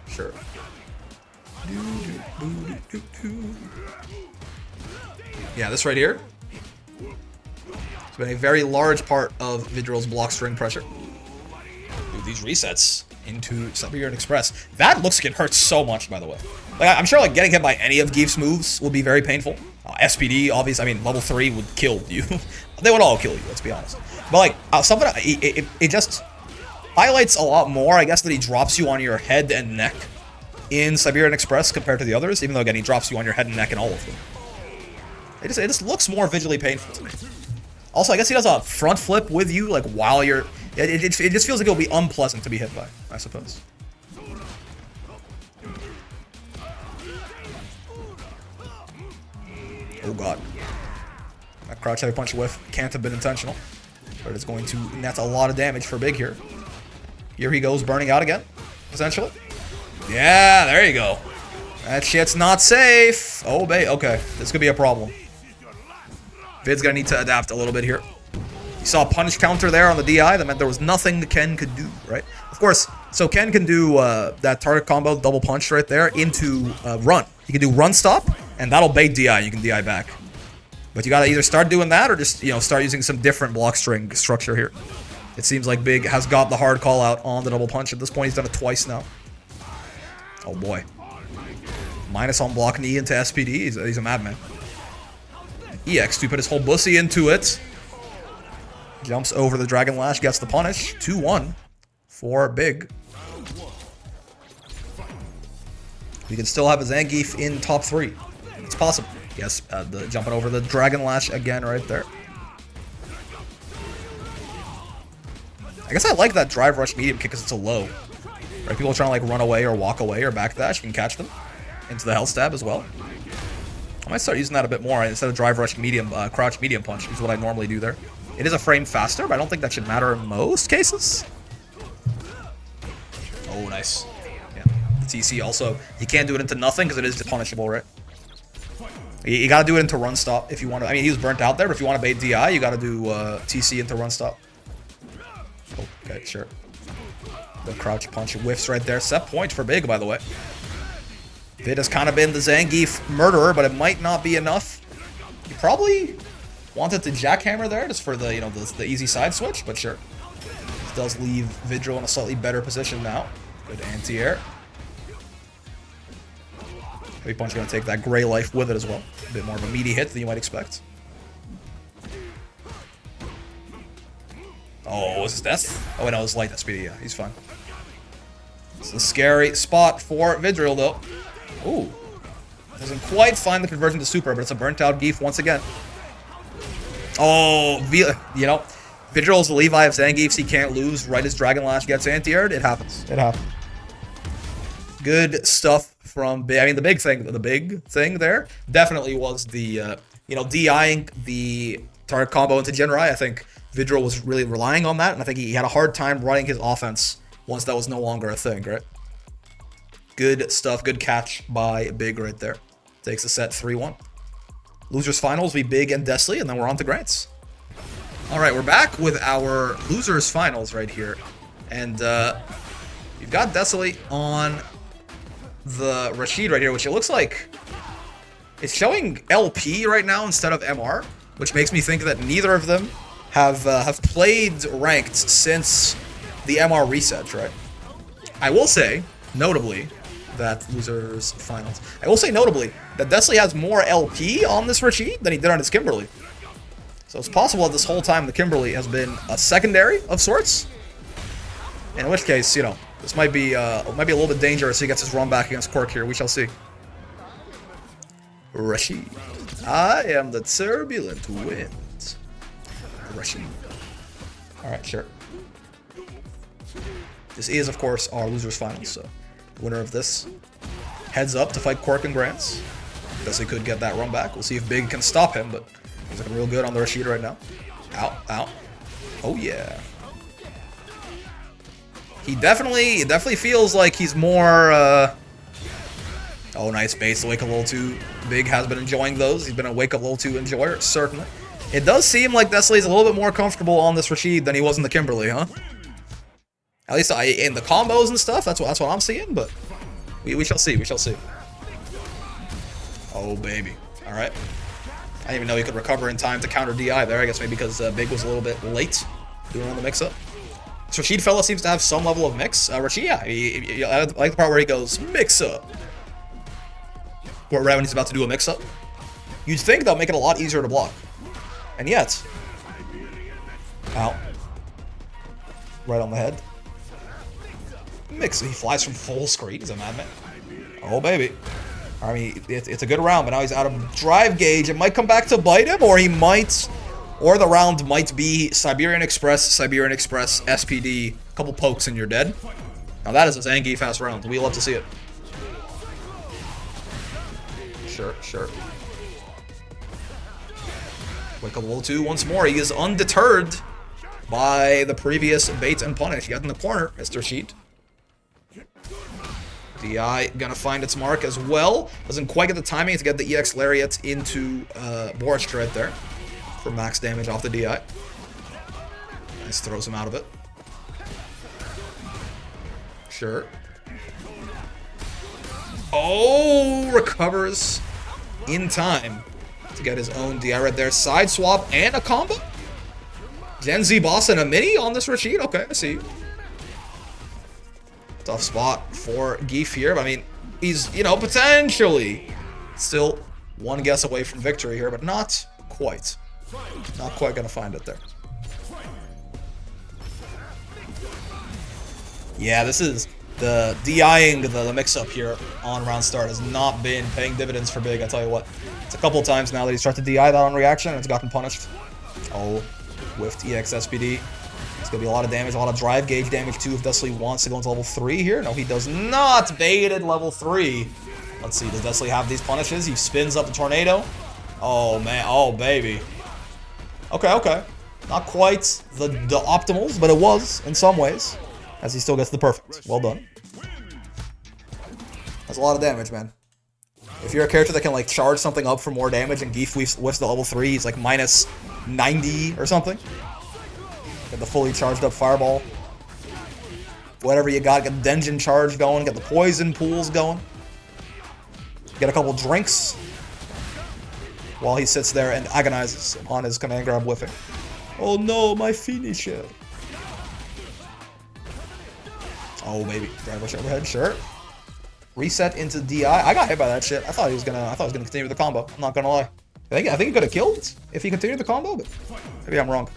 Sure. Yeah, this right here. It's been a very large part of Vidril's block string pressure. Dude, these resets into Siberian Express. That looks can hurt so much, by the way. Like, I'm sure like getting hit by any of Geef's moves will be very painful. SPD, obviously, I mean, level 3 would kill you. They would all kill you, let's be honest. But like, something, it just highlights a lot more, I guess, that he drops you on your head and neck in Siberian Express compared to the others, even though, again, he drops you on your head and neck in all of them. It just looks more visually painful to me. Also, I guess he does a front flip with you, like, while you're... It just feels like it'll be unpleasant to be hit by, I suppose. Oh, God. That crouch heavy punch whiff can't have been intentional. But it's going to net a lot of damage for Big here. Here he goes, burning out again, essentially. Yeah, there you go. That shit's not safe. Oh, babe. Okay, this could be a problem. Vid's gonna need to adapt a little bit here. You saw a punish counter there on the DI. That meant there was nothing Ken could do, right? Of course, so Ken can do that target combo, double punch right there, into run. He can do run stop, and that'll bait DI. You can DI back. But you gotta either start doing that or just, you know, start using some different block string structure here. It seems like Big has got the hard call out on the double punch. At this point, he's done it twice now. Oh boy. Minus on block knee into SPD. He's a madman. EX2 put his whole bussy into it. Jumps over the Dragon Lash, gets the punish. 2-1 for Big. We can still have a Zangief in top 3. It's possible. Yes, jumping over the Dragon Lash again right there. I guess I like that drive rush medium kick because it's a low. Right, people are trying to like run away or walk away or backdash. You can catch them into the health stab as well. I might start using that a bit more instead of drive rush medium, crouch medium punch is what I normally do there. It is a frame faster, but I don't think that should matter in most cases. Oh, nice. Yeah, the TC also, you can't do it into nothing because it is punishable, right? You gotta do it into run stop if you want to. I mean, he was burnt out there, but if you want to bait DI, you gotta do TC into run stop. Oh, okay, sure. The crouch punch whiffs right there. Set point for Big, by the way. Vid has kind of been the Zangief murderer, but it might not be enough. You probably wanted to jackhammer there just for the, you know, the easy side switch, but sure. This does leave Vidril in a slightly better position now. Good anti-air. Heavy punch going to take that gray life with it as well. A bit more of a meaty hit than you might expect. Oh, is this death? Oh, no, it's light SPD. Yeah, he's fine. It's a scary spot for Vidril, though. Ooh. Doesn't quite find the conversion to super, but it's a burnt out Geef once again. Oh, you know, Vidril's the Levi of Zangiefs. He can't lose right as Dragon Lash gets anti-aired. It happens. It happens. Good stuff from Big. I mean, the big thing there definitely was the, you know, DIing the target combo into Genrai. I think Vidril was really relying on that, and I think he had a hard time running his offense once that was no longer a thing, right? Good stuff. Good catch by Big right there. Takes the set 3-1. Losers finals be Big and Desley, and then we're on to Grants. All right, we're back with our losers finals right here. And we've got Desley on the Rashid right here, which it looks like it's showing LP right now instead of MR, which makes me think that neither of them have played ranked since the MR reset, right? I will say, notably, that losers finals. I will say notably that Desley has more LP on this Rashid than he did on his Kimberly. So it's possible that this whole time the Kimberly has been a secondary of sorts. In which case, you know, this might be a little bit dangerous. He gets his run back against Quirke here. We shall see. Rashid, I am the turbulent wind. Rashid. All right, sure. This is, of course, our losers finals. So, the winner of this heads up to fight Quirke and Grants. Guess he could get that run back. We'll see if Big can stop him, but he's looking real good on the Rashid right now. Out. Oh yeah. He definitely feels like he's more. Oh, nice base to wake up a little too. Big has been enjoying those. He's been a wake up a little too enjoyer, certainly. It does seem like Desley's a little bit more comfortable on this Rashid than he was in the Kimberly, huh? At least in the combos and stuff. That's what I'm seeing. But we shall see. We shall see. Oh baby. All right. I didn't even know he could recover in time to counter DI there. I guess maybe because Big was a little bit late doing on the mix-up. This Rashid fella seems to have some level of mix. Rashid, yeah, I like the part where he goes, mix-up. Right when he's about to do a mix-up. You'd think that would make it a lot easier to block. And yet... Out. Right on the head. Mix. He flies from full screen. He's a madman. Oh, baby. I mean, it's a good round, but now he's out of drive gauge. It might come back to bite him, or he might... Or the round might be Siberian Express, SPD, a couple pokes and you're dead. Now that is a Zangief fast round. We love to see it. Sure. Wake up level 2 once more. He is undeterred by the previous bait and punish. He got in the corner, Mr. Sheet. DI gonna find its mark as well. Doesn't quite get the timing to get the EX Lariat into Borscht right there. For max damage off the DI. Nice, throws him out of it. Sure. Oh, recovers in time to get his own DI right there. Side swap and a combo. Gen Z boss and a mini on this Rashid. Okay, I see. Tough spot for Geef here. But I mean, he's, you know, potentially still one guess away from victory here, but not quite. Not quite gonna find it there. Yeah, this is the DIing the mix-up here on round start has not been paying dividends for Big, I tell you what. It's a couple of times now that he's tried to DI that on reaction and it's gotten punished. Oh, whiffed EX SPD. It's gonna be a lot of damage, a lot of drive gauge damage too if Desley wants to go into level 3 here. No, he does not. Baited level 3. Let's see, does Desley have these punishes? He spins up the tornado. Oh man, oh baby. Okay. Not quite the optimals, but it was in some ways. As he still gets the perfect. Well done. That's a lot of damage, man. If you're a character that can like charge something up for more damage and Geef whiffs the level 3, he's like minus 90 or something. Get the fully charged up fireball. Whatever you got, get the Denjin charge going, get the poison pools going. Get a couple drinks. While he sits there and agonizes on his command grab whiffing. Oh no, my finisher. Oh baby, drive rush overhead, sure. Reset into DI. I got hit by that shit. I thought he was gonna continue the combo. I'm not gonna lie. I think he could have killed if he continued the combo, but maybe I'm wrong.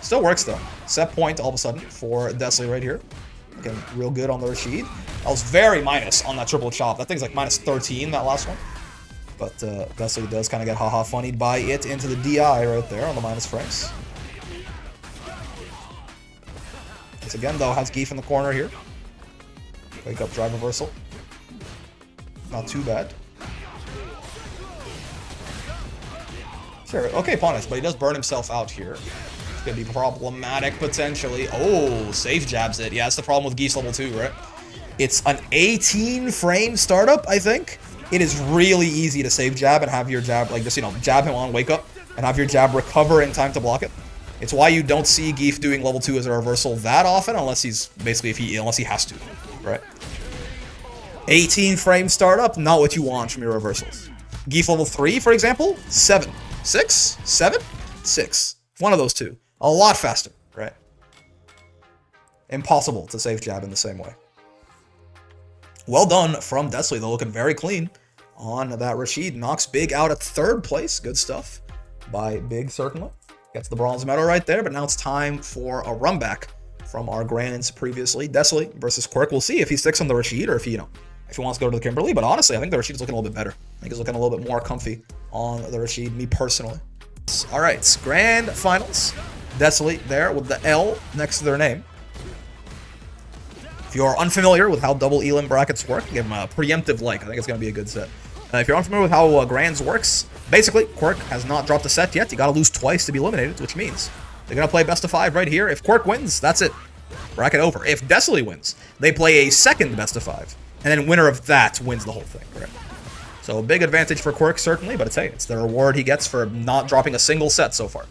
Still works though. Set point all of a sudden for Desley right here. Looking real good on the Rashid. I was very minus on that triple chop. That thing's like minus 13, that last one. But Desley does kind of get haha funnied by it into the DI right there on the minus frames. Once again, though, has Geef in the corner here. Wake up drive reversal. Not too bad. Sure, okay, punish, but he does burn himself out here. It's gonna be problematic potentially. Oh, safe jabs it. Yeah, that's the problem with Geef's level 2, right? It's an 18 frame startup, I think. It is really easy to save jab and have your jab, like just, you know, jab him on wake up and have your jab recover in time to block it. It's why you don't see Geef doing level 2 as a reversal that often, unless he's basically, unless he has to, right? 18 frame startup, not what you want from your reversals. Geef level 3, for example, 7. 6? 7? 6. One of those two. A lot faster, right? Impossible to save jab in the same way. Well done from Desley, though, looking very clean on that Rashid. Knocks Big out at 3rd place. Good stuff by Big, certainly. Gets the bronze medal right there, but now it's time for a run back from our grands previously. Desley versus Quirke. We'll see if he sticks on the Rashid or if he, you know, if he wants to go to the Kimberly. But honestly, I think the Rashid's looking a little bit better. I think he's looking a little bit more comfy on the Rashid, me personally. All right, grand finals. Desley there with the L next to their name. If you're unfamiliar with how double elim brackets work, give them a preemptive like. I think it's going to be a good set. If you're unfamiliar with how Grands works, basically, Quirke has not dropped a set yet. You got to lose twice to be eliminated, which means they're going to play best of 5 right here. If Quirke wins, that's it. Bracket over. If Desley wins, they play a second best of 5. And then winner of that wins the whole thing. Right? So a big advantage for Quirke, certainly, but it's the reward he gets for not dropping a single set so far.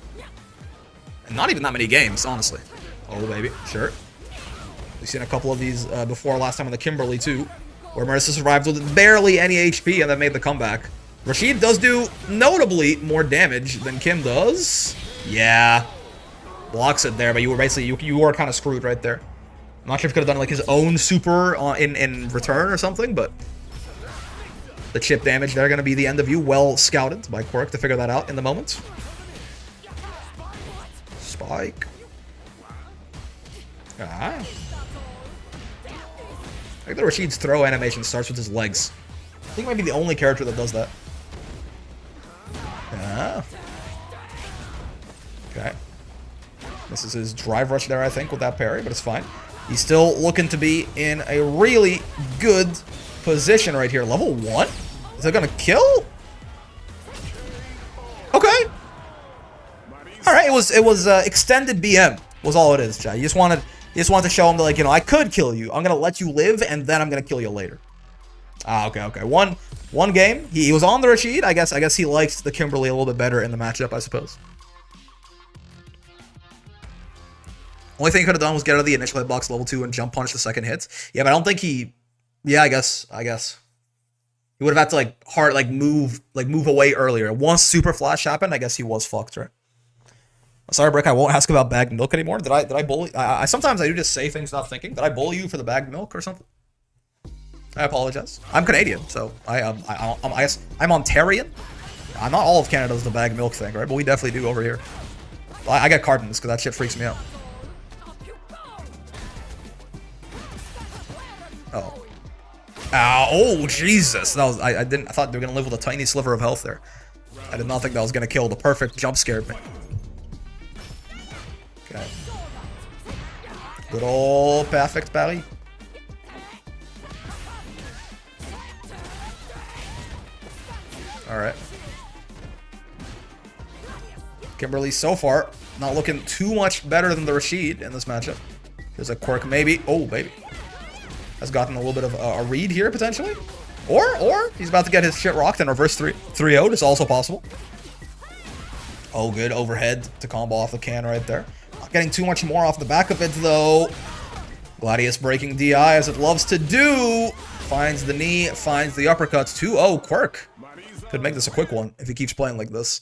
And not even that many games, honestly. Oh, baby. Sure. We've seen a couple of these before last time on the Kimberly, too, where Marissa survived with barely any HP and then made the comeback. Rashid does do notably more damage than Kim does. Yeah. Blocks it there, but you were basically, you were kind of screwed right there. I'm not sure if he could have done like his own super in return or something, but the chip damage there going to be the end of you. Well scouted by Quirke to figure that out in the moment. Spike. Ah. I think the Rashid's throw animation starts with his legs. I think it might be the only character that does that. Ah. Okay. This is his drive rush there, I think, with that parry, but it's fine. He's still looking to be in a really good position right here. Level 1? Is that going to kill? Okay. Alright, it was extended BM was all it is, chat. You just wanted to show him that, like, you know, I could kill you. I'm going to let you live, and then I'm going to kill you later. Ah, okay. One game. He was on the Rashid. I guess he likes the Kimberly a little bit better in the matchup, I suppose. Only thing he could have done was get out of the initial hitbox level 2 and jump punch the second hit. Yeah, but I don't think he... Yeah, I guess. He would have had to, move away earlier. Once Super Flash happened, I guess he was fucked, right? Sorry, Brick, I won't ask about bagged milk anymore. Did I bully... I sometimes I do just say things not thinking. Did I bully you for the bagged milk or something? I apologize. I'm Canadian, so I guess I'm Ontarian. Not all of Canada does the bagged milk thing, right? But we definitely do over here. I get cartons because that shit freaks me out. Oh. Ow, oh, Jesus. That was I thought they were gonna live with a tiny sliver of health there. I did not think that was gonna kill. The perfect jump scared me. Okay. Good old perfect parry. Alright. Kimberly so far not looking too much better than the Rashid in this matchup. There's a Quirke maybe. Oh, baby. Has gotten a little bit of a read here, potentially. Or he's about to get his shit rocked and reverse 3-0. It's also possible. Oh, good. Overhead to combo off the can right there. Not getting too much more off the back of it, though. Gladius breaking DI as it loves to do. Finds the knee, finds the uppercuts. 2-0 Quirke. Could make this a quick one if he keeps playing like this.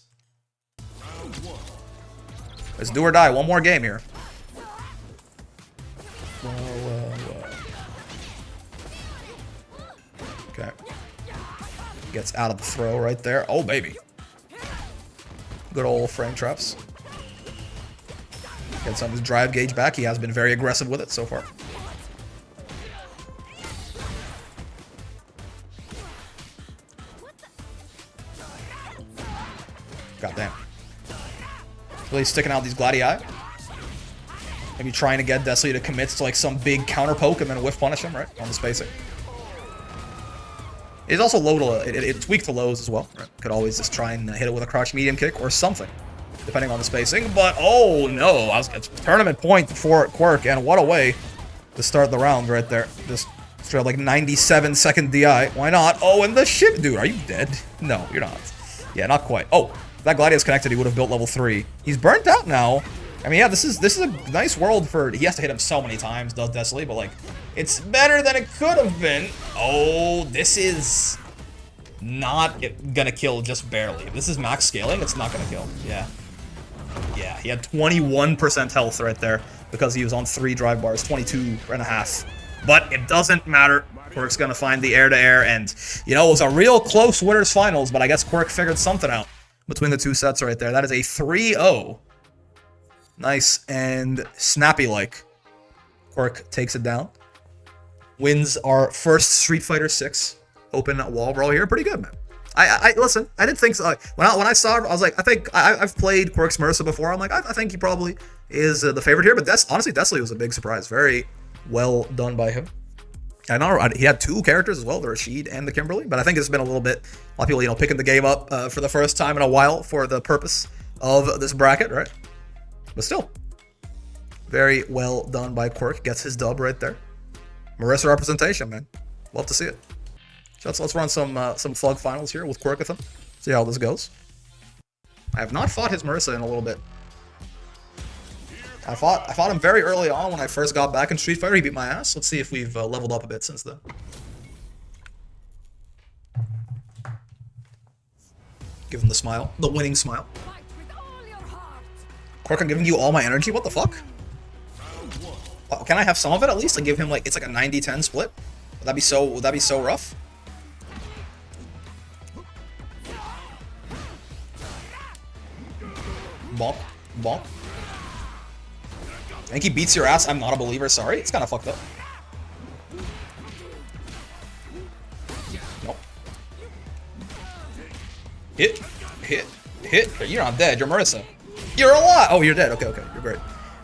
Let's do or die. One more game here. Okay. Gets out of the throw right there. Oh, baby. Good old frame traps. Gets some of his drive gauge back. He has been very aggressive with it so far. Goddamn. Really sticking out these Gladii. Maybe trying to get Desley to commit to like some big counter poke and then whiff punish him, right? On the spacing. It's also low to it's weak to lows as well. Right? Could always just try and hit it with a crouch medium kick or something, depending on the spacing. But oh no, it's a tournament point for Quirke, and what a way to start the round right there. Just Straight like 97-second DI. Why not? Oh, and the ship, dude. Are you dead? No, you're not. Yeah, not quite. Oh, if that Gladius connected, he would have built level 3. He's burnt out now. I mean, yeah, this is a nice world for. He has to hit him so many times, does Desley, but like, it's better than it could have been. Oh, this is not gonna kill just barely. If this is max scaling, it's not gonna kill. Yeah. Yeah, he had 21% health right there because he was on 3 drive bars, 22.5. But it doesn't matter. Quirke's gonna find the air-to-air, and, you know, it was a real close winners finals, but I guess Quirke figured something out between the 2 sets right there. That is a 3-0. Nice and snappy-like. Quirke takes it down. Wins our first Street Fighter 6 open wall brawl here. Pretty good, man. I listen. I didn't think so. When I saw it, I was like, I think I've played Quirke's Marissa before. I'm like, I think he probably is the favorite here. But honestly, Desley was a big surprise. Very well done by him. I know he had 2 characters as well, the Rashid and the Kimberly. But I think it's been a lot of people, you know, picking the game up for the first time in a while for the purpose of this bracket, right? But still, very well done by Quirke. Gets his dub right there. Marissa representation, man. Love to see it. So let's run some Thug finals here with Quirke with him. See how this goes. I have not fought his Marissa in a little bit. I fought him very early on when I first got back in Street Fighter. He beat my ass. Let's see if we've leveled up a bit since then. Give him the smile, the winning smile. Quirke, I'm giving you all my energy. What the fuck? Oh, can I have some of it at least? Like give him like it's like a 90-10 split. Would that be so rough? Bonk, bonk. I think he beats your ass. I'm not a believer. Sorry, it's kind of fucked up. Nope. Hit. You're not dead. You're Marissa. You're alive. Oh, you're dead. Okay. You're great.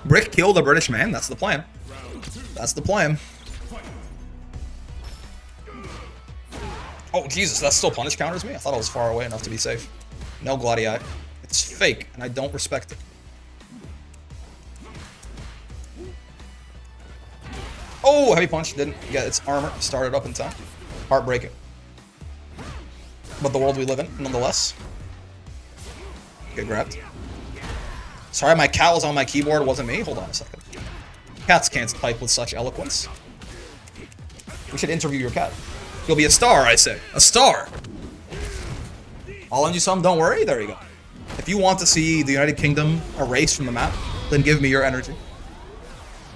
Brick killed the British man. That's the plan. That's the plan. Oh, Jesus. That still punish counters me? I thought I was far away enough to be safe. No Gladii. It's fake, and I don't respect it. Oh, heavy punch. Didn't get its armor started up in time. Heartbreaking. But the world we live in, nonetheless. Get grabbed. Sorry, my cat was on my keyboard. It wasn't me. Hold on a second. Cats can't type with such eloquence. We should interview your cat. You'll be a star, I say. A star! I'll lend you some, don't worry. There you go. If you want to see the United Kingdom erased from the map, then give me your energy.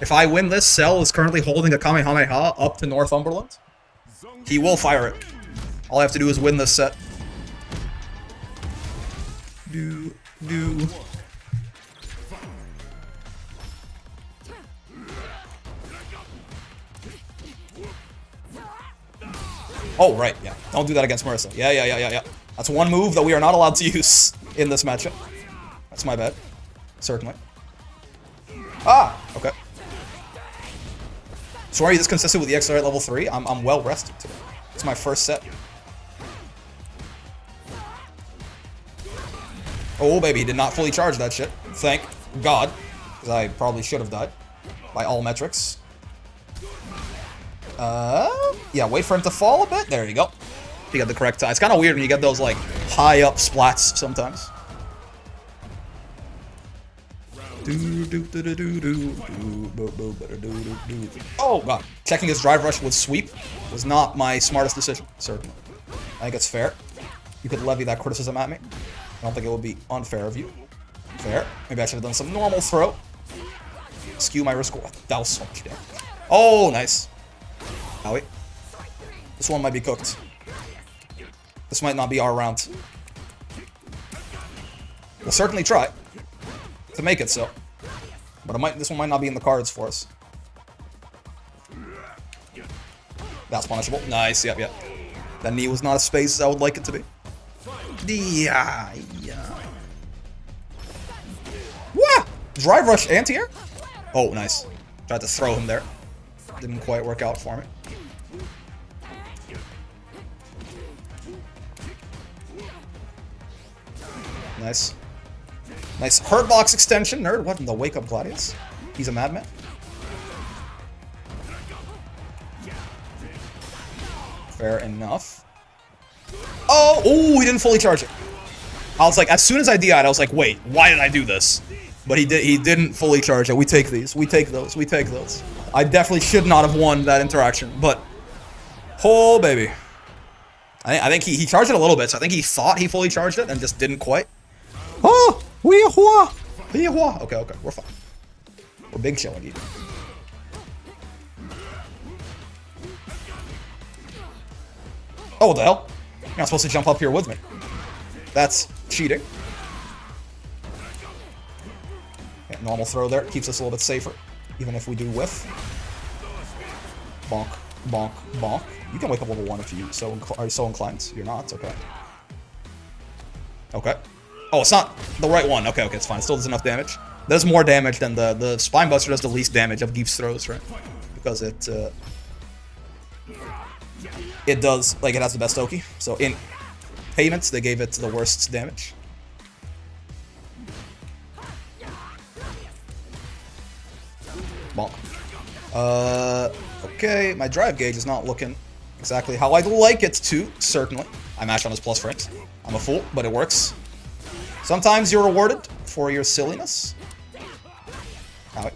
If I win this, Cell is currently holding a Kamehameha up to Northumberland. He will fire it. All I have to do is win this set. Do. Oh, right, yeah. Don't do that against Marissa. Yeah. That's one move that we are not allowed to use in this matchup. That's my bad. Certainly. Ah, okay. So are you this consistent with the XR at level 3? I'm well rested today. It's my first set. Oh, baby, he did not fully charge that shit. Thank God. Because I probably should have died. By all metrics. Yeah, wait for him to fall a bit. There you go. You got the correct time. It's kind of weird when you get those, like, high up splats sometimes. Oh, God. Checking his drive rush with sweep was not my smartest decision, certainly. I think it's fair. You could levy that criticism at me. I don't think it would be unfair of you. Fair. Maybe I should have done some normal throw. Skew my risk. That was so much damage. Oh, nice. Owie. This one might be cooked. This might not be our round. We'll certainly try to make it so. But this one might not be in the cards for us. That's punishable. Nice, yep. That knee was not as spaced as I would like it to be. Yeah. Wah! Drive rush anti-air? Oh, nice. Tried to throw him there. Didn't quite work out for me. Nice. Nice hurt box extension, nerd. What in the wake up Gladius? He's a madman. Fair enough. Oh, ooh, he didn't fully charge it. I was like, as soon as I DI'd, I was like, wait, why did I do this? But he didn't fully charge it. We take these. We take those. We take those. I definitely should not have won that interaction, but oh baby. I think he charged it a little bit, so I think he thought he fully charged it and just didn't quite. Oh, okay, we're fine. We're big chilling even. Oh, what the hell? You're not supposed to jump up here with me. That's cheating. Yeah, normal throw there. Keeps us a little bit safer, even if we do whiff. Bonk, bonk, bonk. You can wake up level 1 if you are so inclined. You're not, okay. Okay. Oh, it's not the right one. Okay, it's fine. It still does enough damage. Does more damage than the Spine Buster does the least damage of Geef's throws, right? Because it does, like, it has the best Oki. So in payments, they gave it the worst damage. Bonk. Okay, my drive gauge is not looking exactly how I'd like it to, certainly. I mash on his plus frames. I'm a fool, but it works. Sometimes you're rewarded for your silliness. Alright.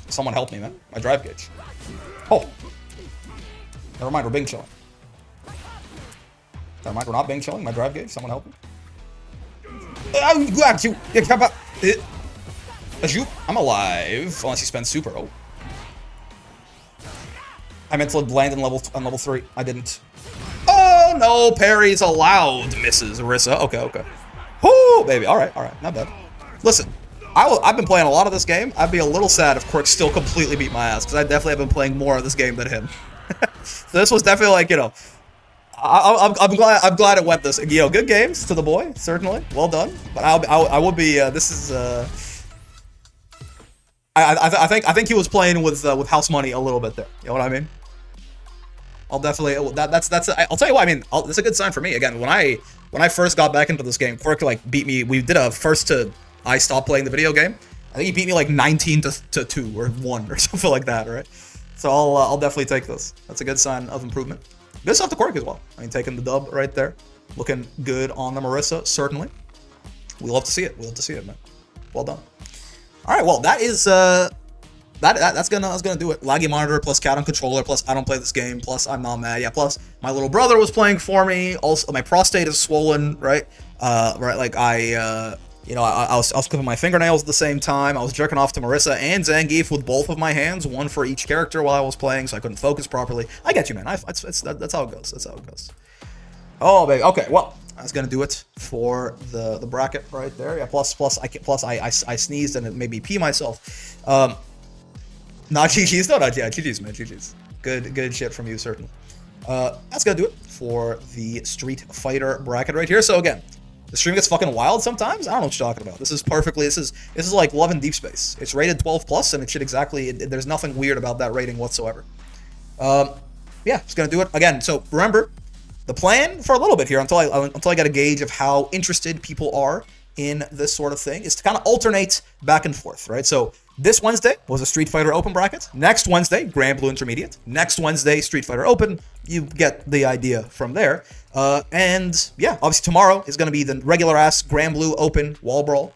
Someone help me, man. My drive gauge. Oh. Never mind, we're Bing chilling. Never mind, we're not Bing chilling. My drive gauge. Someone help me. I'm alive. Unless he spends super. Oh. I meant to land on level 3. I didn't. Oh no, parries allowed, Mrs. Orisa. Okay. Whoo, baby. Alright. Not bad. Listen, I've been playing a lot of this game. I'd be a little sad if Quirke still completely beat my ass, because I definitely have been playing more of this game than him. So this was definitely like, you know, I'm glad it went this. You know, good games to the boy, certainly. Well done. But I would be. This is. I think he was playing with house money a little bit there. You know what I mean? I'll definitely. I'll tell you what. I mean, that's a good sign for me. Again, when I first got back into this game, Quirke like beat me. We did a first to I stopped playing the video game. I think he beat me like 19 to 2 or 1 or something like that, right? So I'll definitely take this. That's a good sign of improvement. Good stuff to Quirke as well. I mean, taking the dub right there, looking good on the Marissa, certainly. We love to see it. We love to see it, man. Well done. All right, well that is that's gonna do it. Laggy monitor plus cat on controller plus I don't play this game plus I'm not mad. Yeah, plus my little brother was playing for me. Also, my prostate is swollen, right? Like I was clipping my fingernails at the same time. I was jerking off to Marissa and Zangief with both of my hands, one for each character while I was playing, so I couldn't focus properly. I get you, man. That's how it goes. That's how it goes. Oh, baby. Okay, well, that's gonna do it for the bracket right there. Yeah. Plus I sneezed and it made me pee myself. Not GG's, no, not yeah, GG's, man, GG's. Good shit from you, certainly. That's gonna do it for the Street Fighter bracket right here. So again, the stream gets fucking wild sometimes. I don't know what you're talking about. This is like Love in Deep Space. It's rated 12+, and it should exactly. There's nothing weird about that rating whatsoever. Yeah, it's gonna do it again. So remember, the plan for a little bit here until I get a gauge of how interested people are in this sort of thing is to kind of alternate back and forth, right? So this Wednesday was a Street Fighter Open bracket. Next Wednesday, Grand Blue Intermediate. Next Wednesday, Street Fighter Open. You get the idea from there. And yeah, obviously tomorrow is going to be the regular ass Grand Blue Open Wall Brawl.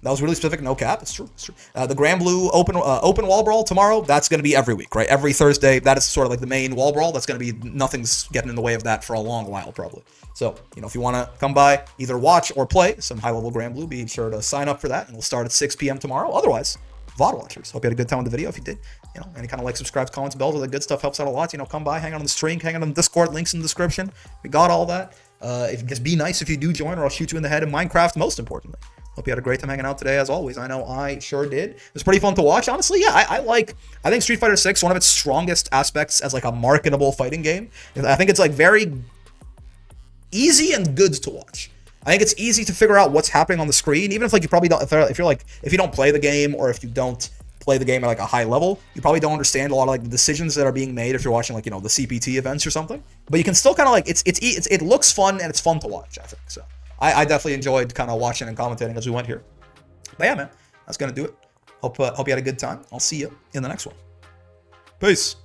That was really specific, no cap. It's true. It's true. The Grand Blue Open Wall Brawl tomorrow. That's going to be every week, right? Every Thursday. That is sort of like the main Wall Brawl. That's going to be nothing's getting in the way of that for a long while, probably. So if you want to come by, either watch or play some high-level Grand Blue, be sure to sign up for that, and we'll start at 6 p.m. tomorrow. Otherwise, VOD watchers. Hope you had a good time with the video. If you did, any kind of like, subscribe, comments, bells, all that good stuff helps out a lot. Come by, hang out on the stream, hang out on the Discord, links in the description. We got all that. Just be nice if you do join, or I'll shoot you in the head in Minecraft, most importantly. Hope you had a great time hanging out today, as always. I know I sure did. It was pretty fun to watch, honestly. Yeah, I think Street Fighter 6, one of its strongest aspects as like a marketable fighting game. I think it's like very easy and good to watch. I think it's easy to figure out what's happening on the screen, even if like you probably don't, if you don't play the game, or if you don't play the game at like a high level, you probably don't understand a lot of like the decisions that are being made if you're watching like the CPT events or something. But you can still kind of like it looks fun and it's fun to watch. I think so. I definitely enjoyed kind of watching and commentating as we went here. But yeah, man, that's gonna do it. Hope you had a good time. I'll see you in the next one. Peace.